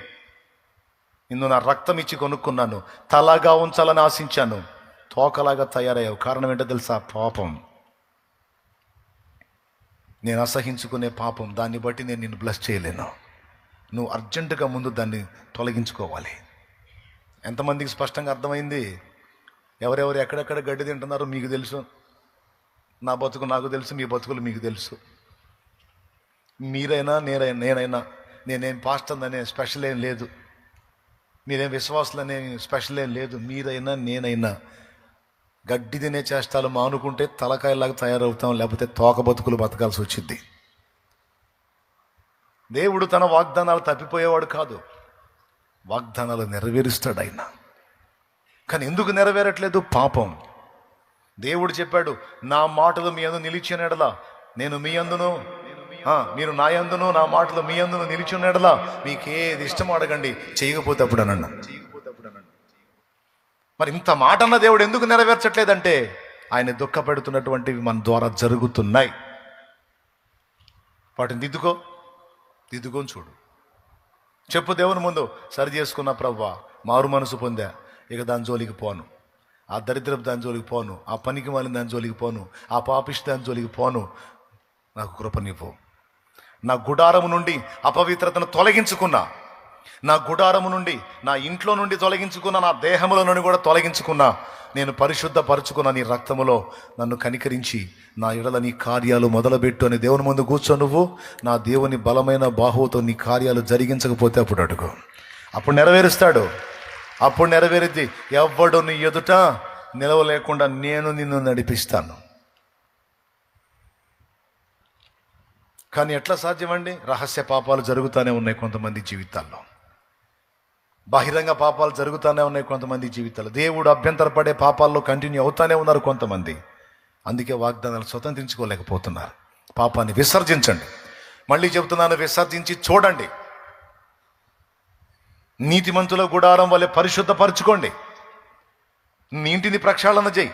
నిన్ను నా రక్తం ఇచ్చి కొనుక్కున్నాను. తలగా ఉంచాలని ఆశించాను, తోకలాగా తయారయ్యావు. కారణం ఏంటో తెలుసా? పాపం. నేను అసహించుకునే పాపం. దాన్ని బట్టి నేను నిన్ను బ్లెస్ చేయలేను. నువ్వు అర్జెంటుగా ముందు దాన్ని తొలగించుకోవాలి. ఎంతమందికి స్పష్టంగా అర్థమైంది? ఎవరెవరు ఎక్కడెక్కడ గడ్డి తింటున్నారో మీకు తెలుసు, నా బతుకు నాకు తెలుసు, మీ బతుకులు మీకు తెలుసు. మీరైనా నేనైనా నేనేం పాస్టర్ అనే స్పెషల్ ఏం లేదు, మీరేం విశ్వాసులనే స్పెషల్ ఏం లేదు. మీరైనా నేనైనా గడ్డి తినే చేష్టాలు మానుకుంటే తలకాయలాగా తయారవుతాం, లేకపోతే తోక బతుకులు బతకాల్సి వచ్చింది. దేవుడు తన వాగ్దానాలు తప్పిపోయేవాడు కాదు, వాగ్దానాలు నెరవేరుస్తాడు ఆయన. కానీ ఎందుకు నెరవేరట్లేదు? పాపం. దేవుడు చెప్పాడు, నా మాటలు మీ యందు నిలిచిన ఎడల నేను మీ యందును, మీరు నా యందును, నా మాటలు మీ యందును నిలిచిన ఎడల మీకు ఏది ఇష్టం అడగండి, చేయకపోతే అప్పుడు అన్న. మరి ఇంత మాట అన్న దేవుడు ఎందుకు నెరవేర్చట్లేదంటే ఆయన దుఃఖపెడుతున్నటువంటివి మన ద్వారా జరుగుతున్నాయి. వాటిని దిద్దుకొని చూడు. చెప్పు దేవుని ముందు, సరి చేసుకున్న ప్రభువా, మారు మనసు పొందా, ఇక దాని జోలికి పోను, ఆ దరిద్రపు దాని జోలికి పోను, ఆ పనికి మాలిన దాని జోలికి పోను, ఆ పాపిష్టి దాని జోలికి పోను, నాకు కృపనివ్వు. నా గుడారము నుండి అపవిత్రతను తొలగించుకున్నా, నా గుడారము నుండి, నా ఇంట్లో నుండి తొలగించుకున్నా, నా దేహముల నుండి కూడా తొలగించుకున్నా, నేను పరిశుద్ధపరచుకున్న నీ రక్తములో నన్ను కనికరించి నా ఎడల నీ కార్యాలు మొదలుపెట్టు అని దేవుని ముందు కూర్చో. నువ్వు నా దేవుని బలమైన బాహువుతో నీ కార్యాలు జరిగించకపోతే అప్పుడు అడుగు, అప్పుడు నెరవేరుస్తాడు. అప్పుడు నెరవేరుద్ది. ఎవ్వడు నీ ఎదుట నిలవలేకుండా నేను నిన్ను నడిపిస్తాను. కానీ ఎట్లా సాధ్యమండి? రహస్య పాపాలు జరుగుతూనే ఉన్నాయి కొంతమంది జీవితాల్లో, బహిరంగ పాపాలు జరుగుతూనే ఉన్నాయి కొంతమంది జీవితాలు. దేవుడు అభ్యంతరపడే పాపాల్లో కంటిన్యూ అవుతానే ఉన్నారు కొంతమంది. అందుకే వాగ్దానాలు స్వతంత్రించుకోలేకపోతున్నారు. పాపాన్ని విసర్జించండి. మళ్ళీ చెబుతున్నాను, విసర్జించి చూడండి. నీతిమంతుల గుడారం వలె పరిశుద్ధపరచుకోండి. నీ ఇంటిని ప్రక్షాళన చేయి,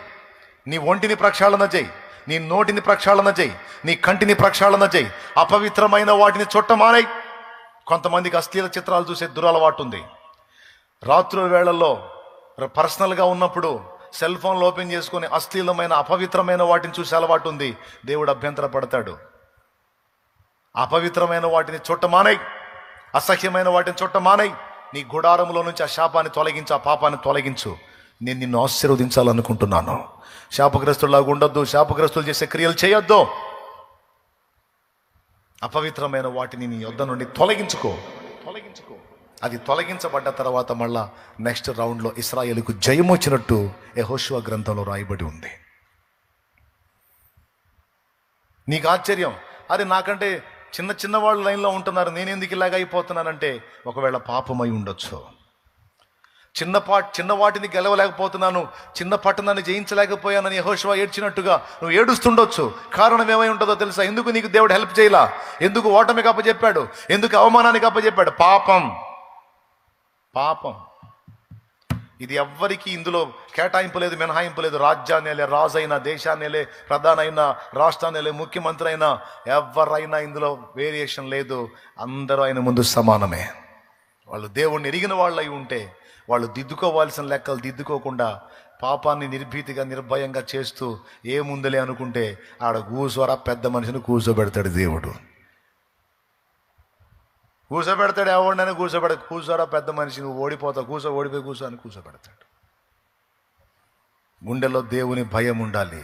నీ ఒంటిని ప్రక్షాళన చేయి, నీ నోటిని ప్రక్షాళన చేయి, నీ కంటిని ప్రక్షాళన చేయి. అపవిత్రమైన వాటిని చుట్టమానై. కొంతమందికి అశ్లీల చిత్రాలు చూసే దురలవాటు ఉంది. రాత్రుల వేళల్లో పర్సనల్గా ఉన్నప్పుడు సెల్ ఫోన్లు ఓపెన్ చేసుకొని అశ్లీలమైన అపవిత్రమైన వాటిని చూసే అలవాటు ఉంది. దేవుడు అభ్యంతర పడతాడు. అపవిత్రమైన వాటిని చుట్టమానై, అసహ్యమైన వాటిని చుట్టమానై. నీ గుడారంలో నుంచి ఆ శాపాన్ని తొలగించు, ఆ పాపాన్ని తొలగించు. నేను నిన్ను ఆశీర్వదించాలనుకుంటున్నాను. శాపగ్రస్తులాగా ఉండొద్దు, శాపగ్రస్తులు చేసే క్రియలు చేయొద్దు. అపవిత్రమైన వాటిని నీ యొద్ద నుండి తొలగించుకో. అది తొలగించబడ్డ తర్వాత మళ్ళా నెక్స్ట్ రౌండ్లో ఇశ్రాయేలుకు జయం వచ్చినట్టు యెహోషువ గ్రంథంలో రాయబడి ఉంది. నీకు ఆశ్చర్యం, అరే నాకంటే చిన్న వాళ్ళు లైన్లో ఉంటున్నారు, నేను ఎందుకు ఇలాగ అయిపోతున్నానంటే ఒకవేళ పాపమై ఉండొచ్చు. చిన్న వాటిని గెలవలేకపోతున్నాను, చిన్న పట్టణాన్ని జయించలేకపోయానని యెహోషువ ఏడ్చినట్టుగా నువ్వు ఏడుస్తుండొచ్చు. కారణం ఏమై ఉంటుందో తెలుసా? ఎందుకు నీకు దేవుడు హెల్ప్ చేయలా? ఎందుకు ఓటమికి అప్పచెప్పాడు? ఎందుకు అవమానానికి అప్పచెప్పాడు? పాపం. ఇది ఎవ్వరికి ఇందులో కేటాయింపు లేదు, మినహాయింపు లేదు. రాజ్యాన్నేలే రాజైనా, దేశాన్నేలే ప్రధానైనా, రాష్ట్రాన్నేలే ముఖ్యమంత్రి అయినా, ఎవరైనా ఇందులో వేరియేషన్ లేదు. అందరూ ఆయన ముందు సమానమే. వాళ్ళు దేవుణ్ణి ఎరిగిన వాళ్ళు అయి ఉంటే వాళ్ళు దిద్దుకోవాల్సిన లెక్కలు దిద్దుకోకుండా పాపాన్ని నిర్భీతిగా నిర్భయంగా చేస్తూ ఏముందులే అనుకుంటే ఆడ కూసోరా పెద్ద మనిషిని కూర్చోబెడతాడు దేవుడు. కూర్చోబెడతాడు, ఎవరినైనా కూర్చోరా పెద్ద మనిషి, నువ్వు ఓడిపోతావు, ఓడిపోయి కూర్చో అని కూర్చోబెడతాడు. గుండెలో దేవుని భయం ఉండాలి.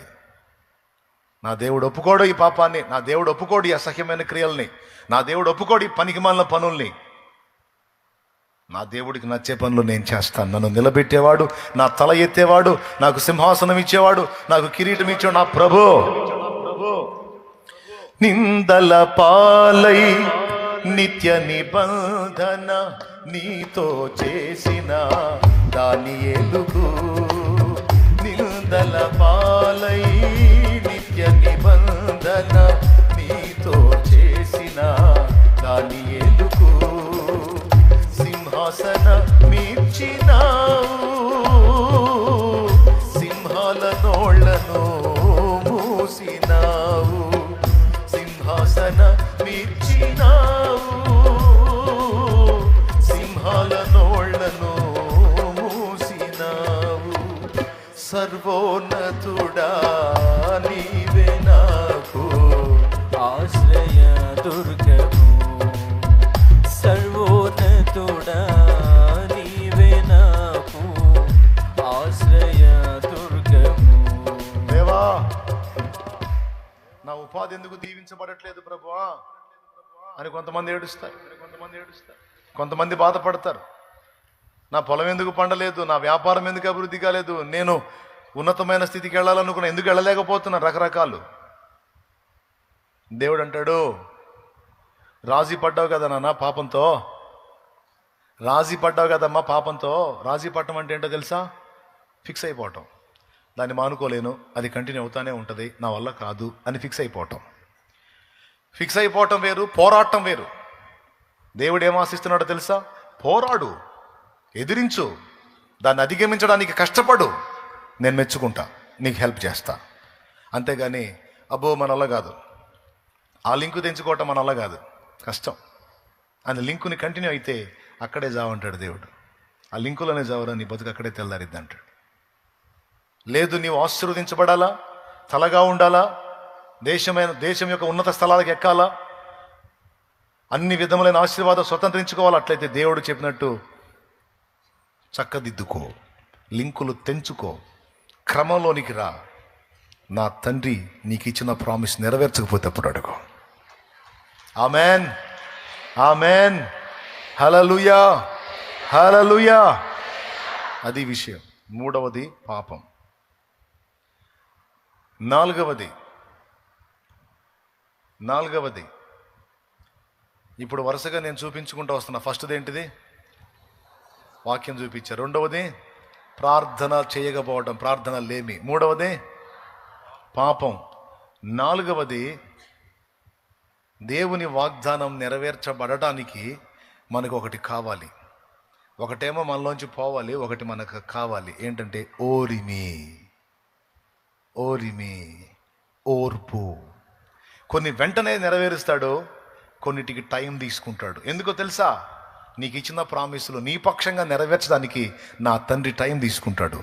నా దేవుడు ఒప్పుకోడు ఈ పాపాన్ని, నా దేవుడు ఒప్పుకోడు ఈ అసహ్యమైన క్రియల్ని, నా దేవుడు ఒప్పుకోడు ఈ పనికిమాలిన పనుల్ని. నా దేవుడికి నచ్చే పనులు నేను చేస్తాను. నన్ను నిలబెట్టేవాడు, నా తల ఎత్తేవాడు, నాకు సింహాసనం ఇచ్చేవాడు, నాకు కిరీటం ఇచ్చేవాడు నా ప్రభు. నిందల పాలై నిత్య నిబంధన నీతో చేసిన దానియేలుకు, నిందల పాలై నిత్య నిబంధన నీతో చేసిన దానియేలుకు సింహాసన మీర్చినావు, సింహాల నోళ్లను మూసినావు, సింహాసన మీర్చినావు, సింహాల నోళ్లను మూసినావు. సర్వోన్నతుడా నీవే నాకు ఆశ్రయ దుర్గము, సర్వోన్నతుడా నీవే నాకు ఆశ్రయ దుర్గము. దేవా, నా ఉపాధి ఎందుకు దీవించబడట్లేదు ప్రభువా? అని కొంతమంది ఏడుస్తారు, కొంతమంది బాధపడతారు. నా పొలం ఎందుకు పండలేదు, నా వ్యాపారం ఎందుకు అభివృద్ధి కాలేదు, నేను ఉన్నతమైన స్థితికి వెళ్ళాలనుకున్నా ఎందుకు వెళ్ళలేకపోతున్నా, రకరకాలు. దేవుడు అంటాడు, రాజీ పడ్డావు కదా నాన్న పాపంతో, రాజీ పడ్డావు కదమ్మా పాపంతో. రాజీ పడటం అంటే ఏంటో తెలుసా? ఫిక్స్ అయిపోవటం. దాన్ని మానుకోలేను, అది కంటిన్యూ అవుతానే ఉంటుంది, నా వల్ల కాదు అని ఫిక్స్ అయిపోవటం. ఫిక్స్ అయిపోవటం వేరు, పోరాటం వేరు. దేవుడు ఏం ఆశిస్తున్నాడో తెలుసా? పోరాడు, ఎదిరించు, దాన్ని అధిగమించడానికి కష్టపడు, నేను మెచ్చుకుంటా, నీకు హెల్ప్ చేస్తా. అంతేగాని అబ్బో మన వల్ల కాదు, ఆ లింకు తెంచుకోవటం మన వల్ల కాదు, కష్టం అని లింకుని కంటిన్యూ అయితే అక్కడే జావంటాడు దేవుడు. ఆ లింకులోనే జావరా, నీ బతుకు అక్కడే తెల్లారిద్ది అంటాడు. లేదు, నీవు ఆశీర్వదించబడాలా, తలగా ఉండాలా, దేశం యొక్క ఉన్నత స్థలాలకు ఎక్కాలా, అన్ని విధములైన ఆశీర్వాదం స్వతంత్రించుకోవాలి. అట్లయితే దేవుడు చెప్పినట్టు చక్కదిద్దుకో, లింకులు తెంచుకో, క్రమంలోనికి రా. నా తండ్రి నీకు ఇచ్చిన ప్రామిస్ నెరవేర్చకపోతే అప్పుడు అడుగు. ఆమెన్, ఆమెన్, హల్లెలూయా, హల్లెలూయా. అది విషయం. మూడవది పాపం. నాలుగవది ఇప్పుడు వరుసగా నేను చూపించుకుంటూ వస్తున్నా. ఫస్ట్ది ఏంటిది? వాక్యం చూపించా. రెండవది ప్రార్థన చేయకపోవడం, ప్రార్థన లేమి. మూడవది పాపం. నాలుగవది దేవుని వాగ్దానం నెరవేర్చబడటానికి మనకు ఒకటి కావాలి. ఒకటేమో మనలోంచి పోవాలి, ఒకటి మనకు కావాలి. ఏంటంటే ఓరిమి, ఓర్పు. కొన్ని వెంటనే నెరవేరుస్తాడు, కొన్నిటికి టైం తీసుకుంటాడు. ఎందుకో తెలుసా? నీకు ఇచ్చిన ప్రామిసులు నీ పక్షంగా నెరవేర్చడానికి నా తండ్రి టైం తీసుకుంటాడు.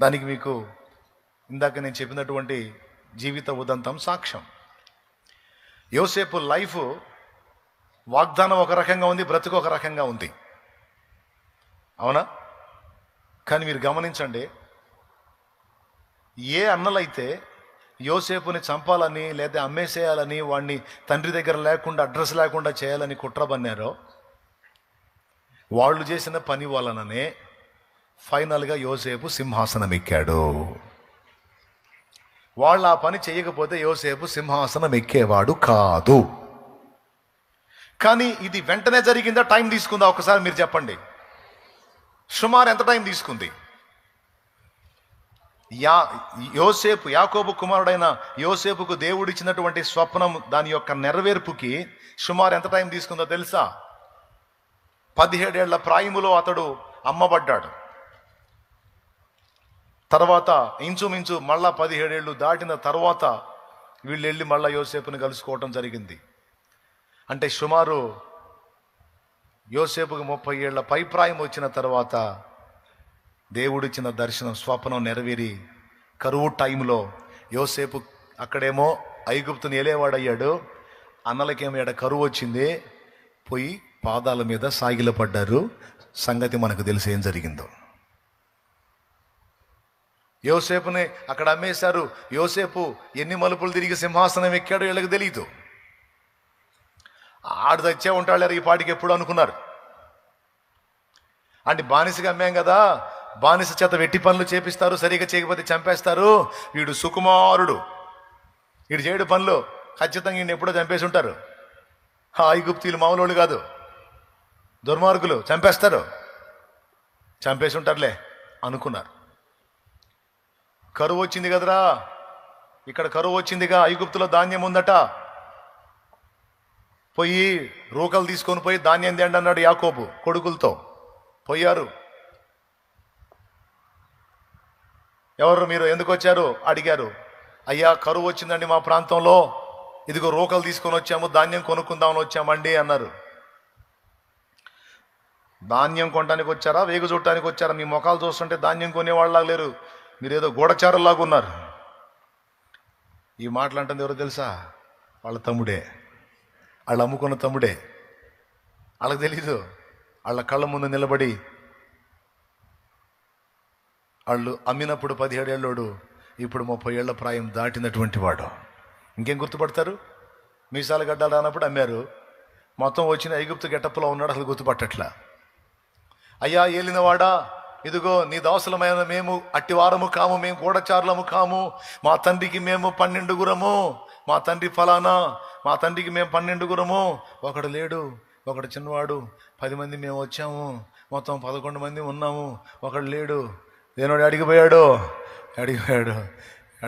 దానికి మీకు ఇందాక నేను చెప్పినటువంటి జీవిత ఉదంతం సాక్ష్యం. యోసేపు లైఫ్ వాగ్దానం ఒక రకంగా ఉంది, బ్రతుకు ఒక రకంగా ఉంది, అవునా? కానీ మీరు గమనించండి, ఏ అన్నలైతే యోసేపుని చంపాలని లేదా అమ్మేసేయాలని, వాడిని తండ్రి దగ్గర లేకుండా, అడ్రస్ లేకుండా చేయాలని కుట్ర పన్నారో, వాళ్ళు చేసిన పని వలననే ఫైనల్గా యోసేపు సింహాసనం ఎక్కాడు. వాళ్ళు ఆ పని చేయకపోతే యోసేపు సింహాసనం ఎక్కేవాడు కాదు. కానీ ఇది వెంటనే జరిగిందా, టైం తీసుకుందా? ఒకసారి మీరు చెప్పండి. సుమారు ఎంత టైం తీసుకుంది? యాకోబు కుమారుడైన యోసేపుకు దేవుడిచ్చినటువంటి స్వప్నం, దాని యొక్క నెరవేర్పుకి సుమారు ఎంత టైం తీసుకుందో తెలుసా? 17 ఏళ్ల ప్రాయములో అతడు అమ్మబడ్డాడు. తర్వాత ఇంచుమించు మళ్ళా 17 ఏళ్ళు దాటిన తర్వాత వీళ్ళు వెళ్ళి మళ్ళా యోసేపుని కలుసుకోవటం జరిగింది. అంటే సుమారు యోసేపుకి 30 ఏళ్ల పైప్రాయం వచ్చిన తర్వాత దేవుడిచ్చిన దర్శనం, స్వప్నం నెరవేరి కరువు టైంలో యోసేపు అక్కడేమో ఐగుప్తుని ఏలేవాడయ్యాడు, అన్నలకేమో ఎడ కరువు వచ్చింది, పోయి పాదాల మీద సాగిలపడ్డారు. సంగతి మనకు తెలిసి ఏం జరిగిందో. యోసేపుని అక్కడ అమ్మేశారు. యోసేపు ఎన్ని మలుపులు తిరిగి సింహాసనం ఎక్కాడో వీళ్ళకి తెలియదు. ఆడు తెచ్చే ఉంటాడు ఈ పాటికి ఎప్పుడు అనుకున్నారు. అంటే బానిసగా అమ్మాం కదా, బానిస చేత వెట్టి పనులు చేపిస్తారు, సరిగా చేయకపోతే చంపేస్తారు. వీడు సుకుమారుడు, వీడు చేయడు పనులు, ఖచ్చితంగా ఈయన ఎప్పుడో చంపేసి ఉంటారు. ఐగుప్తీయులు మామూలు కాదు, దుర్మార్గులు, చంపేసి ఉంటారులే అనుకున్నారు. కరువు వచ్చింది కదరా, ఇక్కడ కరువు వచ్చిందిగా, ఐగుప్తులో ధాన్యం ఉందట, పోయి రూకలు తీసుకొని పోయి ధాన్యం తేండి అన్నాడు యాకోబు కొడుకులతో. పోయారు. ఎవరు మీరు, ఎందుకు వచ్చారు అడిగారు. అయ్యా కరువు వచ్చిందండి మా ప్రాంతంలో, ఇదిగో రూకలు తీసుకొని వచ్చాము, ధాన్యం కొనుక్కుందామని వచ్చామండి అన్నారు. ధాన్యం కొనడానికి వచ్చారా, వేగు చూడటానికి వచ్చారా? మీ మొఖాలు చూస్తుంటే ధాన్యం కొనేవాళ్ళలాగా లేరు, మీరేదో గూఢచారులాగా ఉన్నారు. ఈ మాటలు అంటుంది ఎవరో తెలుసా? వాళ్ళ తమ్ముడే, వాళ్ళు అమ్ముకున్న తమ్ముడే. వాళ్ళకి తెలీదు. వాళ్ళ కళ్ళ ముందు నిలబడి వాళ్ళు అమ్మినప్పుడు 17 ఏళ్ళోడు, ఇప్పుడు 30 ఏళ్ల ప్రాయం దాటినటువంటి వాడు. ఇంకేం గుర్తుపడతారు? మీసాలు గడ్డాలు రానప్పుడు అమ్మారు. మొత్తం వచ్చిన ఐగుప్తు గెటప్లో ఉన్నాడు, అసలు గుర్తుపట్టట్లా. అయ్యా ఏలినవాడా, ఇదిగో నీ దాసులమైన మేము అట్టివారము కాము, మేము గూఢచారులము కాము, మా తండ్రికి మేము 12 మా తండ్రి ఫలానా, మా తండ్రికి మేము 12 ఒకడు లేడు, ఒకడు చిన్నవాడు, 10 మంది మేము వచ్చాము, మొత్తం 11 మంది ఉన్నాము, ఒకడు లేడు. దేనోడు అడిగిపోయాడు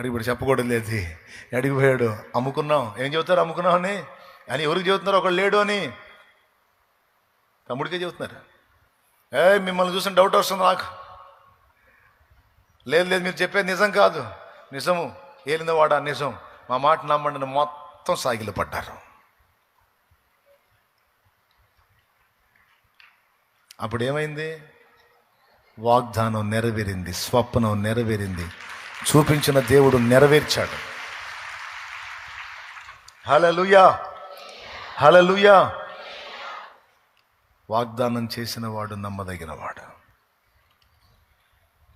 ఇప్పుడు చెప్పకూడదు లేదు, అడిగిపోయాడు. అమ్ముకున్నాం. ఏం చెబుతారు అమ్ముకున్నాం అని ఎవరికి చెబుతున్నారు? ఒకడు లేడు అని తమ్ముడికే చెబుతున్నారు. మిమ్మల్ని చూసిన డౌట్ వస్తుంది నాకు. లేదు మీరు చెప్పేది నిజం కాదు, నిజము ఏలినవాడా నిజం, మా మాట నమ్మండి. మొత్తం సాగిలు పడ్డారు. అప్పుడు ఏమైంది? వాగ్దానం నెరవేరింది, స్వప్నం నెరవేరింది, చూపించిన దేవుడు నెరవేర్చాడు. హల్లెలూయా, హల్లెలూయా. వాగ్దానం చేసిన వాడు నమ్మదగిన వాడు.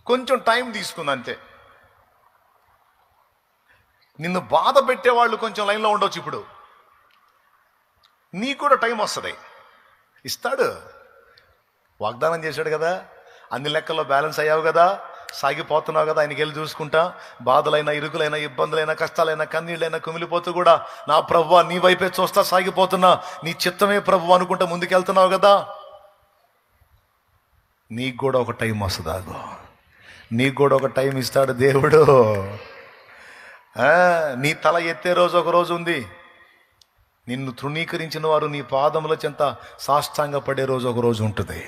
కొంచెం టైం తీసుకుంది అంతే. నిన్ను బాధ పెట్టేవాళ్ళు కొంచెం లైన్లో ఉండొచ్చు. ఇప్పుడు నీకు కూడా టైం వస్తుంది, ఇస్తాడు. వాగ్దానం చేశాడు కదా, అన్ని లెక్కల్లో బ్యాలెన్స్ అయ్యావు కదా, సాగిపోతున్నావు కదా, ఆయనకి వెళ్ళి చూసుకుంటా. బాధలైనా, ఇరుకులైనా, ఇబ్బందులైనా, కష్టాలైనా, కన్నీళ్ళైనా కుమిలిపోతూ కూడా నా ప్రభువా నీ వైపే చూస్తా సాగిపోతున్నా, నీ చిత్తమే ప్రభు అనుకుంటా ముందుకెళ్తున్నావు కదా. నీకు కూడా ఒక టైం వస్తుంది. నీకు కూడా ఒక టైం ఇస్తాడు దేవుడు. నీ తల ఎత్తే రోజు ఒక రోజు ఉంది. నిన్ను తృణీకరించిన వారు నీ పాదముల చెంత సాష్టాంగ పడే రోజు ఒక రోజు ఉంటుంది.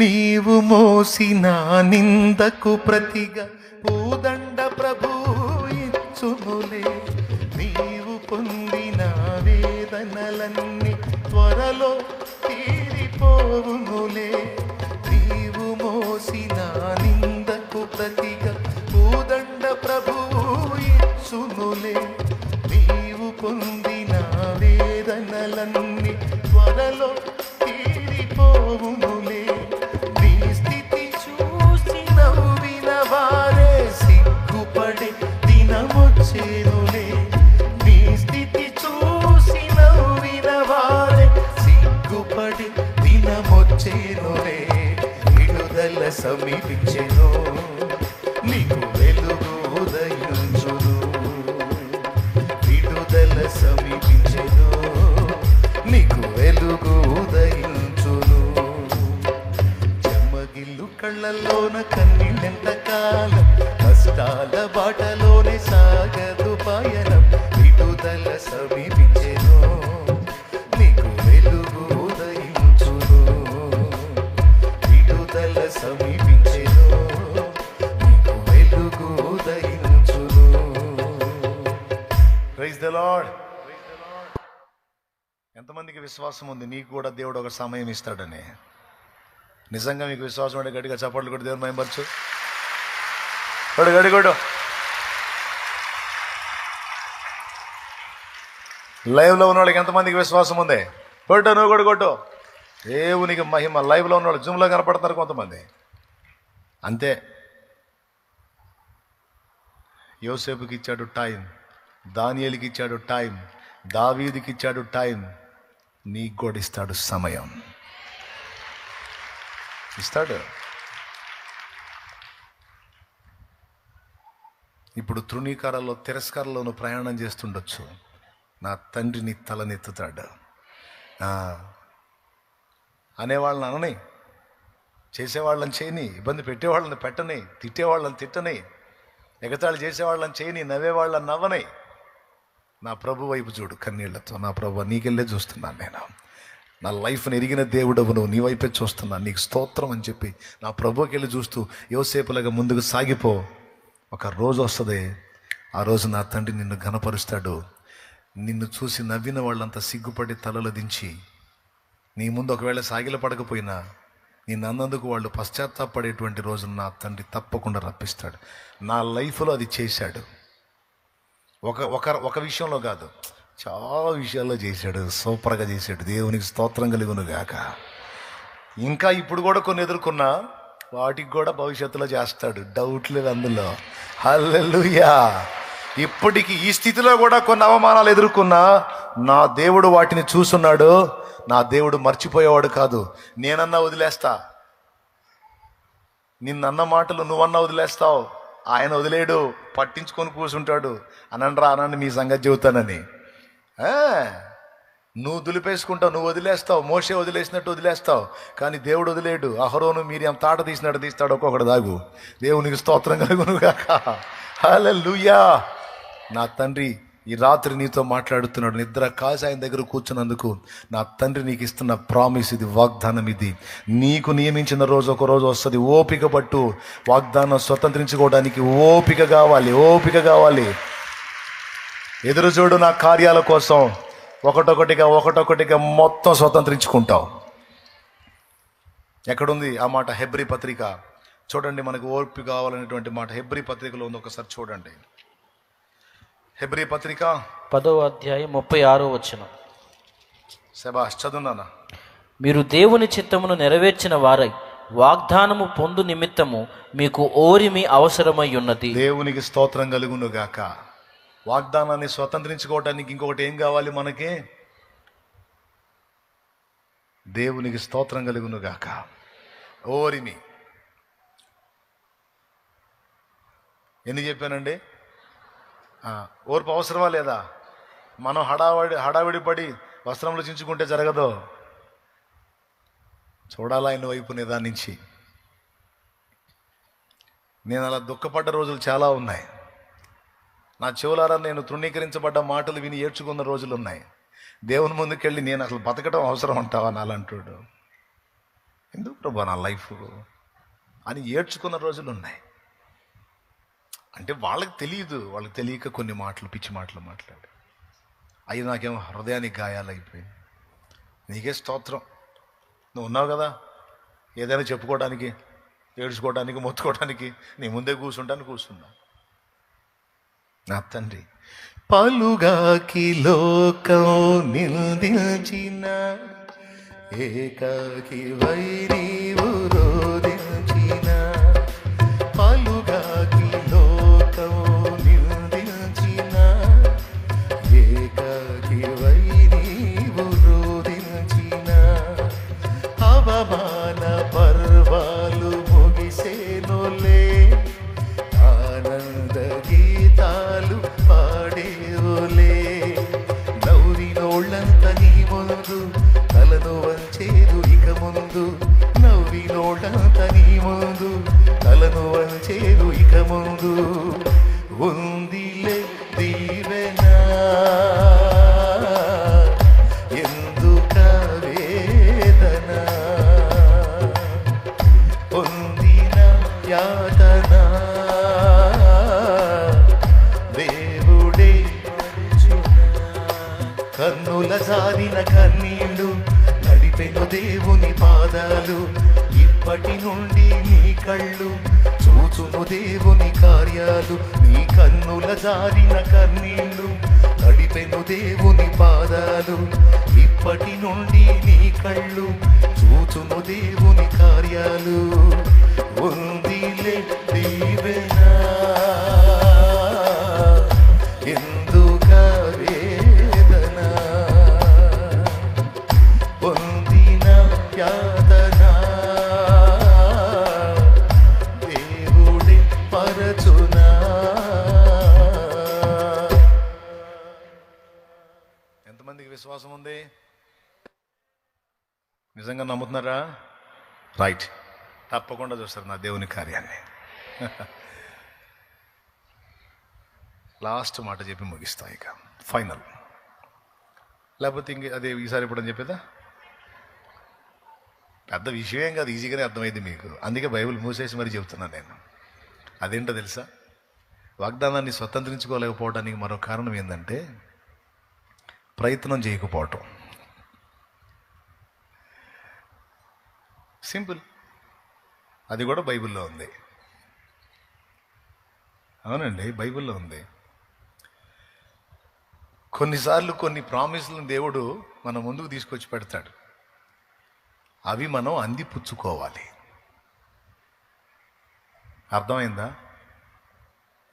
నీవు మోసిన నిందకు ప్రతిగా పూదండ ప్రభు ఇచ్చునులే, నీవు పొందిన వేదనలన్నీ త్వరలో తీరిపోవునులే. నీవు మోసిన నిందకు ప్రతిగా పూదండ ప్రభు ఇచ్చునులే, నీవు పొందిన వేదనలన్నీ త్వరలో తీరిపోవునులే. నీ స్థితి చూసి నవ్విన వారే సిగ్గుపడే దినమొచ్చేనులే. నీ స్థితి చూసి నవ్విన వారే సిగ్గుపడే దినమొచ్చేనులే. విడుదల సమీపించెను, నీకు వెలుగు ఉదయించును. విడుదల సమీపించెను, నీకు వెలుగు ఉదయించును. చెమ్మగిల్లు కళ్ళల్లోన కన్నీళ్ళెంత కాలం, కష్టాల బాటలోనే సాగదు పయనం. విడుదల సమీపించెను, నీకు వెలుగు ఉదయించును. విడుదల సమీపించెను, నీకు వెలుగు ఉదయించును. Praise the lord. ఎంతమందికి విశ్వాసం ఉంది నీకు కూడా దేవుడు ఒక సమయం ఇస్తాడని? నిజంగా మీకు విశ్వాసం అంటే గట్టిగా చప్పట్లు కూడా దేవుడు మహిమపరచు. గడిగడు లైవ్లో ఉన్న వాళ్ళకి ఎంతమందికి విశ్వాసం ఉంది? కొట్టు, నువ్వు కూడా కొట్టు. దేవునికి మహిమ. లైవ్లో ఉన్న వాళ్ళు జూమ్లో కనపడుతున్నారు కొంతమంది. అంతే. యోసేపుకి ఇచ్చాడు టైం, దానియేలుకి ఇచ్చాడు టైం, దావీదుకి ఇచ్చాడు టైం. నీకు కూడా ఇస్తాడు సమయం, ఇస్తాడు. ఇప్పుడు తృణీకారాల్లో, తిరస్కారాల్లోనూ ప్రయాణం చేస్తుండొచ్చు. నా తండ్రిని తలనెత్తుతాడు. అనేవాళ్ళని అనని, చేసేవాళ్ళని చేయని, ఇబ్బంది పెట్టేవాళ్ళని పెట్టని, తిట్టేవాళ్ళని తిట్టని, ఎగతాళి చేసేవాళ్ళని చేయని, నవ్వేవాళ్ళని నవ్వని. నా ప్రభు వైపు చూడు కన్నీళ్లతో. నా ప్రభు నీకెళ్ళే చూస్తున్నాను నేను. నా లైఫ్ని ఎరిగిన దేవుడవు నువ్వు, నీ వైపే చూస్తున్నాను, నీకు స్తోత్రం అని చెప్పి నా ప్రభుకి వెళ్ళి చూస్తూ యోసేపులాగా ముందుకు సాగిపో. ఒక రోజు వస్తుంది, ఆ రోజు నా తండ్రి నిన్ను ఘనపరుస్తాడు. నిన్ను చూసి నవ్విన వాళ్ళంతా సిగ్గుపడి తలలు దించి నీ ముందు ఒకవేళ సాగిల పడకపోయినా నిన్ను అన్నందుకు వాళ్ళు పశ్చాత్తాపడేటువంటి రోజు నా తండ్రి తప్పకుండా రప్పిస్తాడు. నా లైఫ్లో అది చేశాడు. ఒక విషయంలో కాదు, చాలా విషయాల్లో చేశాడు. సూపర్గా చేశాడు. దేవునికి స్తోత్రం కలుగును గాక. ఇంకా ఇప్పుడు కూడా కొన్ని ఎదుర్కొన్నా వాటికి కూడా భవిష్యత్తులో చేస్తాడు, డౌట్ లేదు అందులో. హల్లెలూయా. ఇప్పటికి ఈ స్థితిలో కూడా కొన్ని అవమానాలు ఎదుర్కొన్నా నా దేవుడు వాటిని చూస్తున్నాడు. నా దేవుడు మర్చిపోయేవాడు కాదు. నేనన్నా వదిలేస్తా, నిన్నన్న మాటలు నువ్వన్నా వదిలేస్తావు, ఆయన వదిలేడు, పట్టించుకొని కూర్చుంటాడు. అనండి మీ సంగతి చెబుతానని. నువ్వు దులిపేసుకుంటావు, నువ్వు వదిలేస్తావు, మోషే వదిలేసినట్టు వదిలేస్తావు, కానీ దేవుడు వదిలేడు. అహరోను మీరియం తాట తీసినట్టు తీస్తాడు ఒక్కొక్కడు. దాగు. దేవునికి స్తోత్రం కలుగును గాక. హల్లెలూయా. నా తండ్రి ఈ రాత్రి నీతో మాట్లాడుతున్నాడు. నిద్ర కాసి ఆయన దగ్గర కూర్చున్నందుకు నా తండ్రి నీకు ఇస్తున్న ప్రామిస్ ఇది, వాగ్దానం ఇది. నీకు నియమించిన రోజు ఒక రోజు వస్తుంది. ఓపిక పట్టు. వాగ్దానం స్వతంత్రించుకోవడానికి ఓపిక కావాలి, ఓపిక కావాలి. ఎదురు చూడు నా కార్యాల కోసం. ఒకటొకటిగా మొత్తం స్వతంత్రించుకుంటావు. ఎక్కడుంది ఆ మాట? హెబ్రీ పత్రిక చూడండి. మనకు ఓర్పు కావాలనేటువంటి మాట హెబ్రీ పత్రికలో ఉంది. ఒకసారి చూడండి. హెబ్రీ పత్రిక 10వ అధ్యాయం 36వ వచనం. శబాష్, చదువునానా. మీరు దేవుని చిత్తమును నెరవేర్చిన వారై వాగ్దానము పొందు నిమిత్తము మీకు ఓరిమి అవసరమై ఉన్నది. దేవునికి స్తోత్రం కలుగును గాక. వాగ్దానాన్ని స్వతంత్రించుకోవడానికి ఇంకొకటి ఏం కావాలి మనకి? దేవునికి స్తోత్రం కలుగును గాక. ఓరిమి. ఎన్ని చెప్పానండి? ఓర్పు అవసరమా లేదా? మనం హడావిడి పడి వస్త్రములు చించుకుంటే జరగదు. చూడాలా ఆయన వైపు నిదానించి. నేను అలా దుఃఖపడ్డ రోజులు చాలా ఉన్నాయి. నా చెవులారా నేను తృణీకరించబడ్డ మాటలు విని ఏడ్చుకున్న రోజులు ఉన్నాయి. దేవుని ముందుకెళ్ళి నేను అసలు బతకడం అవసరం అంటావా నాలంటాడు, ఎందుకు ప్రభా నా లైఫ్ అని ఏడ్చుకున్న రోజులు ఉన్నాయి. అంటే వాళ్ళకి తెలియక కొన్ని మాటలు, పిచ్చి మాటలు మాట్లాడి అవి నాకేమో హృదయానికి గాయాలైపోయి. నీకే స్తోత్రం, నువ్వు ఉన్నావు కదా ఏదైనా చెప్పుకోవడానికి, ఏడ్చుకోవడానికి, మొత్తుకోవడానికి. నీ ముందే కూర్చున్నా. నా తండ్రి పలుగాకి లోకం నిందించిన ఏకాకి వైరీవు రోదించిన, పలుగాకి లోకం నిందించిన ఏకాకి వైరీవు రోదించిన, అవమాన పర్వాలు ముగిసేనులే, ఆనంద గీతాలు పాడేవులే. నవ్వినోళ్ళంత నీ ముందు తలను వంచేదు ఇక ముందు, నవ్వినోళ్ళంత నీ ముందు తలను వంచేదు ఇక ముందు. ఉందిలే దీవెనా ఎందుక వేదన, పొందిన యాతన దేవుడే కన్నుల జారిన కన్నీళ్ళు నడిపెను దేవుని పాదాలు. ఇప్పటి నుండి నీ కళ్ళు చూచును దేవుని కార్యాలు. నీ కన్నుల జారిన కన్నీళ్ళు నడిపెను దేవుని పాదాలు. ఇప్పటి నుండి నీ కళ్ళు చూచును దేవుని కార్యాలు. ఉందిలే దీవెనా ఎందుక వేదన, పొందిన యాతన దేవుడే పరచునా. ఎంతమందికి విశ్వాసం ఉంది? నిజంగా నమ్ముతున్నారా? రైట్. తప్పకుండా చూస్తారు నా దేవుని కార్యాన్ని. లాస్ట్ మాట చెప్పి ముగిస్తా, ఇక ఫైనల్. లేకపోతే ఇంక అదే ఈసారి ఇప్పుడు అని చెప్పేదా? పెద్ద విషయం కాదు, ఈజీగానే అర్థమైంది మీకు. అందుకే బైబిల్ మూసేసి మరీ చెబుతున్నాను నేను. అదేంటో తెలుసా? వాగ్దానాన్ని స్వతంత్రించుకోలేకపోవడానికి మరో కారణం ఏంటంటే ప్రయత్నం చేయకపోవటం. సింపుల్. అది కూడా బైబిల్లో ఉంది. అవునండి, బైబిల్లో ఉంది. కొన్నిసార్లు కొన్ని ప్రామిస్లను దేవుడు మన ముందుకు తీసుకొచ్చి పెడతాడు. అవి మనం అందిపుచ్చుకోవాలి. అర్థమైందా?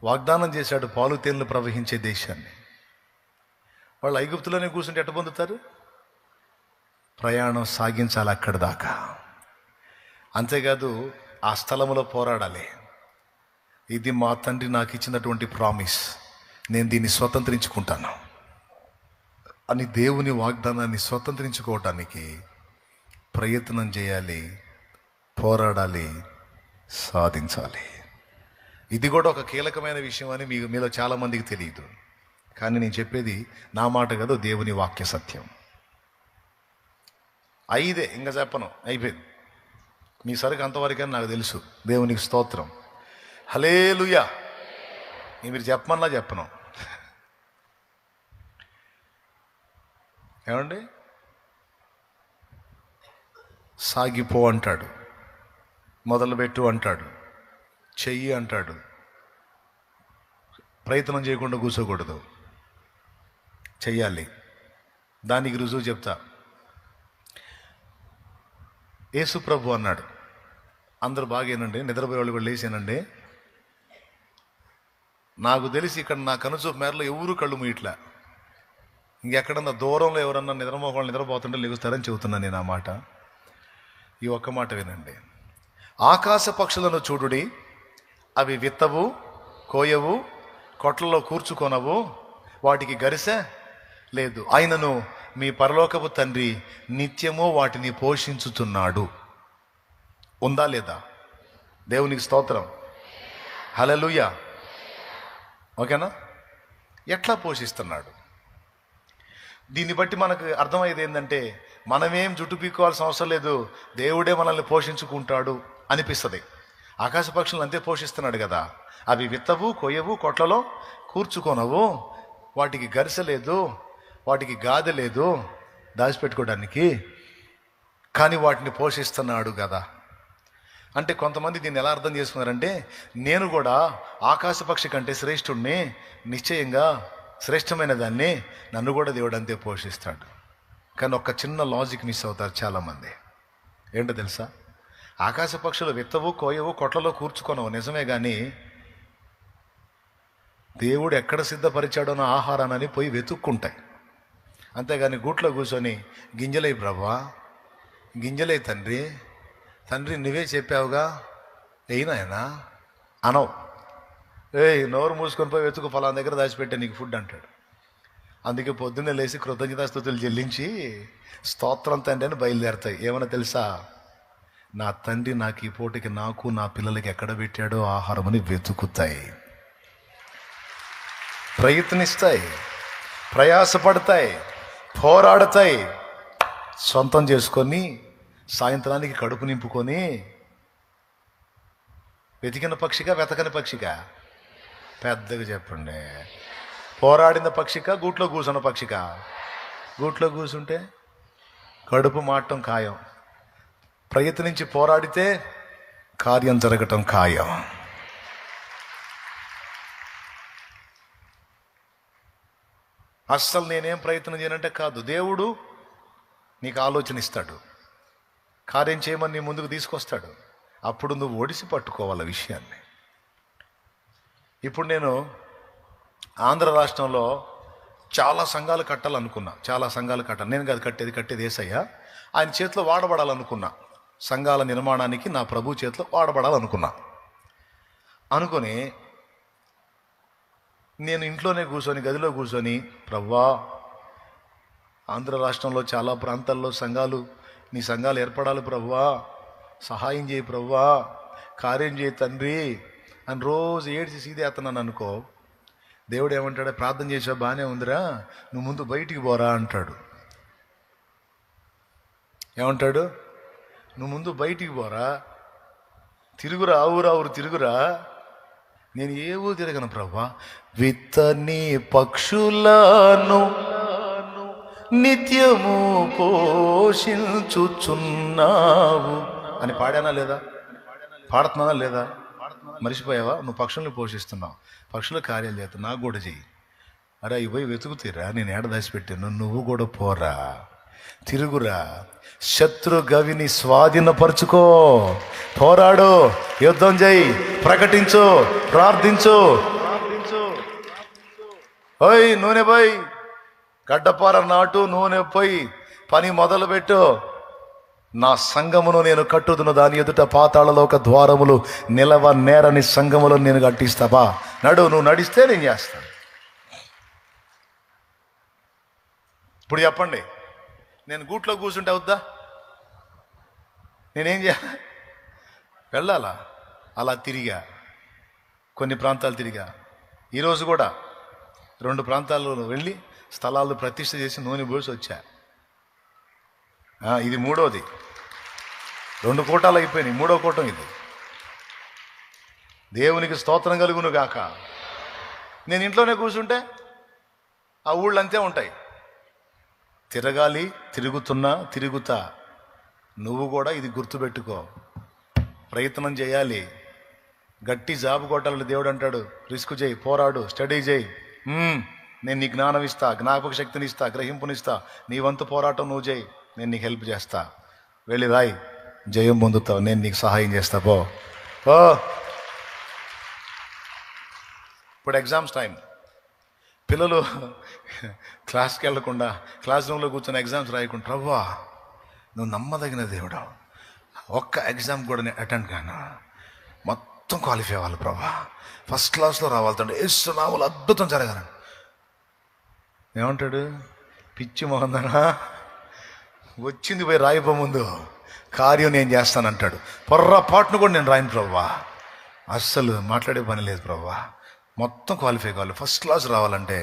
వాగ్దానం చేశాడు పాలు తేనెలు ప్రవహించే దేశాన్ని. వాళ్ళు ఐగుప్తులోనే కూర్చుంటే ఎట్ట పొందుతారు? ప్రయాణం సాగించాలి అక్కడి దాకా. అంతేకాదు ఆ స్థలములో పోరాడాలి. ఇది మా తండ్రి నాకు ఇచ్చినటువంటి ప్రామిస్, నేను దీన్ని స్వతంత్రించుకుంటాను అని దేవుని వాగ్దానాన్ని స్వతంత్రించుకోవటానికి ప్రయత్నం చేయాలి, పోరాడాలి, సాధించాలి. ఇది కూడా ఒక కీలకమైన విషయం అని మీలో చాలామందికి తెలియదు. కానీ నేను చెప్పేది నా మాట కాదు, దేవుని వాక్య సత్యం. అయిదే ఇంకా చెప్పను, అయిపోయింది. మీ సరికి అంతవరకని నాకు తెలుసు. దేవునికి స్తోత్రం, హల్లెలూయా. మీరు చెప్పమన్నా చెప్పను. ఏమండి? సాగిపో అంటాడు, మొదలుపెట్టు అంటాడు, చెయ్యి అంటాడు. ప్రయత్నం చేయకుండా కూర్చోకూడదు, చెయ్యాలి. దానికి రుజువు చెప్తా. యేసు ప్రభు అన్నాడు, అందరూ బాగేనండి, నిద్రపోయే వాళ్ళు కూడా లేచానండి, నాకు తెలిసి ఇక్కడ నా కనుచూపు మేరలో ఎవరు కళ్ళు మూయట్లా, ఇంకెక్కడన్నా దూరంలో ఎవరన్నా నిద్రపోతుంటే లెగుస్తారని చెబుతున్నాను నేను ఆ మాట. ఈ ఒక్క మాట వినండి. ఆకాశ పక్షులను చూడుడి, అవి విత్తవు, కోయవు, కొట్లలో కూర్చుకొనవు, వాటికి గరిసె లేదు, ఆయనను మీ పరలోకపు తండ్రి నిత్యము వాటిని పోషించుతున్నాడు. ఉందా లేదా? దేవునికి స్తోత్రం, హల్లెలూయా. ఓకేనా? ఎట్లా పోషిస్తున్నాడు? దీన్ని బట్టి మనకు అర్థమయ్యేది ఏంటంటే, మనమేం జుట్టు పీక్కోవాల్సిన అవసరం లేదు, దేవుడే మనల్ని పోషించుకుంటాడు అనిపిస్తుంది. ఆకాశ పక్షులను అంతే పోషిస్తున్నాడు కదా. అవి విత్తవు, కొయ్యవు, కొట్లలో కూర్చుకొనవు, వాటికి గరిసె లేదు, వాటికి గాదె లేదు దాచిపెట్టుకోవడానికి, కానీ వాటిని పోషిస్తున్నాడు కదా. అంటే కొంతమంది దీన్ని ఎలా అర్థం చేసుకున్నారంటే, నేను కూడా ఆకాశ పక్షి కంటే శ్రేష్ఠుడిని, నిశ్చయంగా శ్రేష్టమైన దాన్ని, నన్ను కూడా దేవుడు అంతే పోషిస్తాడు. కానీ ఒక చిన్న లాజిక్ మిస్ అవుతారు చాలామంది. ఏంటో తెలుసా? ఆకాశ పక్షులు విత్తవు, కోయవు, కొట్లలో కూర్చుకొనవు నిజమే, కానీ దేవుడు ఎక్కడ సిద్ధపరిచాడోనో ఆహారాన్ని పోయి వెతుక్కుంటాయి. అంతేగాని గూట్లో కూర్చొని గింజలై ప్రభా, గింజలై తండ్రి, తండ్రి నువ్వే చెప్పావుగా అయినాయనా అనవు. నోరు మూసుకొని పోయి వెతుకు, ఫలానా దగ్గర దాచిపెట్టే నీకు ఫుడ్ అంటాడు. అందుకే పొద్దున్నే లేచి కృతజ్ఞతాస్తుతులు చెల్లించి స్తోత్రం తండ్రి అని బయలుదేరుతాయి. ఏమన్నా తెలుసా? నా తండ్రి నాకు ఈ పూటకి, నాకు నా పిల్లలకి ఎక్కడ పెట్టాడో ఆహారం అని వెతుకుతాయి, ప్రయత్నిస్తాయి, ప్రయాసపడతాయి, పోరాడతాయి, సొంతం చేసుకొని సాయంత్రానికి కడుపు నింపుకొని. వెతికిన పక్షిగా, వెతకని పక్షిగా? పెద్దగా చెప్పండి. పోరాడిన పక్షిక, గూట్లో కూర్చున్న పక్షిక? గూట్లో కూర్చుంటే కడుపు మాటం ఖాయం, ప్రయత్నించి పోరాడితే కార్యం జరగటం ఖాయం. అస్సలు నేనేం ప్రయత్నం చేయనంటే కాదు, దేవుడు నీకు ఆలోచన ఇస్తాడు, కార్యం చేయమని నీ ముందుకు తీసుకొస్తాడు. అప్పుడు నువ్వు ఒడిసి పట్టుకోవాలి విషయాన్ని. ఇప్పుడు నేను ఆంధ్ర రాష్ట్రంలో చాలా సంఘాలు కట్టాలనుకున్నా, చాలా సంఘాలు కట్టాలి. నేను కాదు కట్టేది యేసయ్య. ఆయన చేతిలో వాడబడాలనుకున్నా, సంఘాల నిర్మాణానికి నా ప్రభు చేతిలో వాడబడాలనుకున్నా. అనుకొని నేను ఇంట్లోనే కూర్చొని, గదిలో కూర్చొని, ప్రభువా, ఆంధ్ర రాష్ట్రంలో చాలా ప్రాంతాల్లో నీ సంఘాలు ఏర్పడాలి ప్రభువా, సహాయం చేయి ప్రభువా, కార్యం చేయి తండ్రి అని రోజు ఏడ్చి సీదేస్తున్నాను అనుకో. దేవుడు ఏమంటాడు? ప్రార్థన చేసా, బాగానే ఉందిరా, నువ్వు ముందు బయటికి పోరా అంటాడు. ఏమంటాడు? నువ్వు ముందు బయటికి పోరా, తిరుగురా, ఊరు తిరుగురా. నేను ఏ ఊరు తిరగను ప్రభువా. విత్తని పక్షులను నిత్యము పోషించుచున్నావు అని పాడానా లేదా? పాడుతున్నానా లేదా? మర్చిపోయావా? నువ్వు పక్షుల్ని పోషిస్తున్నావు, పక్షుల కార్యాలు చేస్తావు, నాకు కూడా చెయ్యి. అరే అవి పోయి వెతుకుతీరా, నేను ఏడ దాచిపెట్టాను, నువ్వు కూడా పోరా, తిరుగురా, శత్రు గవిని స్వాధీనపరుచుకో, పోరాడు, యుద్ధం చేయి, ప్రకటించు, ప్రార్థించు, ఓయ్ నూనె పోయి, గడ్డపార నాటు, నూనె పోయి, పని మొదలుపెట్టు. నా సంఘమును నేను కట్టుదును, దాని ఎదుట పాతాళలోక ద్వారములు నిలవ నేరని సంఘములు నేను కట్టిస్తావా. నువ్వు నడిస్తే నేను చేస్తాను. ఇప్పుడు చెప్పండి, నేను గూట్లో కూర్చుంటే అవుద్దా? నేనేం చేయాలి? వెళ్ళాలా? అలా తిరిగా, కొన్ని ప్రాంతాలు తిరిగా. ఈరోజు కూడా 2 ప్రాంతాల్లో వెళ్ళి స్థలాలు ప్రతిష్ఠ చేసి నూనె పోసి వచ్చా. ఇది 3వది. 2 కూటాలు అయిపోయినాయి, 3వ కూటం ఇది. దేవునికి స్తోత్రం కలుగును గాక. నేను ఇంట్లోనే కూర్చుంటే ఆ ఊళ్ళు అంతే ఉంటాయి. తిరగాలి, తిరుగుతా. నువ్వు కూడా ఇది గుర్తుపెట్టుకో, ప్రయత్నం చేయాలి, గట్టి జాబు కొట్టాలని దేవుడు అంటాడు. రిస్క్ చేయి, పోరాడు, స్టడీ చేయి. నేను నీ జ్ఞానం ఇస్తా, జ్ఞాపక శక్తిని ఇస్తా, గ్రహింపునిస్తా. నీ వంతు పోరాటం నువ్వు చేయి, నేను నీకు హెల్ప్ చేస్తా. వెళ్ళి రాయి, జయం పొందుతావు, నేను నీకు సహాయం చేస్తా. పో. ఇప్పుడు ఎగ్జామ్స్ టైం. పిల్లలు క్లాస్కి వెళ్లకుండా క్లాస్ రూమ్లో కూర్చొని ఎగ్జామ్స్ రాయకుండా, ప్రభువా నువ్వు నమ్మదగిన దేవుడా, ఒక్క ఎగ్జామ్ కూడా నేను అటెండ్ కాను, మొత్తం క్వాలిఫై అవ్వాలి ప్రభా, ఫస్ట్ క్లాస్లో రావాలంటే ఏసునామములో అద్భుతం జరగాలని. ఏమంటాడు? పిచ్చి మొహందనా, వచ్చింది పోయి రాయిపో, ముందు కార్యం నేను చేస్తానంటాడు. పొర్రపాటును కూడా నేను రాయను ప్రభా, అస్సలు మాట్లాడే పని లేదు ప్రభా, మొత్తం క్వాలిఫై కావాలి, ఫస్ట్ క్లాస్ రావాలంటే.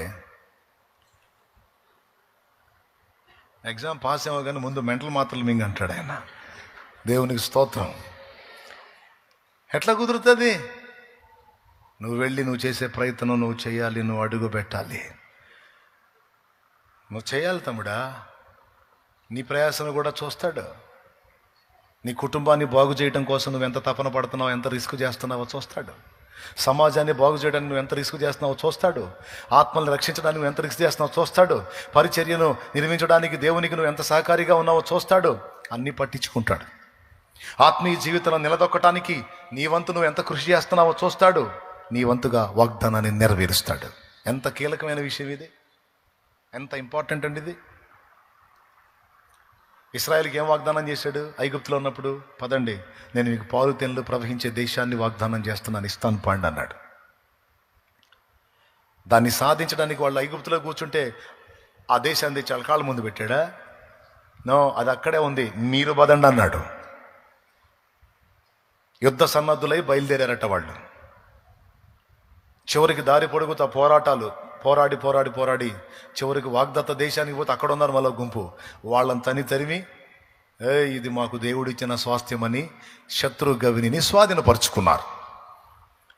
ఎగ్జామ్ పాస్ ఏమో కానీ ముందు మెంటల్ మాత్రలు మింగ అంటాడు ఆయన. దేవునికి స్తోత్రం. ఎట్లా కుదురుతుంది? నువ్వు వెళ్ళి నువ్వు చేసే ప్రయత్నం నువ్వు చేయాలి, నువ్వు అడుగు పెట్టాలి, నువ్వు చేయాలి తమ్ముడా. నీ ప్రయాసను కూడా చూస్తాడు. నీ కుటుంబాన్ని బాగు చేయడం కోసం నువ్వు ఎంత తపన పడుతున్నావు, ఎంత రిస్క్ చేస్తున్నావో చూస్తాడు. సమాజాన్ని బాగు చేయడానికి నువ్వు ఎంత రిస్క్ చేస్తున్నావో చూస్తాడు. ఆత్మల్ని రక్షించడానికి నువ్వు ఎంత రిస్క్ చేస్తున్నావో చూస్తాడు. పరిచర్యను నిర్మించడానికి దేవునికి నువ్వు ఎంత సహకారిగా ఉన్నావో చూస్తాడు. అన్నీ పట్టించుకుంటాడు. ఆత్మీయ జీవితంలో నిలదొక్కటానికి నీ వంతు నువ్వు ఎంత కృషి చేస్తున్నావో చూస్తాడు. నీ వంతుగా వాగ్దానాన్ని నెరవేరుస్తాడు. ఎంత కీలకమైన విషయం ఇది, ఎంత ఇంపార్టెంట్ అండి ఇది. ఇశ్రాయేలుకి ఏం వాగ్దానం చేశాడు? ఐగుప్తులో ఉన్నప్పుడు, పదండి నేను మీకు పాలు తేనెలు ప్రవహించే దేశాన్ని వాగ్దానం చేస్తున్నాను, ఇస్తాను పండి అన్నాడు. దాన్ని సాధించడానికి వాళ్ళు ఐగుప్తులో కూర్చుంటే ఆ దేశాన్ని తెచ్చి అలకాళ్ళ ముందు పెట్టాడా? నో, అది అక్కడే ఉంది, మీరు పదండి అన్నాడు. యుద్ధ సన్నద్ధులై బయలుదేరారట వాళ్ళు. చివరికి దారి పొడుగుతా పోరాటాలు, పోరాడి చివరికి వాగ్దత్త దేశానికి పోతే అక్కడ ఉన్నారు మళ్ళీ గుంపు. వాళ్ళని తరిమి ఇది మాకు దేవుడిచ్చిన స్వాస్థ్యమని శత్రు గవిని స్వాధీనపరుచుకున్నారు.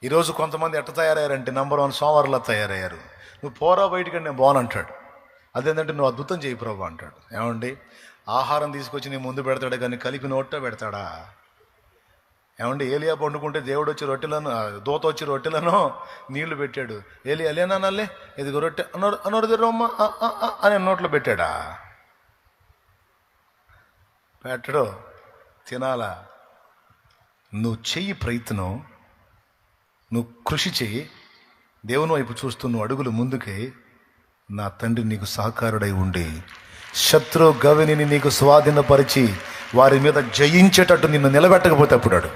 ఈరోజు కొంతమంది ఎట్ట తయారయ్యారంటే నంబర్ 1 సోమవారులా తయారయ్యారు. నువ్వు పోరా బయటికి, నేను బాగునంటాడు. అదేంటంటే నువ్వు అద్భుతం చేయి ప్రభు అంటాడు. ఏమండి, ఆహారం తీసుకొచ్చి నీ ముందు పెడతాడు కానీ కలిపి నోట్లో పెడతాడా? ఏమంటే ఏలియా పండుకుంటే దేవుడు వచ్చి రొట్టెలను, దూత వచ్చి రొట్టెలను నీళ్లు పెట్టాడు. అలేనాలే ఇదిగో రొట్టె అనొరది రొమ్మ అని నోట్లో పెట్టాడా? పెట్టడు, తినాలా. నువ్వు చెయ్యి ప్రయత్నం, నువ్వు కృషి చెయ్యి, దేవుని వైపు చూస్తూ నువ్వు అడుగులు ముందుకే. నా తండ్రి నీకు సహకారుడై ఉండి శత్రు గవిని నీకు స్వాధీనపరిచి వారి మీద జయించేటట్టు నిన్ను నిలబెట్టకపోతే అప్పుడు